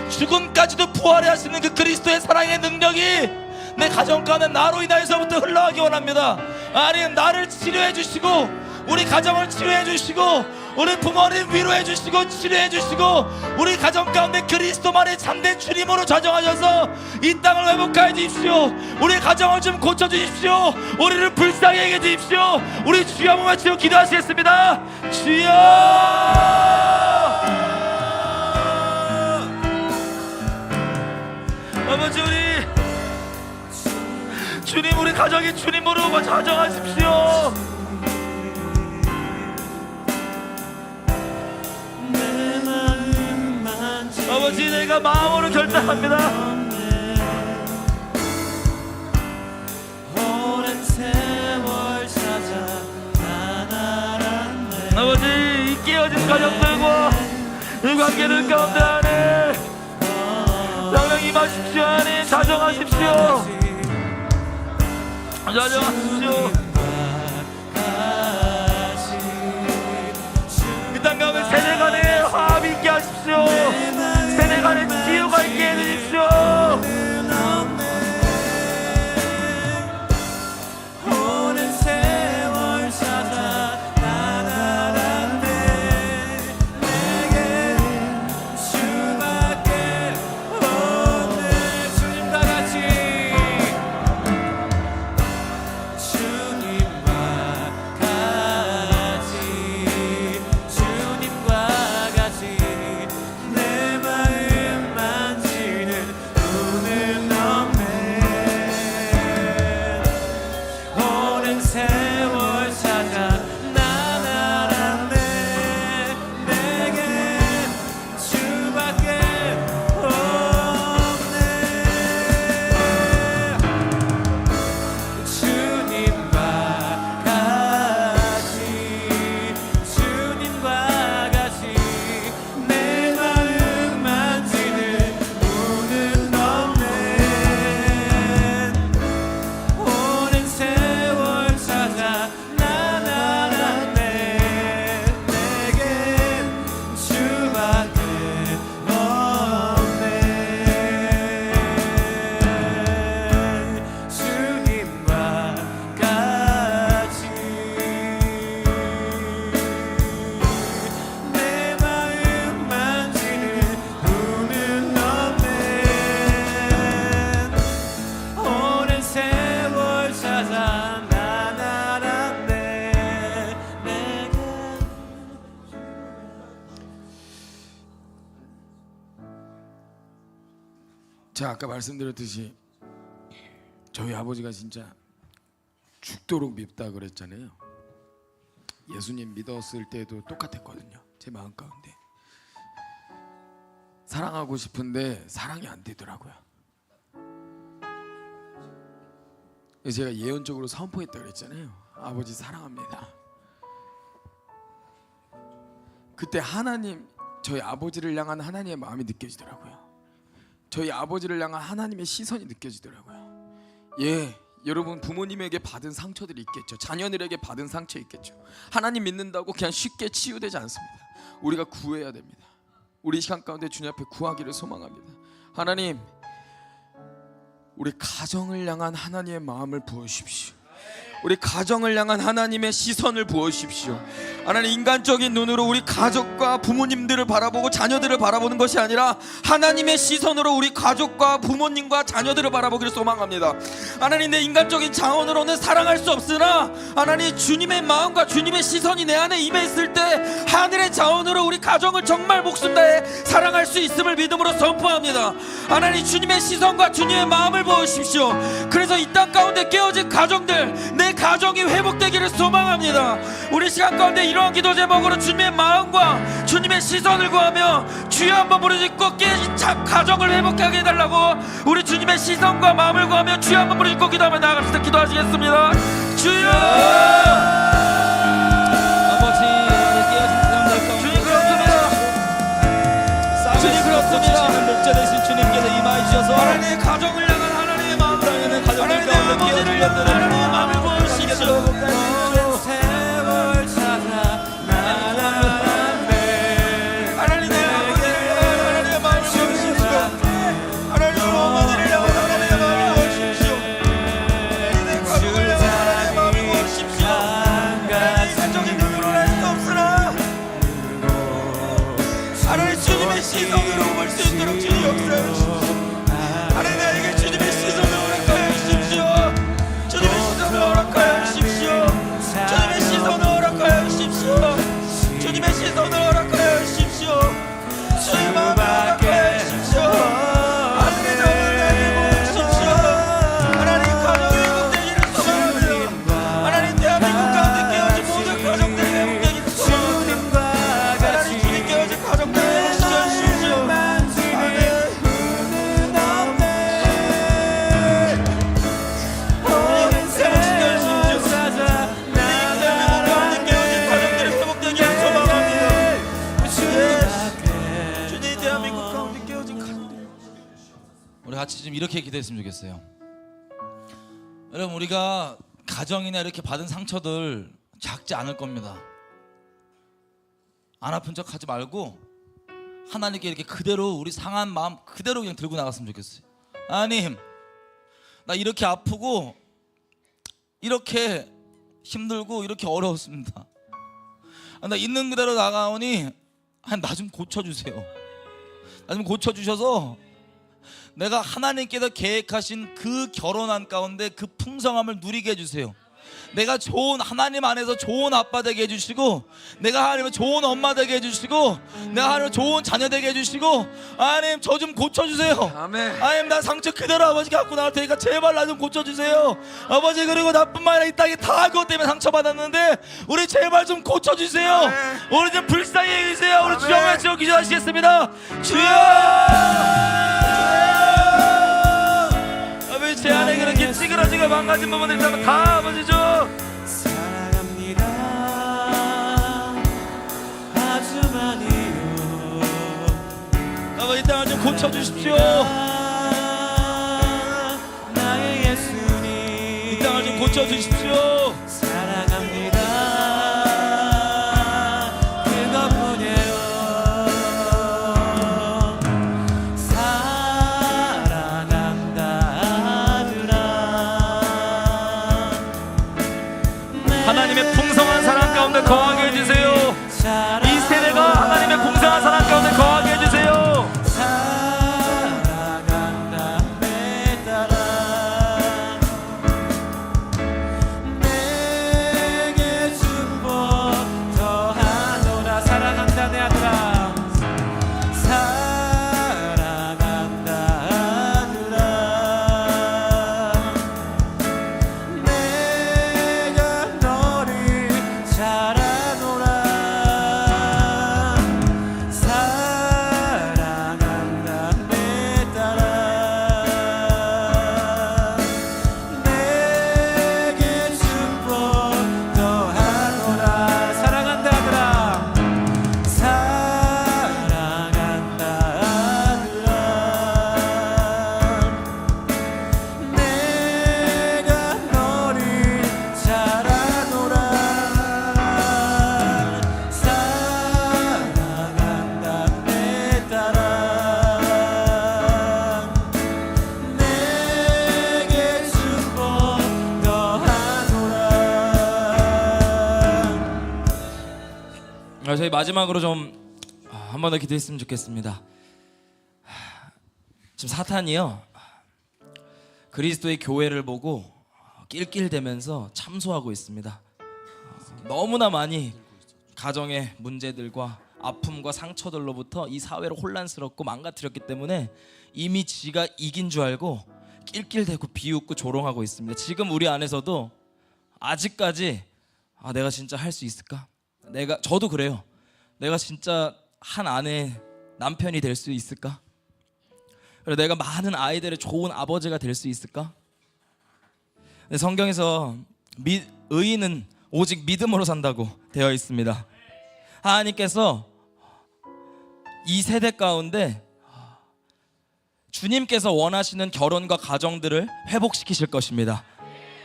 죽음까지도 부활해 하시는 그 그리스도의 사랑의 능력이 내 가정 가운데 나로 인하여서부터 흘러가기 원합니다. 아니, 나를 치료해 주시고 우리 가정을 치료해 주시고 우리 부모님 위로해 주시고 치료해 주시고 우리 가정 가운데 그리스도만이 참된 주님으로 좌정하셔서 이 땅을 회복하여 주십시오. 우리 가정을 좀 고쳐 주십시오. 우리를 불쌍히 여겨 주십시오. 우리 주여 한번 외치고 기도하시겠습니다. 주여, 아버지, 주님 우리 가정이 주님으로 좌정하십시오. 아버지, 내가 마음으로 결단합니다. 아버지, 이 깨어진 가정들과 이 관계들 가운데 안에 성령 임하십시오. 하나님 자정하십시오. 자정하십시오. 이 땅 가운데 세대 간의 화합이 있게 하십시오. 세대 간의 치유가 있게 해주십시오. 오랜 세월 찾아 제가 아까 말씀드렸듯이 저희 아버지가 진짜 죽도록 밉다 그랬잖아요. 예수님 믿었을 때도 똑같았거든요. 제 마음 가운데 사랑하고 싶은데 사랑이 안 되더라고요. 그래서 제가 예언적으로 선포했다 그랬잖아요. 아버지 사랑합니다. 그때 하나님, 저희 아버지를 향한 하나님의 마음이 느껴지더라고요. 저희 아버지를 향한 하나님의 시선이 느껴지더라고요. 예, 여러분 부모님에게 받은 상처들이 있겠죠. 자녀들에게 받은 상처 있겠죠. 하나님 믿는다고 그냥 쉽게 치유되지 않습니다. 우리가 구해야 됩니다. 우리 시간 가운데 주님 앞에 구하기를 소망합니다. 하나님, 우리 가정을 향한 하나님의 마음을 부어주십시오. 우리 가정을 향한 하나님의 시선을 부어주십시오. 하나님, 인간적인 눈으로 우리 가족과 부모님들을 바라보고 자녀들을 바라보는 것이 아니라 하나님의 시선으로 우리 가족과 부모님과 자녀들을 바라보기를 소망합니다. 하나님, 내 인간적인 자원으로는 사랑할 수 없으나 하나님, 주님의 마음과 주님의 시선이 내 안에 임해 있을 때 하늘의 자원으로 우리 가정을 정말 목숨 다해 사랑할 수 있음을 믿음으로 선포합니다. 하나님, 주님의 시선과 주님의 마음을 부어주십시오. 그래서 이 땅 가운데 깨어진 가정들, 내 가정이 회복되기를 소망합니다. 우리 시간 가운데 이러한 기도 제목으로 주님의 마음과 주님의 시선을 구하며 주여 한번 부르짖고 깨진 가정을 회복하게 해달라고 우리 주님의 시선과 마음을 구하며 주여 한번 부르짖고 기도하며 나아갑시다. 기도하시겠습니다. 주여! 아버지, 깨어진 사람들 주님 그렇습니다. 주님 그렇습니다. 목자 되신 주님께서 임하여 주셔서 하나님의 가정을 향한 하나님의 마음, 하나님의 가정을 하나님의 아버지를 향한 하나님의 마음을 부어주십시오. 세월 찾아 나아갔네. 하나님의 아버지를 향한 하나님의 마음을 부어주십시오. 하나님의 어머니를 향한 하나님의 마음을 부어주십시오. 하나님의 가족을 향한 하나님의 마음을 부어주십시오. 하나님, 인간적인 눈으로는 할 수 없으나 하나님, 주님의 시선으로 볼 수 있도록 주님 역사해 주십시오. 하나님, 나에게 주님의 시선을 허락하여 주십시오. 주님의 시선을 허락하여 주십시오. 주님의 시선을 허락하여 주십시오. 주님의 시선을 허락하여 주십시오. 주의 마음을 허락하여 주십시오. 하나님의 자원을 나에게 부어주십시오. 하나님, 가정이 회복되기를 소망합니다. 하나님, 대한민국 가운데 깨어진 모든 가정들이 회복되기를 소망합니다. 하나님, 주님 깨어진 가정들을 회복시켜 주십시오. 우리 같이 좀 이렇게 기도했으면 좋겠어요. 여러분, 우리가 가정이나 이렇게 받은 상처들 작지 않을 겁니다. 안 아픈 척 하지 말고 하나님께 이렇게 그대로 우리 상한 마음 그대로 그냥 들고 나갔으면 좋겠어요. 하나님, 나 이렇게 아프고 이렇게 힘들고 이렇게 어려웠습니다. 나 있는 그대로 나가오니 나 좀 고쳐주세요. 나 좀 고쳐주셔서 내가 하나님께서 계획하신 그 결혼한 가운데 그 풍성함을 누리게 해주세요. 내가 좋은, 하나님 안에서 좋은 아빠 되게 해주시고, 내가 하나님의 좋은 엄마 되게 해주시고, 내가 하나님의 좋은 자녀 되게 해주시고, 하나님 저 좀 고쳐주세요. 아멘. 하나님, 나 상처 그대로 아버지 갖고 나올 테니까 제발 나 좀 고쳐주세요. 아버지, 그리고 나뿐만 아니라 이 땅에 다 그것 때문에 상처받았는데 우리 제발 좀 고쳐주세요. 아멘. 우리 좀 불쌍히 해주세요. 우리 주여 외치고 기도하시겠습니다. 주여! 아버지, 제 안에 그렇게 찌그러지고 망가진 부분들 있다면 다 아버지 좀 사랑합니다. 아주 많이요. 아버지, 이 땅을 좀 고쳐주십시오. 나의 예수님, 이 땅을 좀 고쳐주십시오. 사랑합니다. 그것뿐이에요. 사랑한다 하느라. 하나님의 풍성한 사랑 가운데 거하게 해주세요. 이 세대가 하나님의 풍성한 사랑 가운데 거하게 해주세요. 사랑한다 내 딸아. 내 저희 마지막으로 좀 한 번 더 기도했으면 좋겠습니다. 지금 사탄이요 그리스도의 교회를 보고 낄낄대면서 참소하고 있습니다. 너무나 많이 가정의 문제들과 아픔과 상처들로부터 이 사회를 혼란스럽고 망가뜨렸기 때문에 이미 지가 이긴 줄 알고 낄낄대고 비웃고 조롱하고 있습니다. 지금 우리 안에서도 아직까지 내가 진짜 할 수 있을까? 저도 그래요. 내가 진짜 한 아내의 남편이 될 수 있을까? 그리고 내가 많은 아이들의 좋은 아버지가 될 수 있을까? 근데 성경에서 의인은 오직 믿음으로 산다고 되어 있습니다. 하나님께서 이 세대 가운데 주님께서 원하시는 결혼과 가정들을 회복시키실 것입니다.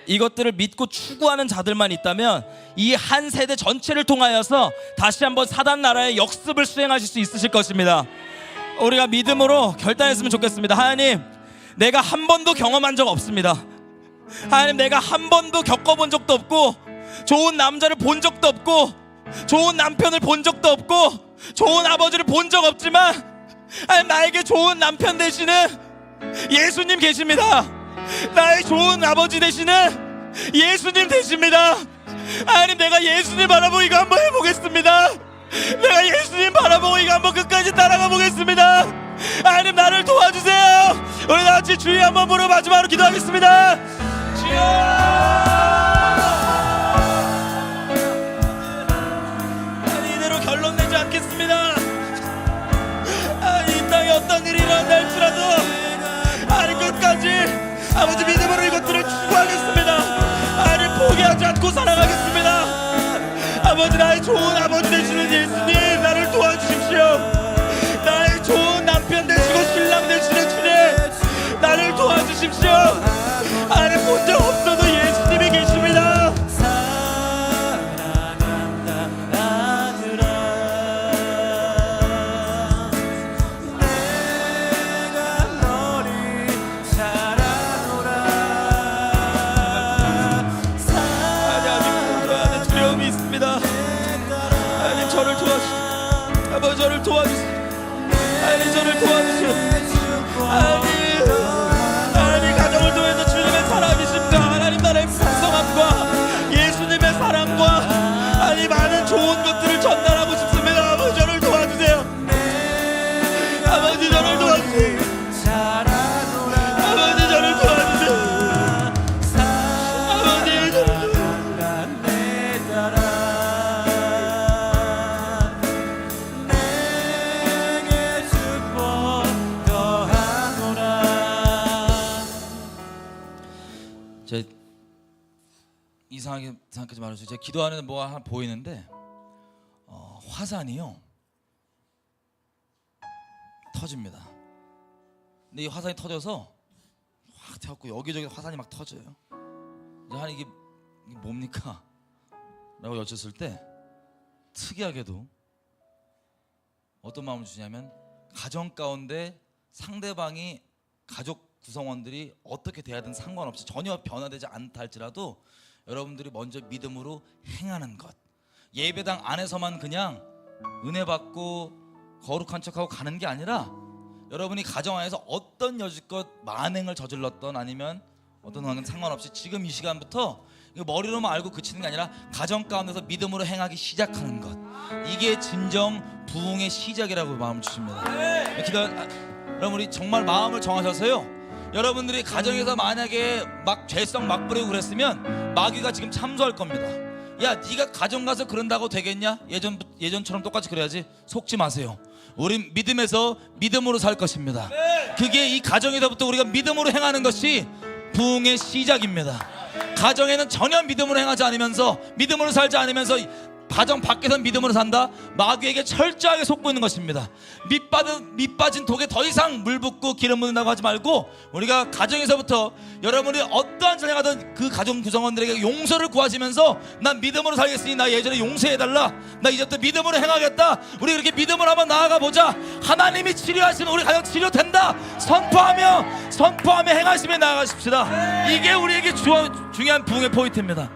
이것들을 믿고 추구하는 자들만 있다면 이 한 세대 전체를 통하여서 다시 한번 사단 나라의 역습을 수행하실 수 있으실 것입니다. 우리가 믿음으로 결단했으면 좋겠습니다. 하나님, 내가 한 번도 경험한 적 없습니다. 하나님, 내가 한 번도 겪어본 적도 없고 좋은 남자를 본 적도 없고 좋은 남편을 본 적도 없고 좋은 아버지를 본 적 없지만 하나님, 나에게 좋은 남편 되시는 예수님 계십니다. 나의 좋은 아버지 되시는 예수님 되십니다. 하나님, 내가 예수님 바라보고 이거 한번 해보겠습니다. 내가 예수님 바라보고 이거 한번 끝까지 따라가 보겠습니다. 하나님, 나를 도와주세요. 우리 다같이 주의 한번 부르고 마지막으로 기도하겠습니다. 주여, 이대로 결론 내지 않겠습니다. 이 땅에 어떤 일이 일어난다 할지라도 하나님 끝까지 아버지 믿음으로 이것들을 추구하겠습니다. 하나님, 포기하지 않고 살아가겠습니다. 아버지, 나의 좋은 아버지 되시는 예수님, 나를 도와주십시오. 나의 좋은 남편 되시고 신랑 되시는 주님, 나를 도와주십시오. 하나님, 본 적 없어도 예수님이 계십니다. 아버지, 저를 도와주세요. 하나님, 저를 도와주세요. 하나님, 가정을 통해서 주님의 사랑이십니다. 하나님, 나라의 풍성함과 예수님의 사랑과 하나님, 많은 좋은 것들을 전달하고 싶습니다. 아버지, 저를 도와주세요. 아버지, 저를 도와주세요. 아버지, 저를 도와주세요. 아버지, 저를 도와주세요. 이상하게 생각하지 말아주세요. 제가 기도하는 뭐가 하나 보이는데 화산이요 터집니다. 근데 이 화산이 터져서 확 태웠고 여기저기 화산이 막 터져요. 이제 한 이게 뭡니까? 라고 여쭸을 때 특이하게도 어떤 마음을 주냐면 가정 가운데 상대방이 가족 구성원들이 어떻게 대하든 상관없이 전혀 변화되지 않다 할지라도 여러분들이 먼저 믿음으로 행하는 것, 예배당 안에서만 그냥 은혜 받고 거룩한 척하고 가는 게 아니라 여러분이 가정 안에서 어떤 여지껏 만행을 저질렀던 아니면 어떤 상황은 상관없이 지금 이 시간부터 이거 머리로만 알고 그치는 게 아니라 가정 가운데서 믿음으로 행하기 시작하는 것, 이게 진정 부흥의 시작이라고 마음 주십니다. 여러분, 우리 정말 마음을 정하셔서요, 여러분들이 가정에서 만약에 막 죄성 막 부리고 그랬으면 마귀가 지금 참소할 겁니다. 야, 네가 가정 가서 그런다고 되겠냐? 예전처럼 똑같이 그래야지. 속지 마세요. 우린 믿음에서 믿음으로 살 것입니다. 그게 이 가정에서부터 우리가 믿음으로 행하는 것이 부흥의 시작입니다. 가정에는 전혀 믿음으로 행하지 않으면서, 믿음으로 살지 않으면서 가정 밖에서 믿음으로 산다? 마귀에게 철저하게 속고 있는 것입니다. 밑 빠진 독에 더 이상 물 붓고 기름 붓는다고 하지 말고, 우리가 가정에서부터 여러분이 어떠한 전에 가던 그 가정 구성원들에게 용서를 구하시면서 난 믿음으로 살겠으니 나 예전에 용서해달라, 나 이제부터 믿음으로 행하겠다, 우리 그렇게 믿음으로 한번 나아가 보자. 하나님이 치료하시면 우리 가정 치료된다 선포하며 행하시며 나아가십시다. 이게 우리에게 중요한 부흥의 포인트입니다.